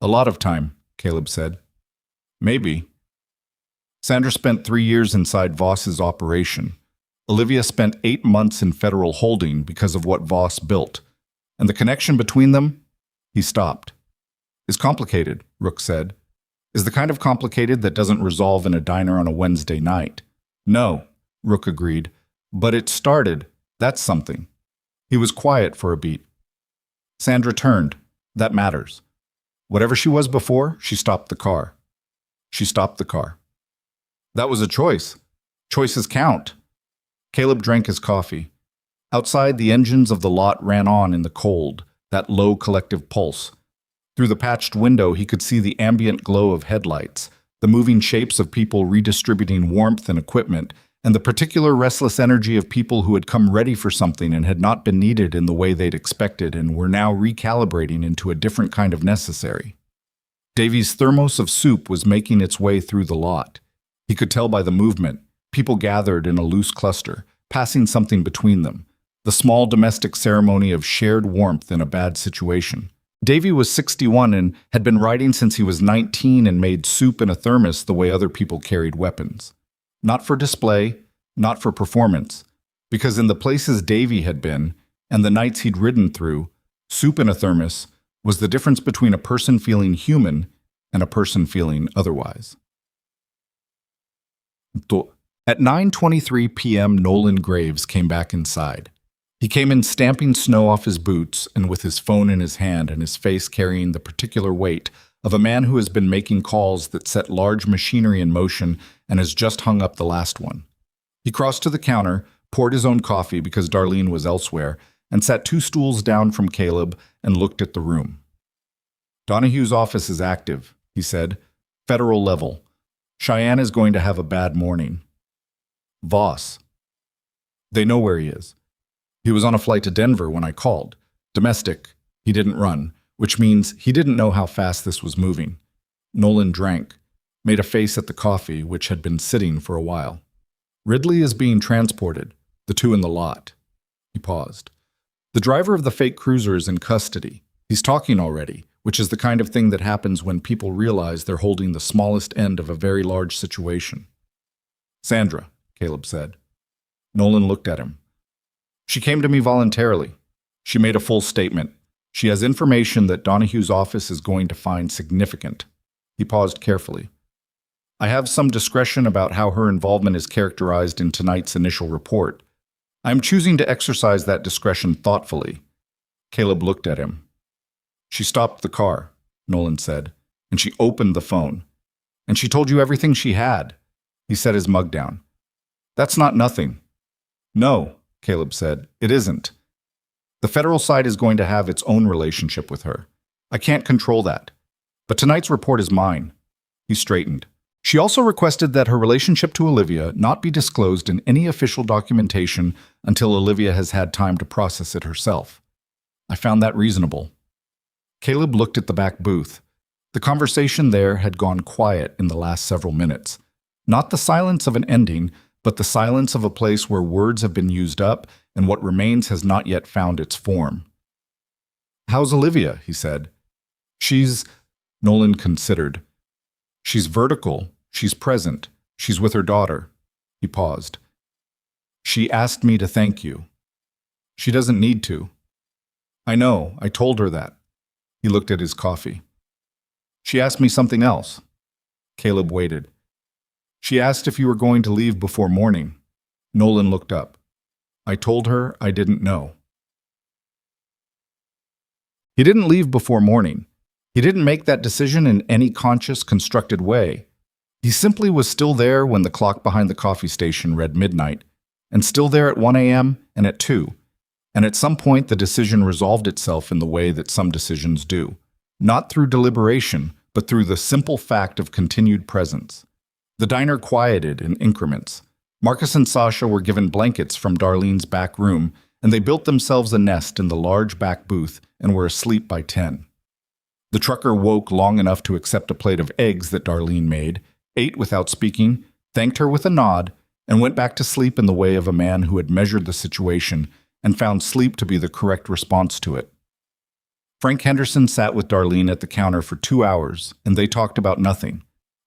A lot of time, Caleb said. Maybe. Sandra spent 3 years inside Voss's operation. Olivia spent 8 months in federal holding because of what Voss built. And the connection between them? He stopped. Is complicated, Rook said. Is the kind of complicated that doesn't resolve in a diner on a Wednesday night. No, Rook agreed. But it started. That's something. He was quiet for a beat. Sandra turned. That matters. Whatever she was before, she stopped the car. She stopped the car. That was a choice. Choices count. Caleb drank his coffee. Outside, the engines of the lot ran on in the cold, that low collective pulse. Through the patched window, he could see the ambient glow of headlights, the moving shapes of people redistributing warmth and equipment, and the particular restless energy of people who had come ready for something and had not been needed in the way they'd expected and were now recalibrating into a different kind of necessary. Davy's thermos of soup was making its way through the lot. He could tell by the movement, people gathered in a loose cluster, passing something between them, the small domestic ceremony of shared warmth in a bad situation. Davy was 61 and had been riding since he was 19 and made soup in a thermos the way other people carried weapons. Not for display, not for performance, because in the places Davy had been, and the nights he'd ridden through, soup in a thermos was the difference between a person feeling human and a person feeling otherwise. At 9:23 p.m., Nolan Graves came back inside. He came in stamping snow off his boots and with his phone in his hand and his face carrying the particular weight of a man who has been making calls that set large machinery in motion and has just hung up the last one. He crossed to the counter, poured his own coffee because Darlene was elsewhere, and sat 2 stools down from Caleb and looked at the room. Donohue's office is active, he said. Federal level. Cheyenne is going to have a bad morning. Voss. They know where he is. He was on a flight to Denver when I called. Domestic. He didn't run, which means he didn't know how fast this was moving. Nolan drank, made a face at the coffee, which had been sitting for a while. Ridley is being transported, the 2 in the lot. He paused. The driver of the fake cruiser is in custody. He's talking already, which is the kind of thing that happens when people realize they're holding the smallest end of a very large situation. Sandra, Caleb said. Nolan looked at him. She came to me voluntarily. She made a full statement. She has information that Donohue's office is going to find significant. He paused carefully. I have some discretion about how her involvement is characterized in tonight's initial report. I am choosing to exercise that discretion thoughtfully. Caleb looked at him. She stopped the car, Nolan said, and she opened the phone. And she told you everything she had. He set his mug down. That's not nothing. No, Caleb said, it isn't. The federal side is going to have its own relationship with her. I can't control that. But tonight's report is mine. He straightened. She also requested that her relationship to Olivia not be disclosed in any official documentation until Olivia has had time to process it herself. I found that reasonable. Caleb looked at the back booth. The conversation there had gone quiet in the last several minutes. Not the silence of an ending, but the silence of a place where words have been used up and what remains has not yet found its form. "How's Olivia?" he said. "She's—" Nolan considered. "She's vertical. She's present. She's with her daughter." He paused. "She asked me to thank you." "She doesn't need to." "I know. I told her that." He looked at his coffee. "She asked me something else." Caleb waited. "She asked if you were going to leave before morning." Nolan looked up. "I told her I didn't know." He didn't leave before morning. He didn't make that decision in any conscious, constructed way. He simply was still there when the clock behind the coffee station read midnight, and still there at 1 a.m. and at 2. And at some point the decision resolved itself in the way that some decisions do. Not through deliberation, but through the simple fact of continued presence. The diner quieted in increments. Marcus and Sasha were given blankets from Darlene's back room, and they built themselves a nest in the large back booth and were asleep by 10. The trucker woke long enough to accept a plate of eggs that Darlene made, ate without speaking, thanked her with a nod, and went back to sleep in the way of a man who had measured the situation and found sleep to be the correct response to it. Frank Henderson sat with Darlene at the counter for 2 hours, and they talked about nothing.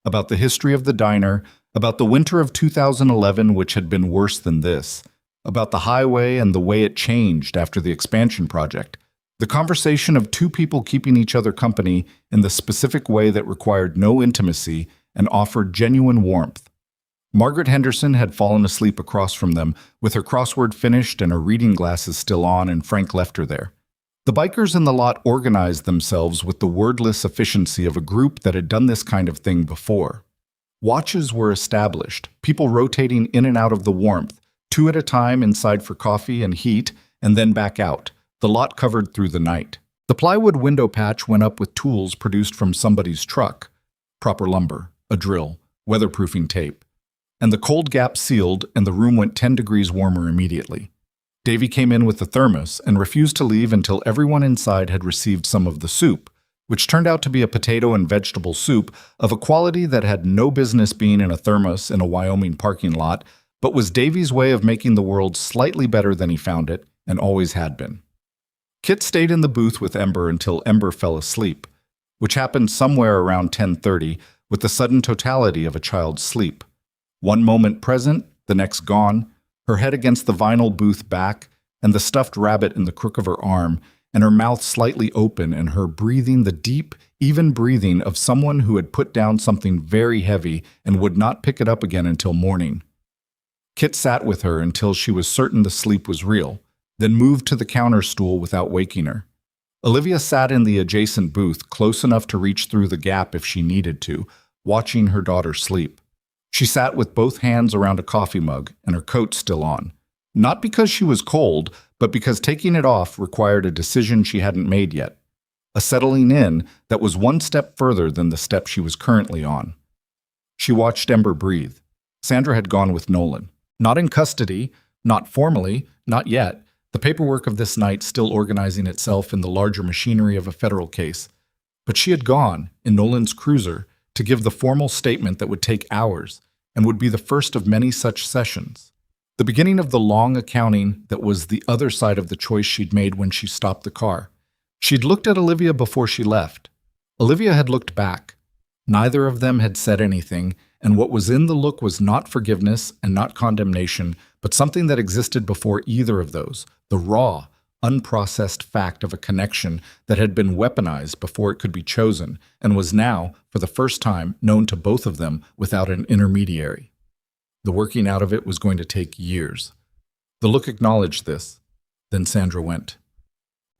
About the history of the diner, about the winter of 2011, which had been worse than this, about the highway and the way it changed after the expansion project. The conversation of two people keeping each other company in the specific way that required no intimacy and offered genuine warmth. Margaret Henderson had fallen asleep across from them, with her crossword finished and her reading glasses still on, and Frank left her there. The bikers in the lot organized themselves with the wordless efficiency of a group that had done this kind of thing before. Watches were established, people rotating in and out of the warmth, 2 at a time inside for coffee and heat, and then back out, the lot covered through the night. The plywood window patch went up with tools produced from somebody's truck, proper lumber, a drill, weatherproofing tape. And the cold gap sealed, and the room went 10 degrees warmer immediately. Davy came in with the thermos and refused to leave until everyone inside had received some of the soup, which turned out to be a potato and vegetable soup of a quality that had no business being in a thermos in a Wyoming parking lot, but was Davy's way of making the world slightly better than he found it, and always had been. Kit stayed in the booth with Ember until Ember fell asleep, which happened somewhere around 10:30, with the sudden totality of a child's sleep. One moment present, the next gone, her head against the vinyl booth back, and the stuffed rabbit in the crook of her arm, and her mouth slightly open, and her breathing the deep, even breathing of someone who had put down something very heavy and would not pick it up again until morning. Kit sat with her until she was certain the sleep was real, then moved to the counter stool without waking her. Olivia sat in the adjacent booth, close enough to reach through the gap if she needed to, watching her daughter sleep. She sat with both hands around a coffee mug and her coat still on, not because she was cold, but because taking it off required a decision she hadn't made yet, a settling in that was one step further than the step she was currently on. She watched Ember breathe. Sandra had gone with Nolan. Not in custody, not formally, not yet, the paperwork of this night still organizing itself in the larger machinery of a federal case. But she had gone, in Nolan's cruiser, to give the formal statement that would take hours and would be the first of many such sessions. The beginning of the long accounting that was the other side of the choice she'd made when she stopped the car. She'd looked at Olivia before she left. Olivia had looked back. Neither of them had said anything, and what was in the look was not forgiveness and not condemnation, but something that existed before either of those, the raw, unprocessed fact of a connection that had been weaponized before it could be chosen, and was now, for the first time, known to both of them without an intermediary. The working out of it was going to take years. The look acknowledged this. Then Sandra went.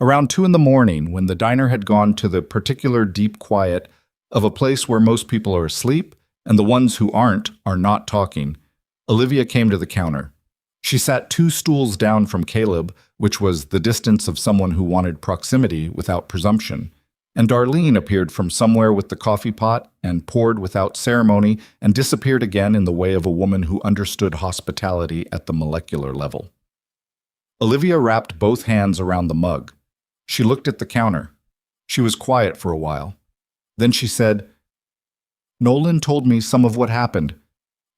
Around 2 a.m, when the diner had gone to the particular deep quiet of a place where most people are asleep, and the ones who aren't are not talking, Olivia came to the counter. She sat 2 stools down from Caleb, which was the distance of someone who wanted proximity without presumption, and Darlene appeared from somewhere with the coffee pot and poured without ceremony and disappeared again in the way of a woman who understood hospitality at the molecular level. Olivia wrapped both hands around the mug. She looked at the counter. She was quiet for a while. Then she said, "Nolan told me some of what happened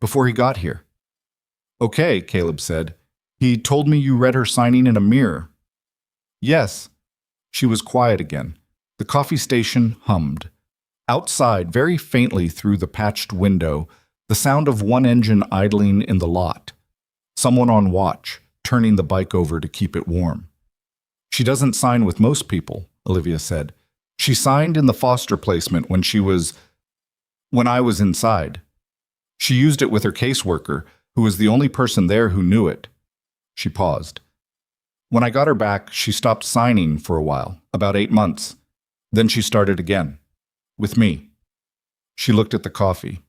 before he got here." "Okay," Caleb said. "He told me you read her signing in a mirror." "Yes." She was quiet again. The coffee station hummed. Outside, very faintly through the patched window, the sound of one engine idling in the lot. Someone on watch, turning the bike over to keep it warm. "She doesn't sign with most people," Olivia said. "She signed in the foster placement when I was inside. She used it with her caseworker, who was the only person there who knew it." She paused. "When I got her back, she stopped signing for a while, about 8 months. Then she started again. With me." She looked at the coffee.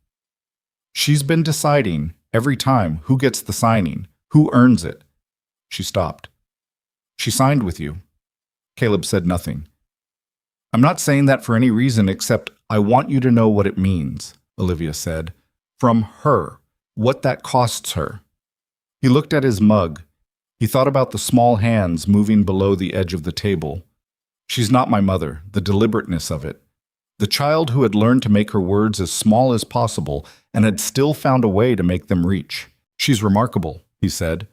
"She's been deciding, every time, who gets the signing, who earns it." She stopped. "She signed with you." Caleb said nothing. "I'm not saying that for any reason except I want you to know what it means," Olivia said. "From her, what that costs her." He looked at his mug. He thought about the small hands moving below the edge of the table. She's not my mother, the deliberateness of it. The child who had learned to make her words as small as possible and had still found a way to make them reach. "She's remarkable," he said.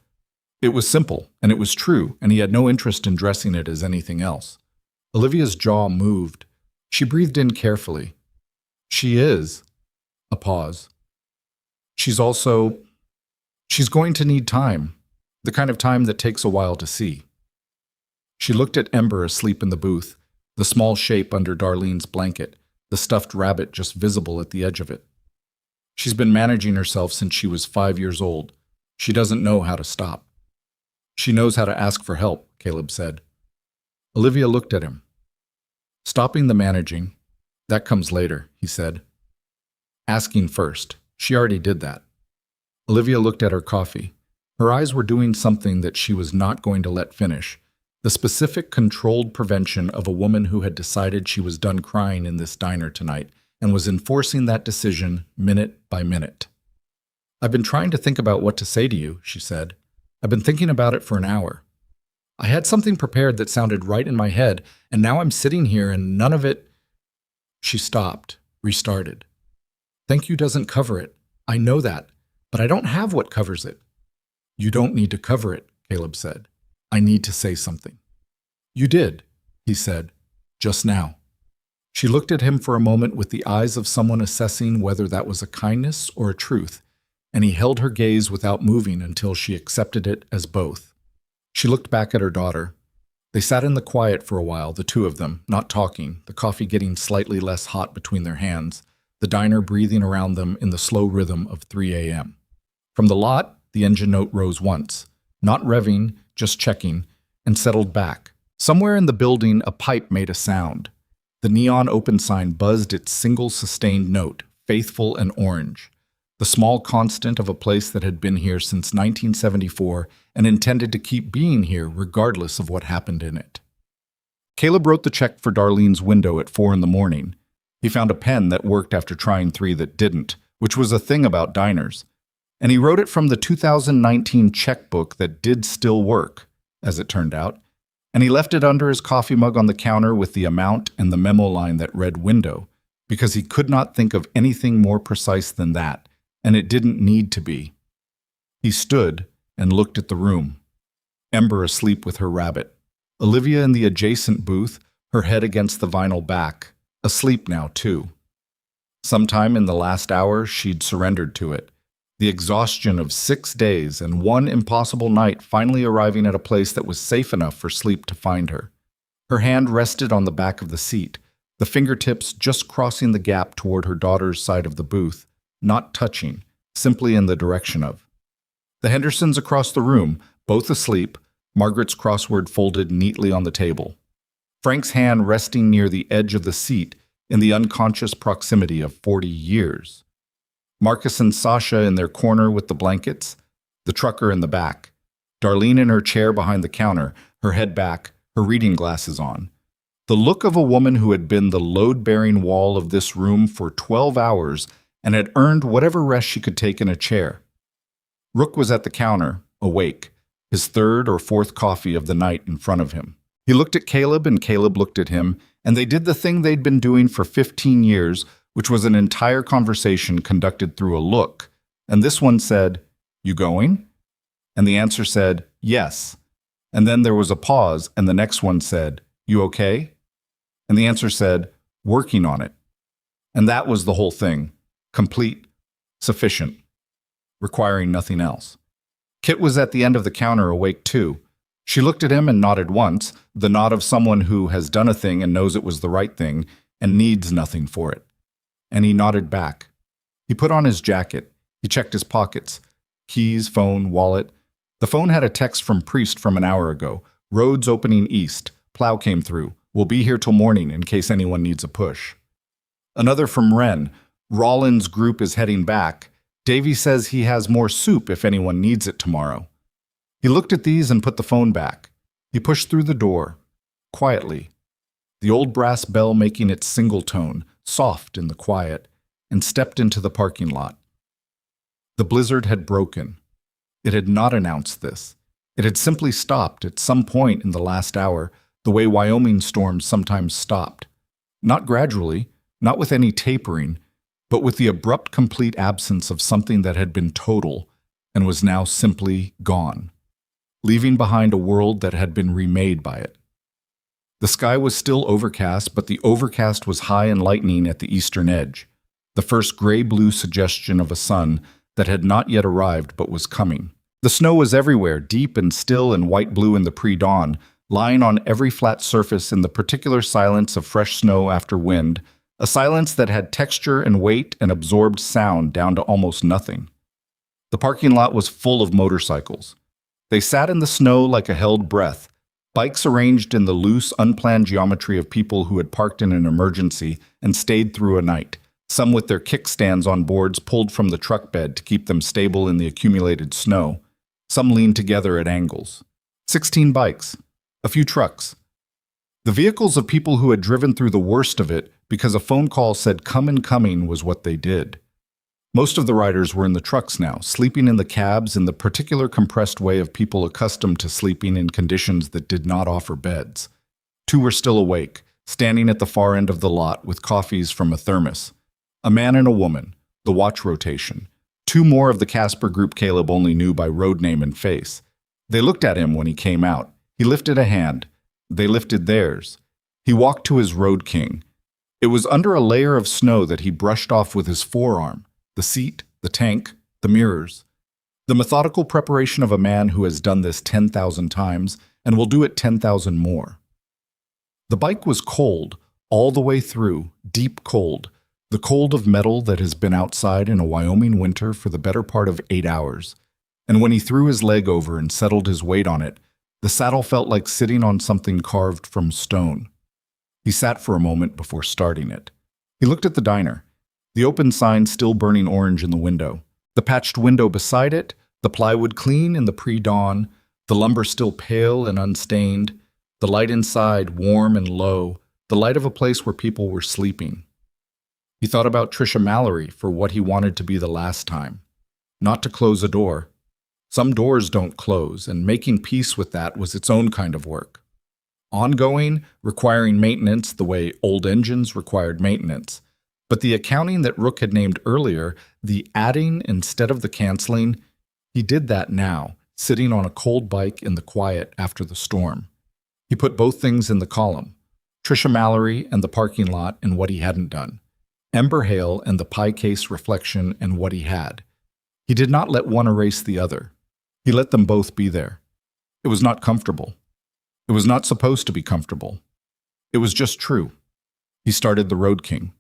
It was simple, and it was true, and he had no interest in dressing it as anything else. Olivia's jaw moved. She breathed in carefully. "She is." A pause. She's going to need time, the kind of time that takes a while to see." She looked at Ember asleep in the booth, the small shape under Darlene's blanket, the stuffed rabbit just visible at the edge of it. "She's been managing herself since she was 5 years old. She doesn't know how to stop." "She knows how to ask for help," Caleb said. Olivia looked at him. "Stopping the managing, that comes later," he said. "Asking first. She already did that." Olivia looked at her coffee. Her eyes were doing something that she was not going to let finish. The specific, controlled prevention of a woman who had decided she was done crying in this diner tonight and was enforcing that decision minute by minute. "I've been trying to think about what to say to you," she said. "I've been thinking about it for an hour. I had something prepared that sounded right in my head, and now I'm sitting here and none of it—" She stopped, restarted. "Thank you doesn't cover it. I know that, but I don't have what covers it." "You don't need to cover it," Caleb said. "I need to say something." "You did," he said, "just now." She looked at him for a moment with the eyes of someone assessing whether that was a kindness or a truth, and he held her gaze without moving until she accepted it as both. She looked back at her daughter. They sat in the quiet for a while, the two of them, not talking, the coffee getting slightly less hot between their hands, the diner breathing around them in the slow rhythm of 3 a.m. From the lot, the engine note rose once, not revving, just checking, and settled back. Somewhere in the building, a pipe made a sound. The neon open sign buzzed its single sustained note, faithful and orange, the small constant of a place that had been here since 1974 and intended to keep being here regardless of what happened in it. Caleb wrote the check for Darlene's window at 4 a.m. He found a pen that worked after trying 3 that didn't, which was a thing about diners. And he wrote it from the 2019 checkbook that did still work, as it turned out, and he left it under his coffee mug on the counter with the amount and the memo line that read window, because he could not think of anything more precise than that, and it didn't need to be. He stood and looked at the room. Ember asleep with her rabbit. Olivia in the adjacent booth, her head against the vinyl back, asleep now too. Sometime in the last hour, she'd surrendered to it. The exhaustion of 6 days and one impossible night finally arriving at a place that was safe enough for sleep to find her. Her hand rested on the back of the seat, the fingertips just crossing the gap toward her daughter's side of the booth, not touching, simply in the direction of. The Hendersons across the room, both asleep, Margaret's crossword folded neatly on the table. Frank's hand resting near the edge of the seat in the unconscious proximity of 40 years. Marcus and Sasha in their corner with the blankets, the trucker in the back, Darlene in her chair behind the counter, her head back, her reading glasses on. The look of a woman who had been the load-bearing wall of this room for 12 hours and had earned whatever rest she could take in a chair. Rook was at the counter, awake, his third or fourth coffee of the night in front of him. He looked at Caleb and Caleb looked at him, and they did the thing they'd been doing for 15 years, which was an entire conversation conducted through a look. And this one said, "You going?" And the answer said, "Yes." And then there was a pause, and the next one said, "You okay?" And the answer said, "Working on it." And that was the whole thing. Complete, sufficient, requiring nothing else. Kit was at the end of the counter, awake too. She looked at him and nodded once, the nod of someone who has done a thing and knows it was the right thing and needs nothing for it. And he nodded back. He put on his jacket. He checked his pockets. Keys, phone, wallet. The phone had a text from Priest from an hour ago. Roads opening east. Plow came through. We'll be here till morning in case anyone needs a push. Another from Wren. Rollins' group is heading back. Davy says he has more soup if anyone needs it tomorrow. He looked at these and put the phone back. He pushed through the door, quietly, the old brass bell making its single tone, soft in the quiet, and stepped into the parking lot. The blizzard had broken. It had not announced this. It had simply stopped at some point in the last hour, the way Wyoming storms sometimes stopped. Not gradually, not with any tapering, but with the abrupt, complete absence of something that had been total and was now simply gone, leaving behind a world that had been remade by it. The sky was still overcast, but the overcast was high and lightening at the eastern edge, the first gray-blue suggestion of a sun that had not yet arrived but was coming. The snow was everywhere, deep and still and white-blue in the pre-dawn, lying on every flat surface in the particular silence of fresh snow after wind, a silence that had texture and weight and absorbed sound down to almost nothing. The parking lot was full of motorcycles. They sat in the snow like a held breath, bikes arranged in the loose, unplanned geometry of people who had parked in an emergency and stayed through a night, some with their kickstands on boards pulled from the truck bed to keep them stable in the accumulated snow. Some leaned together at angles. 16 bikes. A few trucks. The vehicles of people who had driven through the worst of it because a phone call said come and coming was what they did. Most of the riders were in the trucks now, sleeping in the cabs in the particular compressed way of people accustomed to sleeping in conditions that did not offer beds. 2 were still awake, standing at the far end of the lot with coffees from a thermos. A man and a woman, the watch rotation. 2 more of the Casper group Caleb only knew by road name and face. They looked at him when he came out. He lifted a hand. They lifted theirs. He walked to his road king. It was under a layer of snow that he brushed off with his forearm, the seat, the tank, the mirrors. The methodical preparation of a man who has done this 10,000 times and will do it 10,000 more. The bike was cold, all the way through, deep cold, the cold of metal that has been outside in a Wyoming winter for the better part of 8 hours. And when he threw his leg over and settled his weight on it, the saddle felt like sitting on something carved from stone. He sat for a moment before starting it. He looked at the diner, the open sign still burning orange in the window, the patched window beside it, the plywood clean in the pre-dawn, the lumber still pale and unstained, the light inside warm and low, the light of a place where people were sleeping. He thought about Tricia Mallory for what he wanted to be the last time, not to close a door. Some doors don't close, and making peace with that was its own kind of work. Ongoing, requiring maintenance the way old engines required maintenance. But the accounting that Rook had named earlier, the adding instead of the canceling, he did that now, sitting on a cold bike in the quiet after the storm. He put both things in the column, Tricia Mallory and the parking lot and what he hadn't done, Ember Hale and the pie case reflection and what he had. He did not let one erase the other. He let them both be there. It was not comfortable. It was not supposed to be comfortable. It was just true. He started the Road King.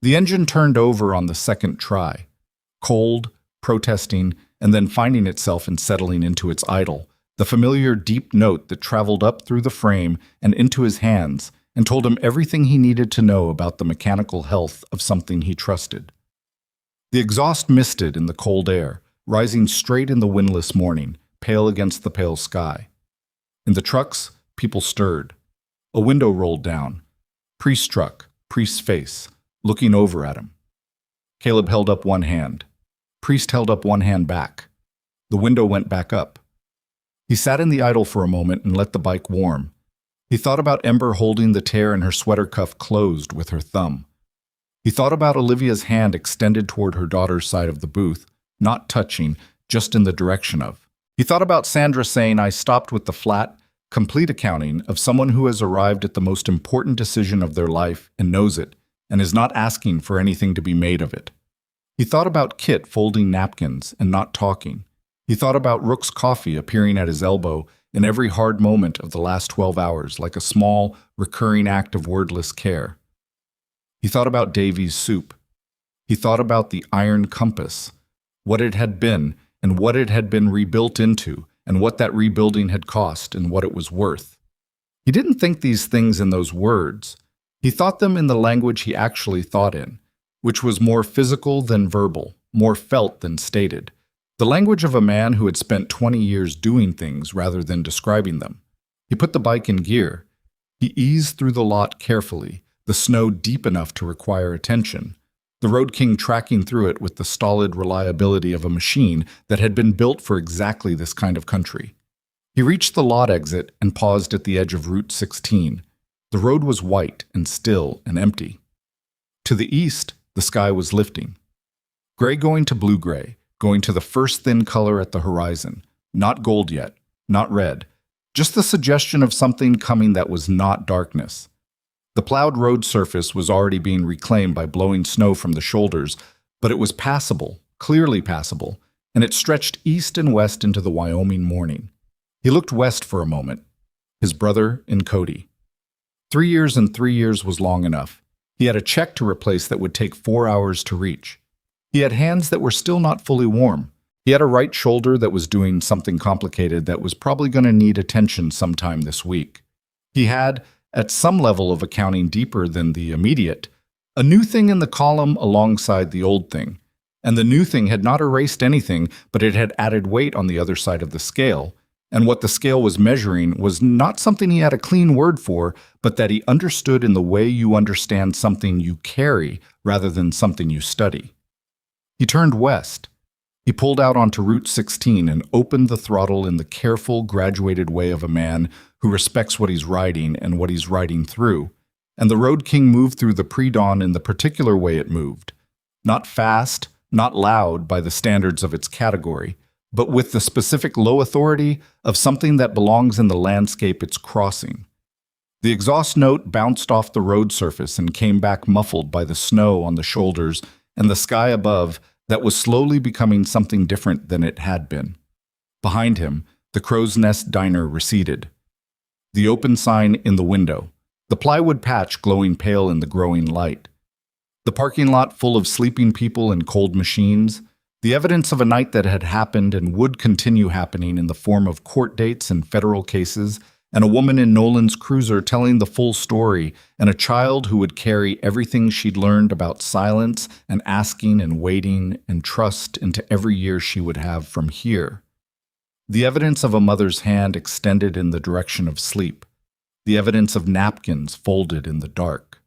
The engine turned over on the second try, cold, protesting, and then finding itself and settling into its idle, the familiar deep note that traveled up through the frame and into his hands and told him everything he needed to know about the mechanical health of something he trusted. The exhaust misted in the cold air, rising straight in the windless morning, pale against the pale sky. In the trucks, people stirred. A window rolled down. Priest truck, priest's face, looking over at him. Caleb held up one hand. Priest held up one hand back. The window went back up. He sat in the idle for a moment and let the bike warm. He thought about Ember holding the tear in her sweater cuff closed with her thumb. He thought about Olivia's hand extended toward her daughter's side of the booth, not touching, just in the direction of. He thought about Sandra saying, "I stopped with the flat, complete accounting of someone who has arrived at the most important decision of their life and knows it, and is not asking for anything to be made of it." He thought about Kit folding napkins and not talking. He thought about Rook's coffee appearing at his elbow in every hard moment of the last 12 hours, like a small, recurring act of wordless care. He thought about Davy's soup. He thought about the iron compass, what it had been and what it had been rebuilt into, and what that rebuilding had cost and what it was worth. He didn't think these things in those words. He thought them in the language he actually thought in, which was more physical than verbal, more felt than stated. The language of a man who had spent 20 years doing things rather than describing them. He put the bike in gear. He eased through the lot carefully, the snow deep enough to require attention, the Road King tracking through it with the stolid reliability of a machine that had been built for exactly this kind of country. He reached the lot exit and paused at the edge of Route 16. The road was white and still and empty. To the east, the sky was lifting. Gray going to blue-gray, going to the first thin color at the horizon. Not gold yet, not red. Just the suggestion of something coming that was not darkness. The plowed road surface was already being reclaimed by blowing snow from the shoulders, but it was passable, clearly passable, and it stretched east and west into the Wyoming morning. He looked west for a moment. His brother and Cody. 3 years and 3 years was long enough. He had a check to replace that would take 4 hours to reach. He had hands that were still not fully warm. He had a right shoulder that was doing something complicated that was probably going to need attention sometime this week. He had, at some level of accounting deeper than the immediate, a new thing in the column alongside the old thing. And the new thing had not erased anything, but it had added weight on the other side of the scale. And what the scale was measuring was not something he had a clean word for, but that he understood in the way you understand something you carry rather than something you study. He turned west. He pulled out onto Route 16 and opened the throttle in the careful, graduated way of a man who respects what he's riding and what he's riding through, and the Road King moved through the pre-dawn in the particular way it moved. Not fast, not loud by the standards of its category, but with the specific low authority of something that belongs in the landscape it's crossing. The exhaust note bounced off the road surface and came back muffled by the snow on the shoulders and the sky above that was slowly becoming something different than it had been. Behind him, the Crow's Nest Diner receded. The open sign in the window, the plywood patch glowing pale in the growing light. The parking lot full of sleeping people and cold machines, the evidence of a night that had happened and would continue happening in the form of court dates and federal cases, and a woman in Nolan's cruiser telling the full story, and a child who would carry everything she'd learned about silence and asking and waiting and trust into every year she would have from here. The evidence of a mother's hand extended in the direction of sleep, the evidence of napkins folded in the dark.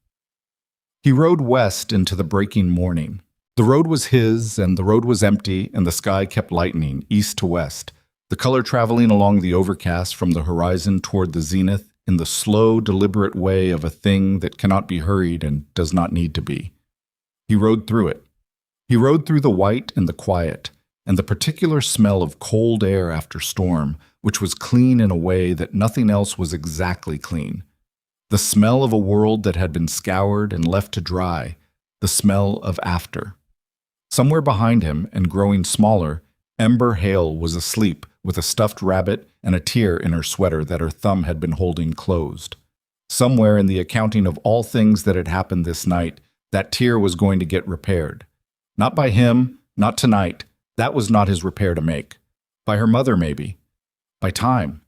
He rode west into the breaking morning. The road was his, and the road was empty, and the sky kept lightening east to west, the color traveling along the overcast from the horizon toward the zenith in the slow, deliberate way of a thing that cannot be hurried and does not need to be. He rode through it. He rode through the white and the quiet, and the particular smell of cold air after storm, which was clean in a way that nothing else was exactly clean. The smell of a world that had been scoured and left to dry, the smell of after. Somewhere behind him, and growing smaller, Ember Hale was asleep with a stuffed rabbit and a tear in her sweater that her thumb had been holding closed. Somewhere in the accounting of all things that had happened this night, that tear was going to get repaired. Not by him, not tonight. That was not his repair to make. By her mother, maybe. By time.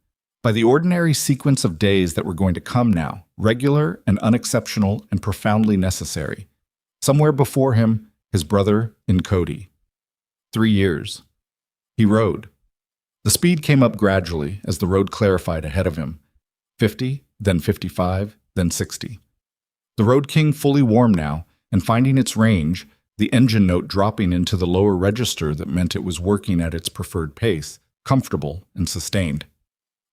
By the ordinary sequence of days that were going to come now, regular and unexceptional and profoundly necessary. Somewhere before him, his brother and Cody. 3 years. He rode. The speed came up gradually as the road clarified ahead of him. 50, then 55, then 60. The Road King fully warm now, and finding its range, the engine note dropping into the lower register that meant it was working at its preferred pace, comfortable and sustained.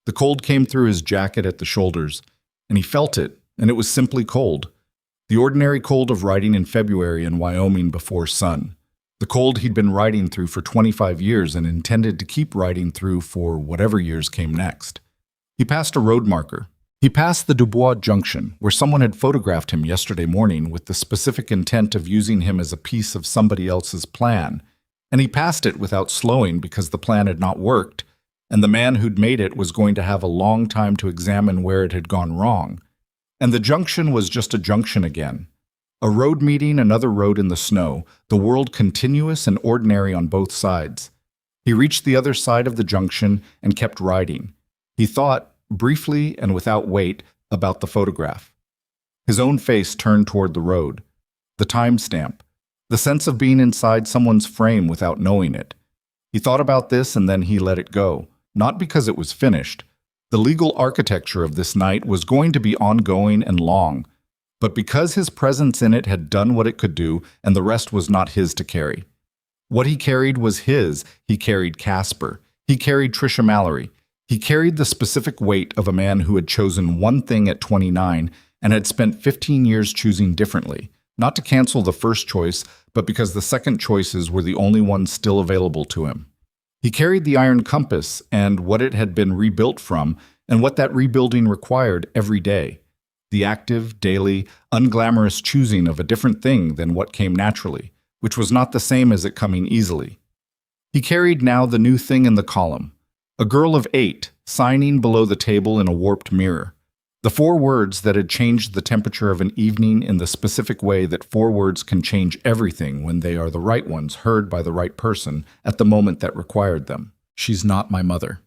The cold came through his jacket at the shoulders, and he felt it, and it was simply cold. The ordinary cold of riding in February in Wyoming before sun. The cold he'd been riding through for 25 years and intended to keep riding through for whatever years came next. He passed a road marker. He passed the Dubois Junction, where someone had photographed him yesterday morning with the specific intent of using him as a piece of somebody else's plan, and he passed it without slowing because the plan had not worked, and the man who'd made it was going to have a long time to examine where it had gone wrong. And the junction was just a junction again. A road meeting another road in the snow, the world continuous and ordinary on both sides. He reached the other side of the junction and kept riding. He thought, briefly and without weight, about the photograph. His own face turned toward the road. The timestamp. The sense of being inside someone's frame without knowing it. He thought about this and then he let it go, not because it was finished. The legal architecture of this night was going to be ongoing and long, but because his presence in it had done what it could do and the rest was not his to carry. What he carried was his. He carried Casper. He carried Tricia Mallory. He carried the specific weight of a man who had chosen one thing at 29 and had spent 15 years choosing differently, not to cancel the first choice, but because the second choices were the only ones still available to him. He carried the iron compass and what it had been rebuilt from and what that rebuilding required every day. The active, daily, unglamorous choosing of a different thing than what came naturally, which was not the same as it coming easily. He carried now the new thing in the column, a girl of 8, signing below the table in a warped mirror. The 4 words that had changed the temperature of an evening in the specific way that 4 words can change everything when they are the right ones heard by the right person at the moment that required them. She's not my mother.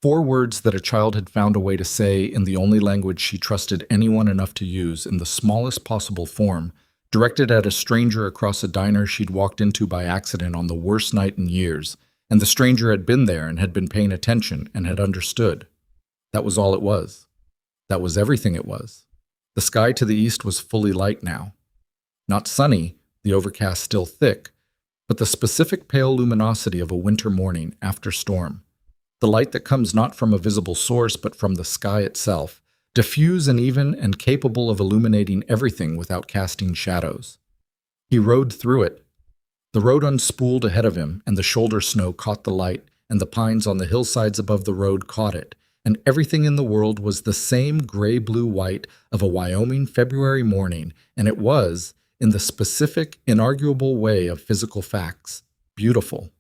4 words that a child had found a way to say in the only language she trusted anyone enough to use in the smallest possible form, directed at a stranger across a diner she'd walked into by accident on the worst night in years, and the stranger had been there and had been paying attention and had understood. That was all it was. That was everything it was. The sky to the east was fully light now. Not sunny, the overcast still thick, but the specific pale luminosity of a winter morning after storm. The light that comes not from a visible source but from the sky itself, diffuse and even and capable of illuminating everything without casting shadows. He rode through it. The road unspooled ahead of him, and the shoulder snow caught the light, and the pines on the hillsides above the road caught it, and everything in the world was the same gray-blue-white of a Wyoming February morning, and it was, in the specific, inarguable way of physical facts, beautiful.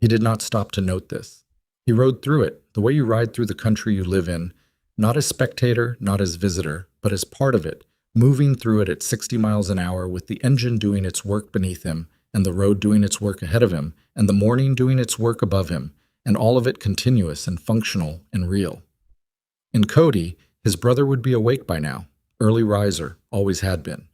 He did not stop to note this. He rode through it, the way you ride through the country you live in, not as spectator, not as visitor, but as part of it, moving through it at 60 miles an hour with the engine doing its work beneath him, and the road doing its work ahead of him, and the morning doing its work above him, and all of it continuous and functional and real. In Cody, his brother would be awake by now, early riser, always had been.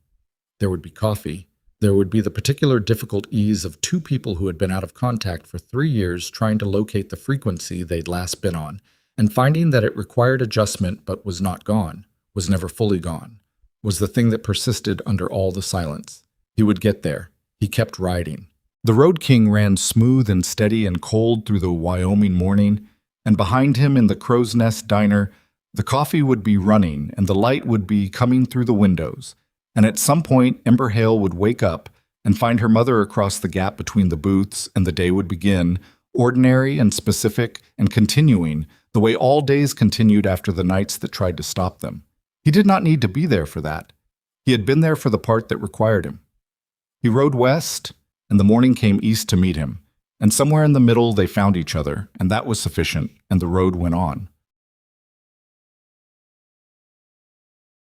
There would be coffee. There would be the particular difficult ease of 2 people who had been out of contact for 3 years trying to locate the frequency they'd last been on, and finding that it required adjustment but was not gone, was never fully gone, was the thing that persisted under all the silence. He would get there. He kept riding. The Road King ran smooth and steady and cold through the Wyoming morning, and behind him in the Crow's Nest diner, the coffee would be running and the light would be coming through the windows. And at some point, Ember Hale would wake up and find her mother across the gap between the booths, and the day would begin, ordinary and specific and continuing, the way all days continued after the nights that tried to stop them. He did not need to be there for that. He had been there for the part that required him. He rode west, and the morning came east to meet him, and somewhere in the middle they found each other, and that was sufficient, and the road went on.